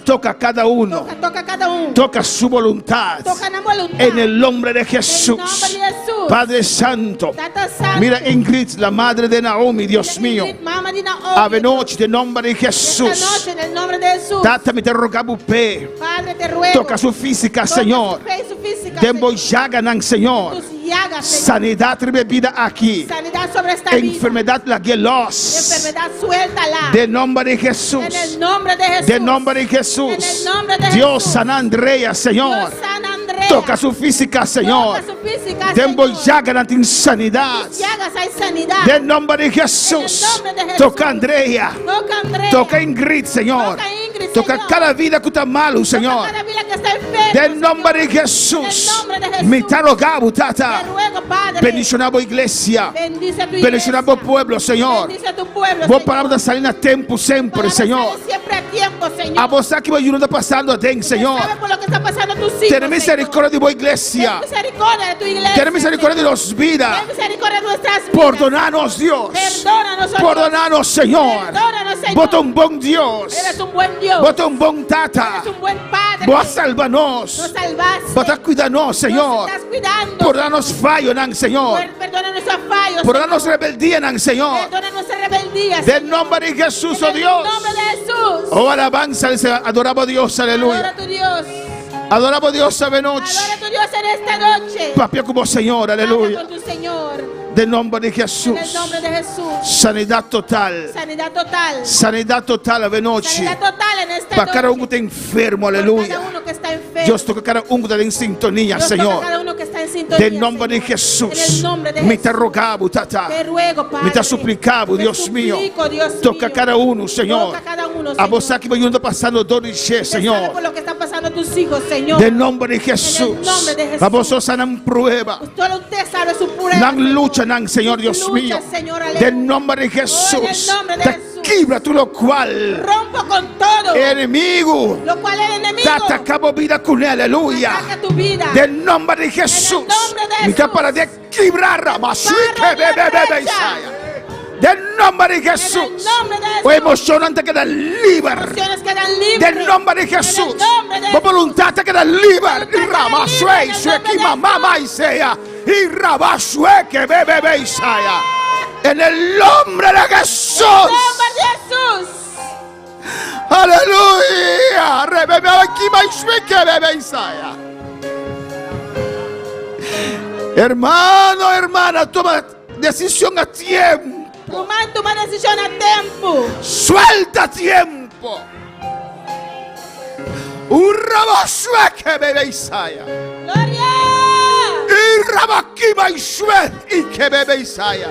Speaker 3: Toca a cada uno.
Speaker 6: Toca cada um.
Speaker 3: Toca su voluntad.
Speaker 6: Toca na voluntad.
Speaker 3: En el nombre de
Speaker 6: Em
Speaker 3: Jesús.
Speaker 6: nome de Jesus.
Speaker 3: Padre Santo.
Speaker 6: Tata Santo.
Speaker 3: Mira Ingrid, la madre de Naomi, Dios mío.
Speaker 6: Mama de Naomi.
Speaker 3: Ave noche, en nombre de
Speaker 6: Esta
Speaker 3: Jesús.
Speaker 6: noche, en el nombre de Jesús.
Speaker 3: Tata me te rogamos, pe.
Speaker 6: Padre, te ruego.
Speaker 3: Toca su física,
Speaker 6: Toca
Speaker 3: Señor.
Speaker 6: su fe y su física,
Speaker 3: Dembo
Speaker 6: Señor.
Speaker 3: Jaganan, Señor.
Speaker 6: Tus llagas, Señor.
Speaker 3: Sanidad rebebida aquí.
Speaker 6: Sanidad sobre esta vida.
Speaker 3: Enfermedad la guelos.
Speaker 6: Enfermedad suéltala.
Speaker 3: De nombre de
Speaker 6: En
Speaker 3: Jesús.
Speaker 6: el nombre de Jesús.
Speaker 3: De nombre de Jesús.
Speaker 6: En el nombre de
Speaker 3: Dios
Speaker 6: Jesús.
Speaker 3: San Andrea, Señor.
Speaker 6: Dios San Andrea.
Speaker 3: Toca su física, Señor.
Speaker 6: Toca su física,
Speaker 3: Dembo
Speaker 6: Señor.
Speaker 3: Jaganan en sanidad.
Speaker 6: Tus llagas hay sanidad.
Speaker 3: De nombre de Jesús.
Speaker 6: En el nombre de Jesús.
Speaker 3: Toca a Andrea.
Speaker 6: Toca Andrea.
Speaker 3: Toca Ingrid, Señor.
Speaker 6: Toca Ingrid,
Speaker 3: Toca
Speaker 6: Señor.
Speaker 3: cada vida que está malo, Señor.
Speaker 6: Toca cada vida que está enferma,
Speaker 3: Del nombre de
Speaker 6: Señor.
Speaker 3: Jesús.
Speaker 6: En el nombre de Jesús.
Speaker 3: Me te rogamos, Tata.
Speaker 6: Te ruego, Padre.
Speaker 3: Bendicionamos iglesia.
Speaker 6: Bendice a tu iglesia.
Speaker 3: Bendicionamos pueblo, Señor.
Speaker 6: Bendice a tu pueblo,
Speaker 3: Vos
Speaker 6: Señor.
Speaker 3: palabras salir a tiempo siempre,
Speaker 6: Para
Speaker 3: Señor.
Speaker 6: salir siempre a tiempo, Señor.
Speaker 3: A vos aquí voy está pasando a den, Señor.
Speaker 6: Sabe por lo que está pasando a tus hijos,
Speaker 3: Ten misericordia de vos iglesia.
Speaker 6: Ten misericordia de tu iglesia.
Speaker 3: Ten misericordia de
Speaker 6: Señor.
Speaker 3: los vidas.
Speaker 6: Ten misericordia de nuestras vidas.
Speaker 3: Perdónanos, Dios.
Speaker 6: Perdónanos, Señor.
Speaker 3: Perdónanos, Señor.
Speaker 6: Perdónanos, Señor.
Speaker 3: Vos un buen Dios.
Speaker 6: Eres un buen Dios.
Speaker 3: Vos un buen Tata.
Speaker 6: Eres un buen Padre.
Speaker 3: Vos salvanos.
Speaker 6: Nos salvaste.
Speaker 3: Vos cuidanos, Señor.
Speaker 6: Nos estás cuidando.
Speaker 3: Perdónanos fallo, nan, Señor.
Speaker 6: Perdona nuestros fallos.
Speaker 3: Perdónanos
Speaker 6: Señor.
Speaker 3: rebeldía, nan, Señor.
Speaker 6: Perdona nuestra rebeldía.
Speaker 3: Del nombre de Jesús, oh
Speaker 6: En el
Speaker 3: Dios.
Speaker 6: nombre de Jesús.
Speaker 3: Oh, alabanza al Señor. Adoramos a Dios, aleluya.
Speaker 2: Adora a tu Dios.
Speaker 3: Adoramos a Dios esta noche.
Speaker 2: Adora a tu Dios en esta noche.
Speaker 3: Papá como Señor,
Speaker 2: Habla
Speaker 3: aleluya.
Speaker 2: con tu Señor.
Speaker 3: Del nombre de
Speaker 2: En
Speaker 3: Jesús.
Speaker 2: el nombre de Jesús.
Speaker 3: Sanidad total.
Speaker 2: Sanidad total.
Speaker 3: Sanidad total esta noche.
Speaker 2: Sanidad total en esta
Speaker 3: Para cada uno
Speaker 2: noche.
Speaker 3: que está enfermo,
Speaker 2: Por
Speaker 3: aleluya.
Speaker 2: cada uno que está enfermo.
Speaker 3: Dios toca cada uno que está en sintonía,
Speaker 2: Dios toca
Speaker 3: Señor.
Speaker 2: cada uno que está en sintonía,
Speaker 3: Del nombre de
Speaker 2: Señor.
Speaker 3: Jesús.
Speaker 2: En el nombre de
Speaker 3: Me te
Speaker 2: Jesús.
Speaker 3: rogamos, tata.
Speaker 2: Te ruego, Padre.
Speaker 3: Me te suplicamos,
Speaker 2: Te
Speaker 3: Dios mío.
Speaker 2: suplico, Dios
Speaker 3: Toca
Speaker 2: mío.
Speaker 3: cada uno, Señor.
Speaker 2: Toca cada uno,
Speaker 3: A vos
Speaker 2: Señor.
Speaker 3: aquí me ayuda pasando dolor y
Speaker 2: Usted sabe
Speaker 3: Señor.
Speaker 2: por lo que están pasando tus hijos, Señor.
Speaker 3: Del nombre de Jesús.
Speaker 2: nombre de Jesús.
Speaker 3: A vos os dan prueba.
Speaker 2: Solo usted sabe su prueba.
Speaker 3: Nan
Speaker 2: Señor.
Speaker 3: lucha, nan, Señor Dios
Speaker 2: Lucha,
Speaker 3: mío.
Speaker 2: Señor, aleluya.
Speaker 3: Del nombre de
Speaker 2: Oh,
Speaker 3: Jesús.
Speaker 2: en el nombre de
Speaker 3: Te
Speaker 2: Jesús.
Speaker 3: quibra tú lo cual.
Speaker 2: Rompo con todo.
Speaker 3: Enemigo.
Speaker 2: Lo cual el enemigo
Speaker 3: Te atacamos vida con él, aleluya.
Speaker 2: ataca tu vida.
Speaker 3: Del nombre de Jesús.
Speaker 2: nombre de
Speaker 3: Me está
Speaker 2: Jesús.
Speaker 3: para de quebrar, Masuike,
Speaker 2: Barra de
Speaker 3: bebé,
Speaker 2: brecha.
Speaker 3: del nombre de Jesús.
Speaker 2: nombre de Jesús.
Speaker 3: O emocionante queda libre.
Speaker 2: Emociones quedan libres.
Speaker 3: Del nombre de Jesús.
Speaker 2: En el nombre de
Speaker 3: O
Speaker 2: Jesús.
Speaker 3: voluntad te queda libre.
Speaker 2: Voluntad
Speaker 3: Y
Speaker 2: queda
Speaker 3: Ramasue,
Speaker 2: libre en el
Speaker 3: su
Speaker 2: nombre de
Speaker 3: mamá y sea. Y Rabasue, que bebé, Isaya. En el nombre de Jesús.
Speaker 2: En el nombre de Jesús.
Speaker 3: Aleluya. Rebebe aquí, Maisue, que bebé, Isaya. Hermano, hermana, toma decisión a tiempo.
Speaker 2: Toma decisión a tiempo.
Speaker 3: Suelta a tiempo. Un rabasue que bebe Isaya.
Speaker 2: Gloria.
Speaker 3: Y rabakima y que bebe Isaya.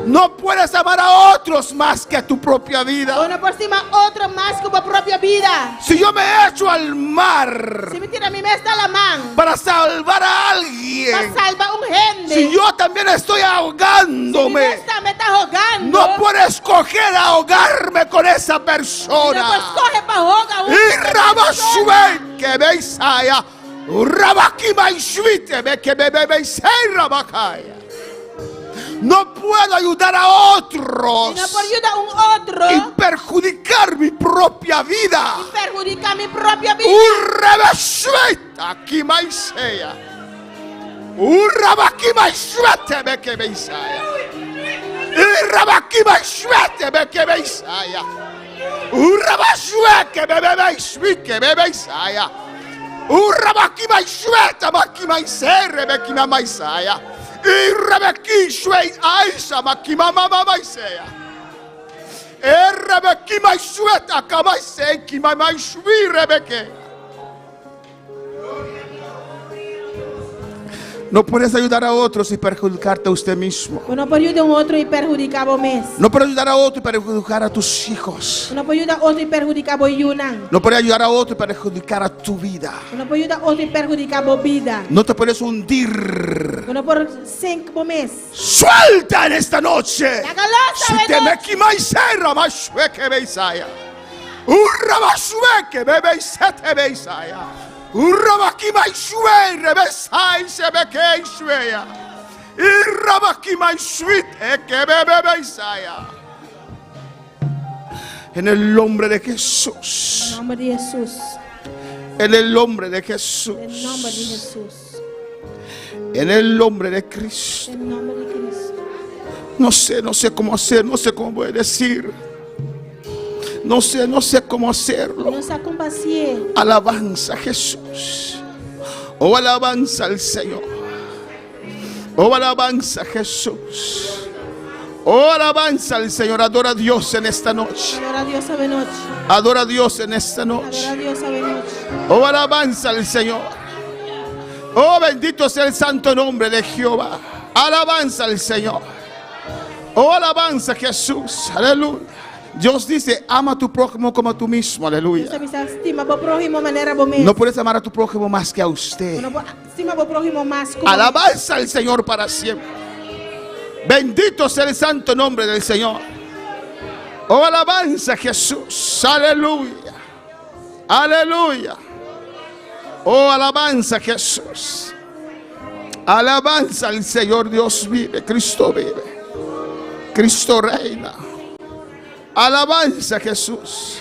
Speaker 3: No puedes amar a otros más que a tu propia vida.
Speaker 2: Uno por encima otro más como propia vida.
Speaker 3: Si yo me echo al mar
Speaker 2: Si me tira a mí me está la mano.
Speaker 3: para salvar a
Speaker 2: Para
Speaker 3: alguien,
Speaker 2: salvar un gente.
Speaker 3: si yo también estoy
Speaker 2: Si me
Speaker 3: ahogándome,
Speaker 2: está ahogando.
Speaker 3: no puedes escoger ahogarme con esa
Speaker 2: No
Speaker 3: persona.
Speaker 2: pues coge para ahogar
Speaker 3: Y rabasue que ve Isaya. Rabakima y suite ve que bebe Rabakaya. No puedo ayudar a otros
Speaker 2: Si no por ayuda a un otro.
Speaker 3: y perjudicar mi propia vida.
Speaker 2: Y perjudica mi propia vida.
Speaker 3: Urrebesueta aquí maisea. Urrabaki maisuete ve que ve Isaya. Urrabaki maisuete ve que ve Isaya. Urrabasue que bebe maisui que bebe Isaya. Urrabaki maisueta maki maisere ve que mama Isaya. Irrebeki suei aisa makima mama maisea. Irrebeki maisueta kamaisei kima maisui rebeke. No puedes ayudar a otros y perjudicarte a usted mismo.
Speaker 2: Uno por ayuda a un otro y perjudica a vos mismo.
Speaker 3: No puedes ayudar a otro y perjudicar a tus hijos.
Speaker 2: Uno por ayuda a otro y perjudica a vos y una.
Speaker 3: No puedes ayudar a otro y perjudicar a tu vida.
Speaker 2: Uno por ayuda a otro y perjudica a vos vida.
Speaker 3: No te puedes hundir.
Speaker 2: Uno por 5 meses.
Speaker 3: Suelta en esta noche.
Speaker 2: La galosa
Speaker 3: Si
Speaker 2: de
Speaker 3: te me
Speaker 2: noche.
Speaker 3: quimaisera masue que beisaya. Urra masue que bebe te beisaya. Urra maquimaisue rebesai se be que isuea. Irra maquimaisuite que bebe beisaya. En el nombre de Jesús.
Speaker 2: En nombre de Jesús.
Speaker 3: En el nombre de Jesús.
Speaker 2: En nombre de Jesús.
Speaker 3: En el nombre de Cristo.
Speaker 2: En nombre de Cristo.
Speaker 3: No sé cómo hacer, no sé cómo voy a decir. No sé cómo hacerlo.
Speaker 2: Nos acompañe.
Speaker 3: Alabanza a Jesús. Oh, alabanza al Señor. Oh, alabanza a Jesús. Oh, alabanza al Señor. Adora a Dios en esta noche.
Speaker 2: Adora a Dios ave noche.
Speaker 3: Adora a Dios en esta
Speaker 2: Adora
Speaker 3: noche.
Speaker 2: a Dios ave noche.
Speaker 3: Oh, alabanza al Señor. Oh, bendito sea el santo nombre de Jehová. Alabanza al Señor. Oh, alabanza a Jesús. Aleluya. Dios dice, ama a tu prójimo como a tú mismo. Aleluya.
Speaker 2: Dios me estima a vos prójimo manera vos mismo.
Speaker 3: No puedes amar a tu prójimo más que a usted.
Speaker 2: Uno estima a vos prójimo más como
Speaker 3: Alabanza al Señor para siempre. Bendito sea el santo nombre del Señor. Oh, alabanza a Jesús. Aleluya. Aleluya. Oh, alabanza a Jesús. Alabanza al Señor. Dios vive. Cristo vive. Cristo reina. Alabanza a Jesús.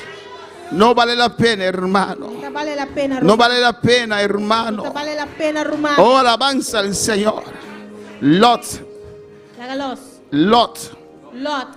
Speaker 3: No vale la pena, hermano.
Speaker 2: No vale la pena,
Speaker 3: No vale la pena,
Speaker 2: No
Speaker 3: hermano.
Speaker 2: vale la pena, hermano.
Speaker 3: Oh, alabanza al Señor. Lot.
Speaker 2: Lágalos.
Speaker 3: Lot.
Speaker 2: Lot.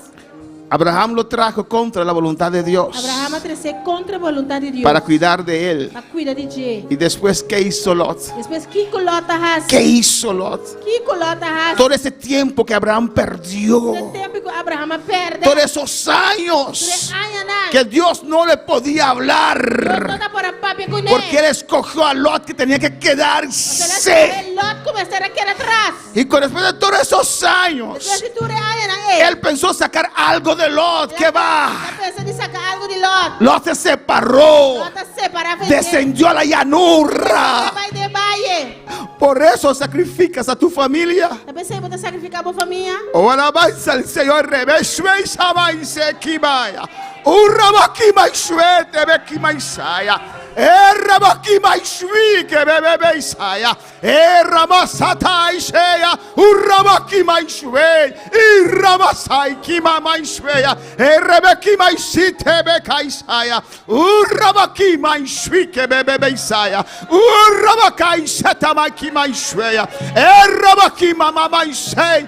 Speaker 3: Abraham lo trajo contra la voluntad de Dios
Speaker 6: Abraham atravessou contra a vontade de Deus.
Speaker 3: para cuidar de él.
Speaker 6: Para cuidar de ti.
Speaker 3: Y después, ¿qué hizo Lot?
Speaker 6: Depois que colota has.
Speaker 3: ¿Qué hizo Lot?
Speaker 6: Que colota has.
Speaker 3: Todo ese tiempo que Abraham perdió,
Speaker 6: No tempo que Abraham perde.
Speaker 3: todos esos años
Speaker 6: Anos.
Speaker 3: que Dios no le podía hablar,
Speaker 6: Toda para papi com ele.
Speaker 3: porque él escogió a Lot que tenía que quedarse.
Speaker 6: Lot começar a quedar atrás.
Speaker 3: Y después de todos esos años,
Speaker 6: Depois de tudo anos.
Speaker 3: él pensó sacar algo de Lot. ¿Qué va?
Speaker 6: Pensa de sacar algo de Lot.
Speaker 3: Lot se separó,
Speaker 6: Lot separava
Speaker 3: descendió a la llanura.
Speaker 6: Vai de valle.
Speaker 3: Por eso sacrificas a tu familia.
Speaker 6: Eu pensei em sacrificar a família.
Speaker 3: O alabanza al Señor, revés, se kibaya. Urabakima ishwete bekima isaya. Erabakima ishwi ke bebe isaya. Eramasata isaya. Urabakima ishwe. Iramasai kima maishweya. Erebekima ishite beka isaya. Urabakima ishwi ke bebe isaya. Urabakai shatama kima ishweya. Erabakima mama isaya.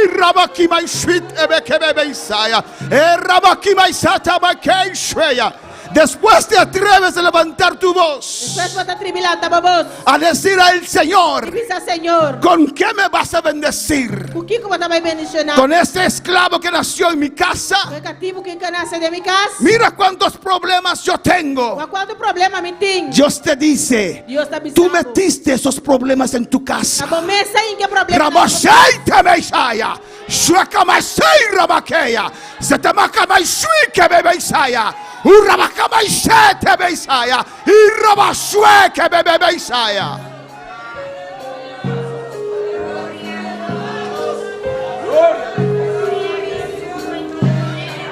Speaker 3: Irabakima ishwit ebekebebe isaya. Erabakima isata bakeishweya. Después te atreves a levantar tu voz,
Speaker 6: Depois bota tribilata babos.
Speaker 3: a decir al Señor,
Speaker 6: Diz Senhor.
Speaker 3: ¿con qué me vas a bendecir?
Speaker 6: O que você vai bendicionar?
Speaker 3: ¿Con este esclavo que nació en mi casa?
Speaker 6: O cativo que nasce de minha casa.
Speaker 3: Mira cuántos problemas yo tengo.
Speaker 6: Qual o problema me tem?
Speaker 3: Dios te dice,
Speaker 6: Deus está
Speaker 3: tú metiste esos problemas en tu casa.
Speaker 6: A começa em que problema?
Speaker 3: Ramashai Temeshaya, Shwakamasai Rabakeya, Setamakamai Shwike Bebeisaya, Urabakamai Shete Beisaya, Irabashweke Bebeisaya.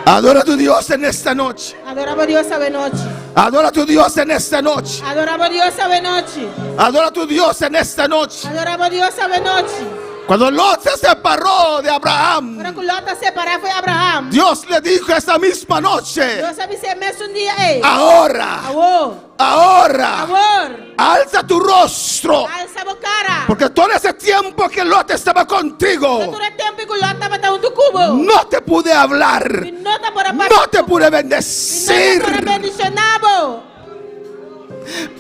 Speaker 3: Adora a tu Dios en esta noche.
Speaker 6: Adorava a Deus essa noite.
Speaker 3: Adora a tu Dios en esta noche.
Speaker 6: Adorava a Deus essa noite.
Speaker 3: Adora a tu Dios en esta noche.
Speaker 6: Adorava a Deus essa noite.
Speaker 3: Cuando Lot se separó de Abraham,
Speaker 6: Quando Lot separar foi Abraham.
Speaker 3: Dios le dijo esa misma noche,
Speaker 6: Deus sabe se mesmo dia ei.
Speaker 3: ahora, ahora,
Speaker 6: Amor.
Speaker 3: alza tu rostro,
Speaker 6: Alça a cara.
Speaker 3: porque todo ese tiempo que Lot estaba contigo,
Speaker 6: Todo o tempo que Lot estava tão do cubo.
Speaker 3: no te pude hablar,
Speaker 6: E não tá por
Speaker 3: no te pude
Speaker 6: Não
Speaker 3: bendecir,
Speaker 6: tá por bendicionado.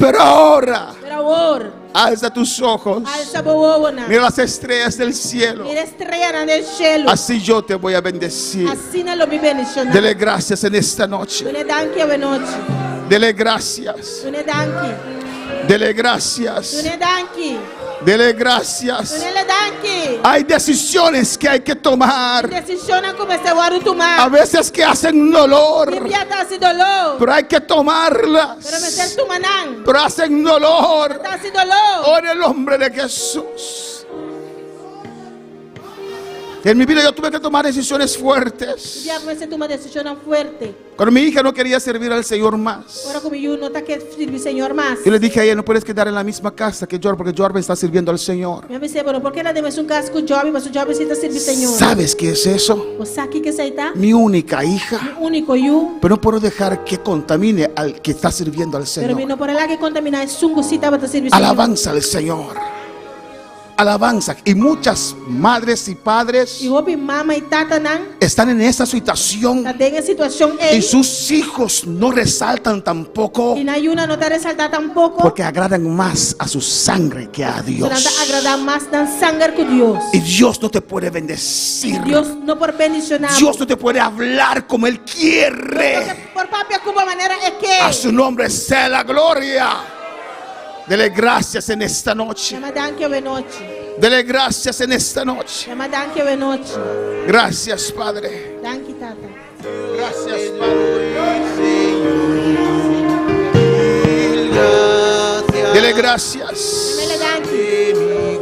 Speaker 3: pero ahora,
Speaker 6: Pero amor.
Speaker 3: alza tus ojos,
Speaker 6: Alça a boa.
Speaker 3: mira las estrellas del cielo,
Speaker 6: Mira estrela no cielo.
Speaker 3: así yo te voy a bendecir.
Speaker 6: Assim não me bendicionar.
Speaker 3: Dele gracias en esta noche,
Speaker 6: Tu ne danki a noite.
Speaker 3: dele gracias,
Speaker 6: Tu ne danki.
Speaker 3: dele
Speaker 6: Tu
Speaker 3: gracias,
Speaker 6: ne danki.
Speaker 3: dele
Speaker 6: Tu
Speaker 3: gracias.
Speaker 6: ne le danki.
Speaker 3: Hay decisiones que hay que tomar,
Speaker 6: Decisiona como se va a tomar.
Speaker 3: a veces que hacen dolor,
Speaker 6: Limpiata esse dolor.
Speaker 3: pero hay que tomarlas,
Speaker 6: Pero me ser tu manang.
Speaker 3: pero hacen dolor.
Speaker 6: Tá esse dolor.
Speaker 3: Oh, en el nombre de Jesús. En mi vida yo tuve que tomar decisiones fuertes.
Speaker 6: Já comecei a tomar decisão forte.
Speaker 3: Cuando mi hija no quería servir al Señor más,
Speaker 6: Agora como eu não tá quer servir Senhor mais.
Speaker 3: yo le dije a ella, no puedes quedar en la misma casa que Jorge, porque Jorge está sirviendo al Señor.
Speaker 6: Me disse, bueno, por que ela deve um caso com o Job, mas o Job precisa servir Senhor.
Speaker 3: ¿Sabes qué es eso?
Speaker 6: Você sabe que isso tá?
Speaker 3: Mi única hija.
Speaker 6: Único eu.
Speaker 3: Pero no puedo dejar que contamine al que está sirviendo al
Speaker 6: Pero
Speaker 3: Señor.
Speaker 6: não por lá que contaminar é sungo se tava a servir Senhor.
Speaker 3: Alabanza al Señor. Alabanza. Y muchas madres y padres
Speaker 6: E houve mama e tata não.
Speaker 3: están en esa situación
Speaker 6: Tá tem a situação
Speaker 3: y
Speaker 6: aí.
Speaker 3: sus hijos no resaltan tampoco
Speaker 6: E na Yuna não tá ressaltar tampouco.
Speaker 3: porque agradan más a su sangre que a
Speaker 6: Você
Speaker 3: Dios.
Speaker 6: não tá agradar mais dan sangue com Deus.
Speaker 3: Y Dios no te puede bendecir.
Speaker 6: Deus não por bendicionar.
Speaker 3: Dios no te puede hablar como Él quiere.
Speaker 6: Por papi como maneira é que.
Speaker 3: A su nombre sea la gloria. Dele gracias en esta noche.
Speaker 6: Chama danke a noite.
Speaker 3: Dele gracias en esta noche.
Speaker 6: Chama danke a noite.
Speaker 3: Gracias, Padre.
Speaker 6: Danke tata.
Speaker 3: Gracias, Padre. Dele gracias.
Speaker 6: Chamele danke.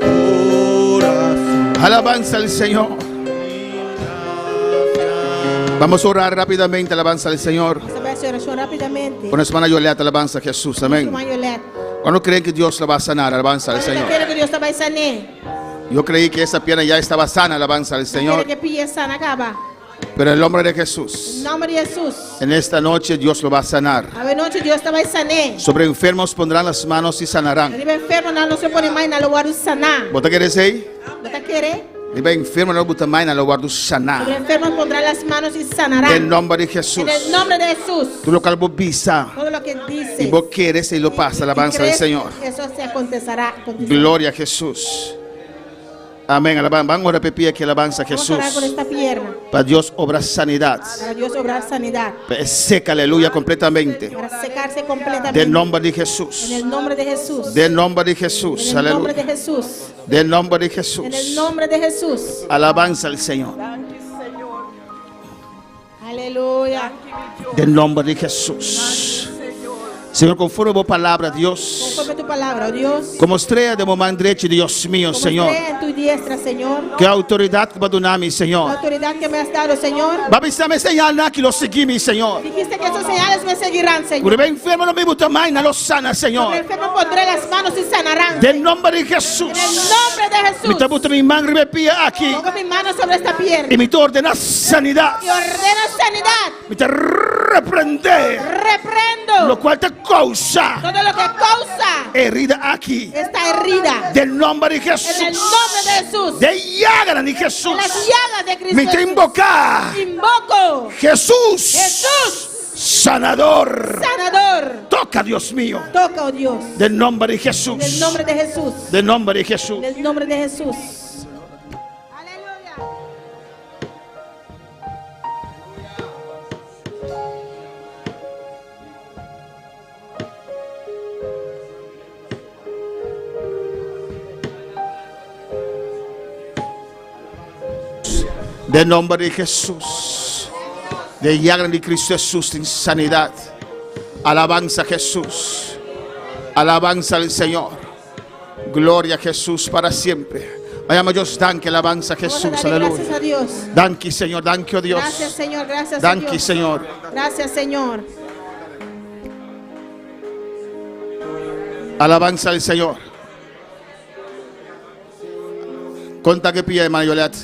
Speaker 3: Alabanza al Señor. Vamos a orar rápidamente. Alabanza al Señor.
Speaker 6: Você vai se oração rapidamente.
Speaker 3: Con nuestra mano Yoleta, alabanza a Jesús. Amén. ¿Cuándo creen que Dios la va a sanar? Alabanza al Señor.
Speaker 6: Quero que Deus tá vai sanar.
Speaker 3: Yo creí que esa pierna ya estaba sana. Alabanza al
Speaker 6: Quero
Speaker 3: Señor.
Speaker 6: que pia sana acaba.
Speaker 3: Pero en el nombre de
Speaker 6: Em
Speaker 3: Jesús,
Speaker 6: nome de Jesus.
Speaker 3: en esta noche Dios lo va a sanar.
Speaker 6: A noite Deus tá vai sanar.
Speaker 3: Sobre enfermos pondrán las manos y sanarán.
Speaker 6: Ele vai enfermo não se pode mais na lugar de sanar.
Speaker 3: ¿Vos te querés ir?
Speaker 6: Você querer?
Speaker 3: Liba enfermo no buta mai na lugar do
Speaker 6: Sobre
Speaker 3: sanar.
Speaker 6: enfermos pondrá las manos y sanará.
Speaker 3: En nombre de Jesús.
Speaker 6: En el nombre de Jesús.
Speaker 3: Tu local bobisa.
Speaker 6: Todo lo que dices.
Speaker 3: Y vos quieres y lo pasa. Alabanza al
Speaker 6: crees
Speaker 3: Señor.
Speaker 6: que eso se acontecerá.
Speaker 3: Gloria a Jesús. Amén. Vamos a repetir aquí alabanza a
Speaker 6: Vamos a orar por
Speaker 3: Jesús.
Speaker 6: esta pierna.
Speaker 3: Para Dios obra sanidad.
Speaker 6: Para Dios obrar sanidad.
Speaker 3: Seca, aleluya, completamente.
Speaker 6: Para secarse completamente.
Speaker 3: Del nombre de
Speaker 6: En
Speaker 3: Jesús.
Speaker 6: el nombre de Jesús.
Speaker 3: Del nombre de
Speaker 6: En
Speaker 3: Jesús.
Speaker 6: el nombre
Speaker 3: Aleluya.
Speaker 6: de Jesús.
Speaker 3: Del nombre de
Speaker 6: En el
Speaker 3: Jesús.
Speaker 6: nombre de Jesús.
Speaker 3: Alabanza al Señor.
Speaker 6: Aleluya.
Speaker 3: Del nombre de Jesús. Señor, conforme a tu palabra, Dios.
Speaker 6: Conforme tu palabra, oh Dios.
Speaker 3: Como estrella de mamá derecha, Dios mío,
Speaker 6: Como
Speaker 3: Señor.
Speaker 6: estrella en tu diestra, Señor.
Speaker 3: Que autoridad que va a donar, mi
Speaker 6: La
Speaker 3: Señor.
Speaker 6: autoridad que me has dado, Señor.
Speaker 3: Va a me señalar que lo seguí, mi Señor.
Speaker 6: Dijiste que esos señales me seguirán, Señor.
Speaker 3: Porque enfermo no me gusta más, no lo sana,
Speaker 6: Sobre el
Speaker 3: Señor.
Speaker 6: enfermo pondré las manos y sanarán.
Speaker 3: Del nombre de Jesús.
Speaker 6: En el nombre de
Speaker 3: Me
Speaker 6: Jesús.
Speaker 3: te gusta mi mano y me pilla aquí.
Speaker 6: Pongo mi mano sobre esta pierna
Speaker 3: Y me te ordena sanidad.
Speaker 6: y ordeno sanidad.
Speaker 3: Me te reprende.
Speaker 6: Reprendo
Speaker 3: Lo cual te causa
Speaker 6: todo lo que causa
Speaker 3: herida aquí.
Speaker 6: esta herida.
Speaker 3: Del nombre de
Speaker 6: En el
Speaker 3: Jesús.
Speaker 6: nombre de Jesús.
Speaker 3: De llaga de Jesús.
Speaker 6: En las llagas de Cristo
Speaker 3: Me te
Speaker 6: Jesús.
Speaker 3: invoca.
Speaker 6: Invoco.
Speaker 3: Jesús.
Speaker 6: Jesús.
Speaker 3: Sanador.
Speaker 6: Sanador.
Speaker 3: Toca, Dios mío.
Speaker 6: Toca, oh Dios.
Speaker 3: Del nombre de
Speaker 6: En
Speaker 3: Jesús.
Speaker 6: el nombre de Jesús.
Speaker 3: Del nombre de Jesús.
Speaker 6: En el nombre de Jesús. Aleluya.
Speaker 3: Del nombre de Jesús. De llaga de Cristo Jesús en sanidad. Alabanza a Jesús. Alabanza al Señor. Gloria a Jesús para siempre. Vayamos Dios, danke, alabanza a
Speaker 6: Vamos a
Speaker 3: Jesús.
Speaker 6: darle
Speaker 3: Aleluya.
Speaker 6: gracias a Dios.
Speaker 3: Danke, Señor. Danke, oh Dios.
Speaker 6: Gracias, Señor. Gracias,
Speaker 3: Danke,
Speaker 6: Dios.
Speaker 3: Señor.
Speaker 6: Gracias, Señor.
Speaker 3: Alabanza al Señor. Conta que pilla, hermano Yolet.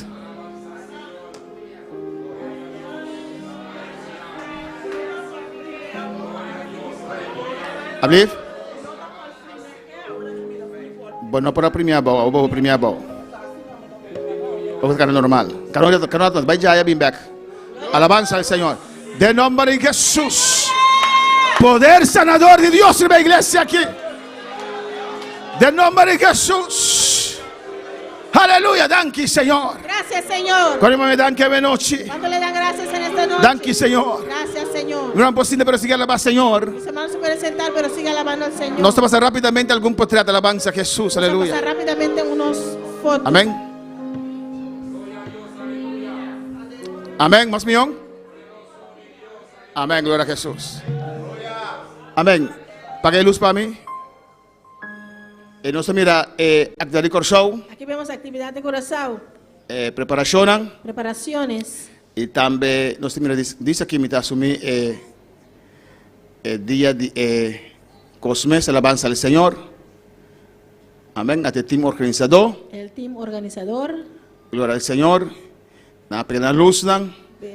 Speaker 3: Abrir. Bueno, para primera boa, o primera boa. O cara normal. Canal, vai já, bem back. Alabanza al Señor. De nombre de Jesús. Poder sanador de Dios en la iglesia aquí. De nombre de Jesús. Aleluya, danke, Señor.
Speaker 6: Gracias, Señor.
Speaker 3: Cuando me dan que noche.
Speaker 6: ¿Cuánto le dan gracias en esta noche?
Speaker 3: Danke, Señor.
Speaker 6: Gracias, Señor.
Speaker 3: No es posible, pero sigue alabar, Señor.
Speaker 6: Mis hermanos se pueden sentar, pero sigue alabando al Señor.
Speaker 3: No se pasa rápidamente algún portrait de alabanza a Jesús.
Speaker 6: Vamos a
Speaker 3: Aleluya.
Speaker 6: pasar rápidamente unos fotos.
Speaker 3: Amén. Amén, más millón. Amén, gloria a Jesús. Amén. Pague luz para mí. No se mira actividad de show,
Speaker 6: Aquí vemos actividad de Curazao,
Speaker 3: preparación.
Speaker 6: preparaciones.
Speaker 3: Y también, no se mira, dice aquí, me está asumir día de Cosmes, alabanza al Señor. Amén. A este team organizador.
Speaker 6: El team organizador,
Speaker 3: Gloria al Señor. Na pequena luz,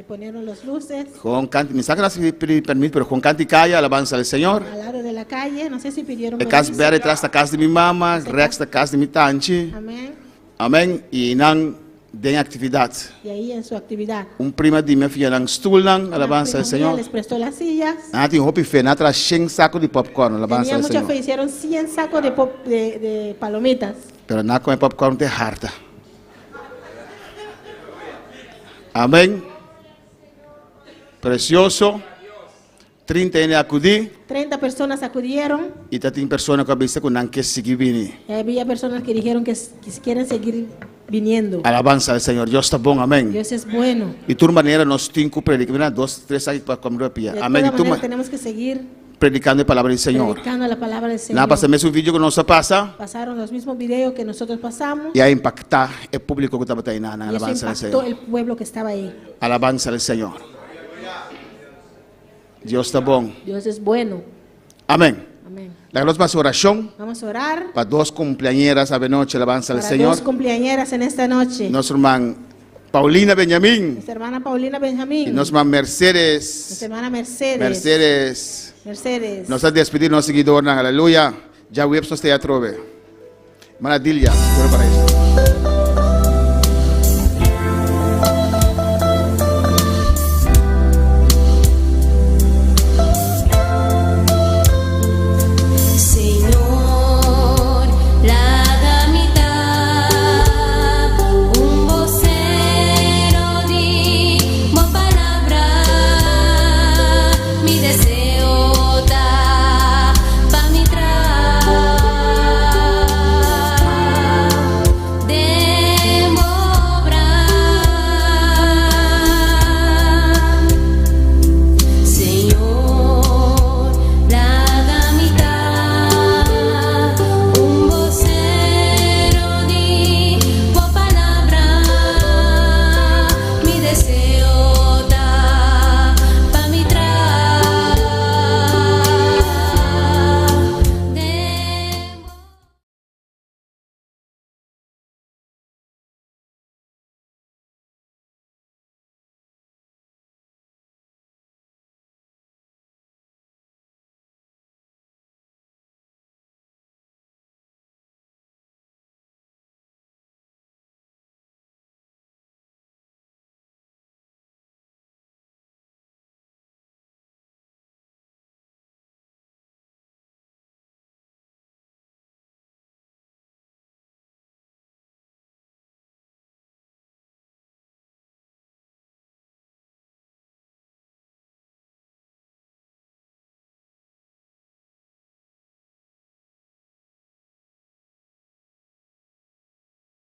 Speaker 6: ponieron las luces
Speaker 3: con canti, me saca las permite, pero con canti calla, alabanza al Señor.
Speaker 6: al lado de la calle. No sé si pidieron
Speaker 3: E casa
Speaker 6: permiso.
Speaker 3: bere atrás da casa de mi mamá, rex da casa de mi tanchi.
Speaker 6: Amén.
Speaker 3: Amém. E não tem atividade.
Speaker 6: Y ahí en su actividad.
Speaker 3: Prima de minha filha não estulam, alabanza al
Speaker 6: Una prima mía
Speaker 3: Señor.
Speaker 6: les prestó las sillas.
Speaker 3: Ah, tem roupa feia, na traz 100 saco de popcorn, alabanza
Speaker 6: Tenía
Speaker 3: al
Speaker 6: mucha fe,
Speaker 3: Señor.
Speaker 6: hicieron 100 sacos de palomitas.
Speaker 3: Pero na come popcorn te harta. Amém. Precioso. 30 anos acudi
Speaker 6: 30 personas acudieron.
Speaker 3: e tem pessoas que avisa que não quer seguir vindo.
Speaker 6: Y había personas que dijeron que quieren seguir viniendo.
Speaker 3: Alabanza al Señor. Dios está bom, amém.
Speaker 6: Dios es bueno.
Speaker 3: E tu maneira nós temos que predicar, 2, 3 anos para comer pia.
Speaker 6: De
Speaker 3: Amém. E
Speaker 6: todas
Speaker 3: tu
Speaker 6: maneras tenemos que seguir
Speaker 3: predicando a palavra do Senhor.
Speaker 6: predicando la palabra del Señor.
Speaker 3: Nada passa mesmo vídeo que nós passa
Speaker 6: Pasaron los mismos videos que nosotros pasamos.
Speaker 3: e a impactar o público que estava aí na
Speaker 6: Y eso
Speaker 3: alabanza al
Speaker 6: impactó
Speaker 3: Senhor.
Speaker 6: el pueblo que estaba ahí.
Speaker 3: Alabanza al Senhor. Dios está bom.
Speaker 6: Dios es bueno.
Speaker 3: Amém.
Speaker 6: Amén.
Speaker 3: La próxima oração
Speaker 6: Vamos a orar
Speaker 3: para 2 cumpleañeras a noite, alabanza al
Speaker 6: para
Speaker 3: Senhor.
Speaker 6: 2 cumpleañeras en esta noche.
Speaker 3: Nossa irmã Paulina Benjamín
Speaker 6: Nuestra hermana Paulina
Speaker 3: e
Speaker 6: Benjamín.
Speaker 3: nossa irmã Mercedes.
Speaker 6: Nuestra hermana Mercedes.
Speaker 3: Mercedes. Nós vamos despedir nosso seguidor, aleluia. Já o Epson está aí a trove. Maravilha, para isso.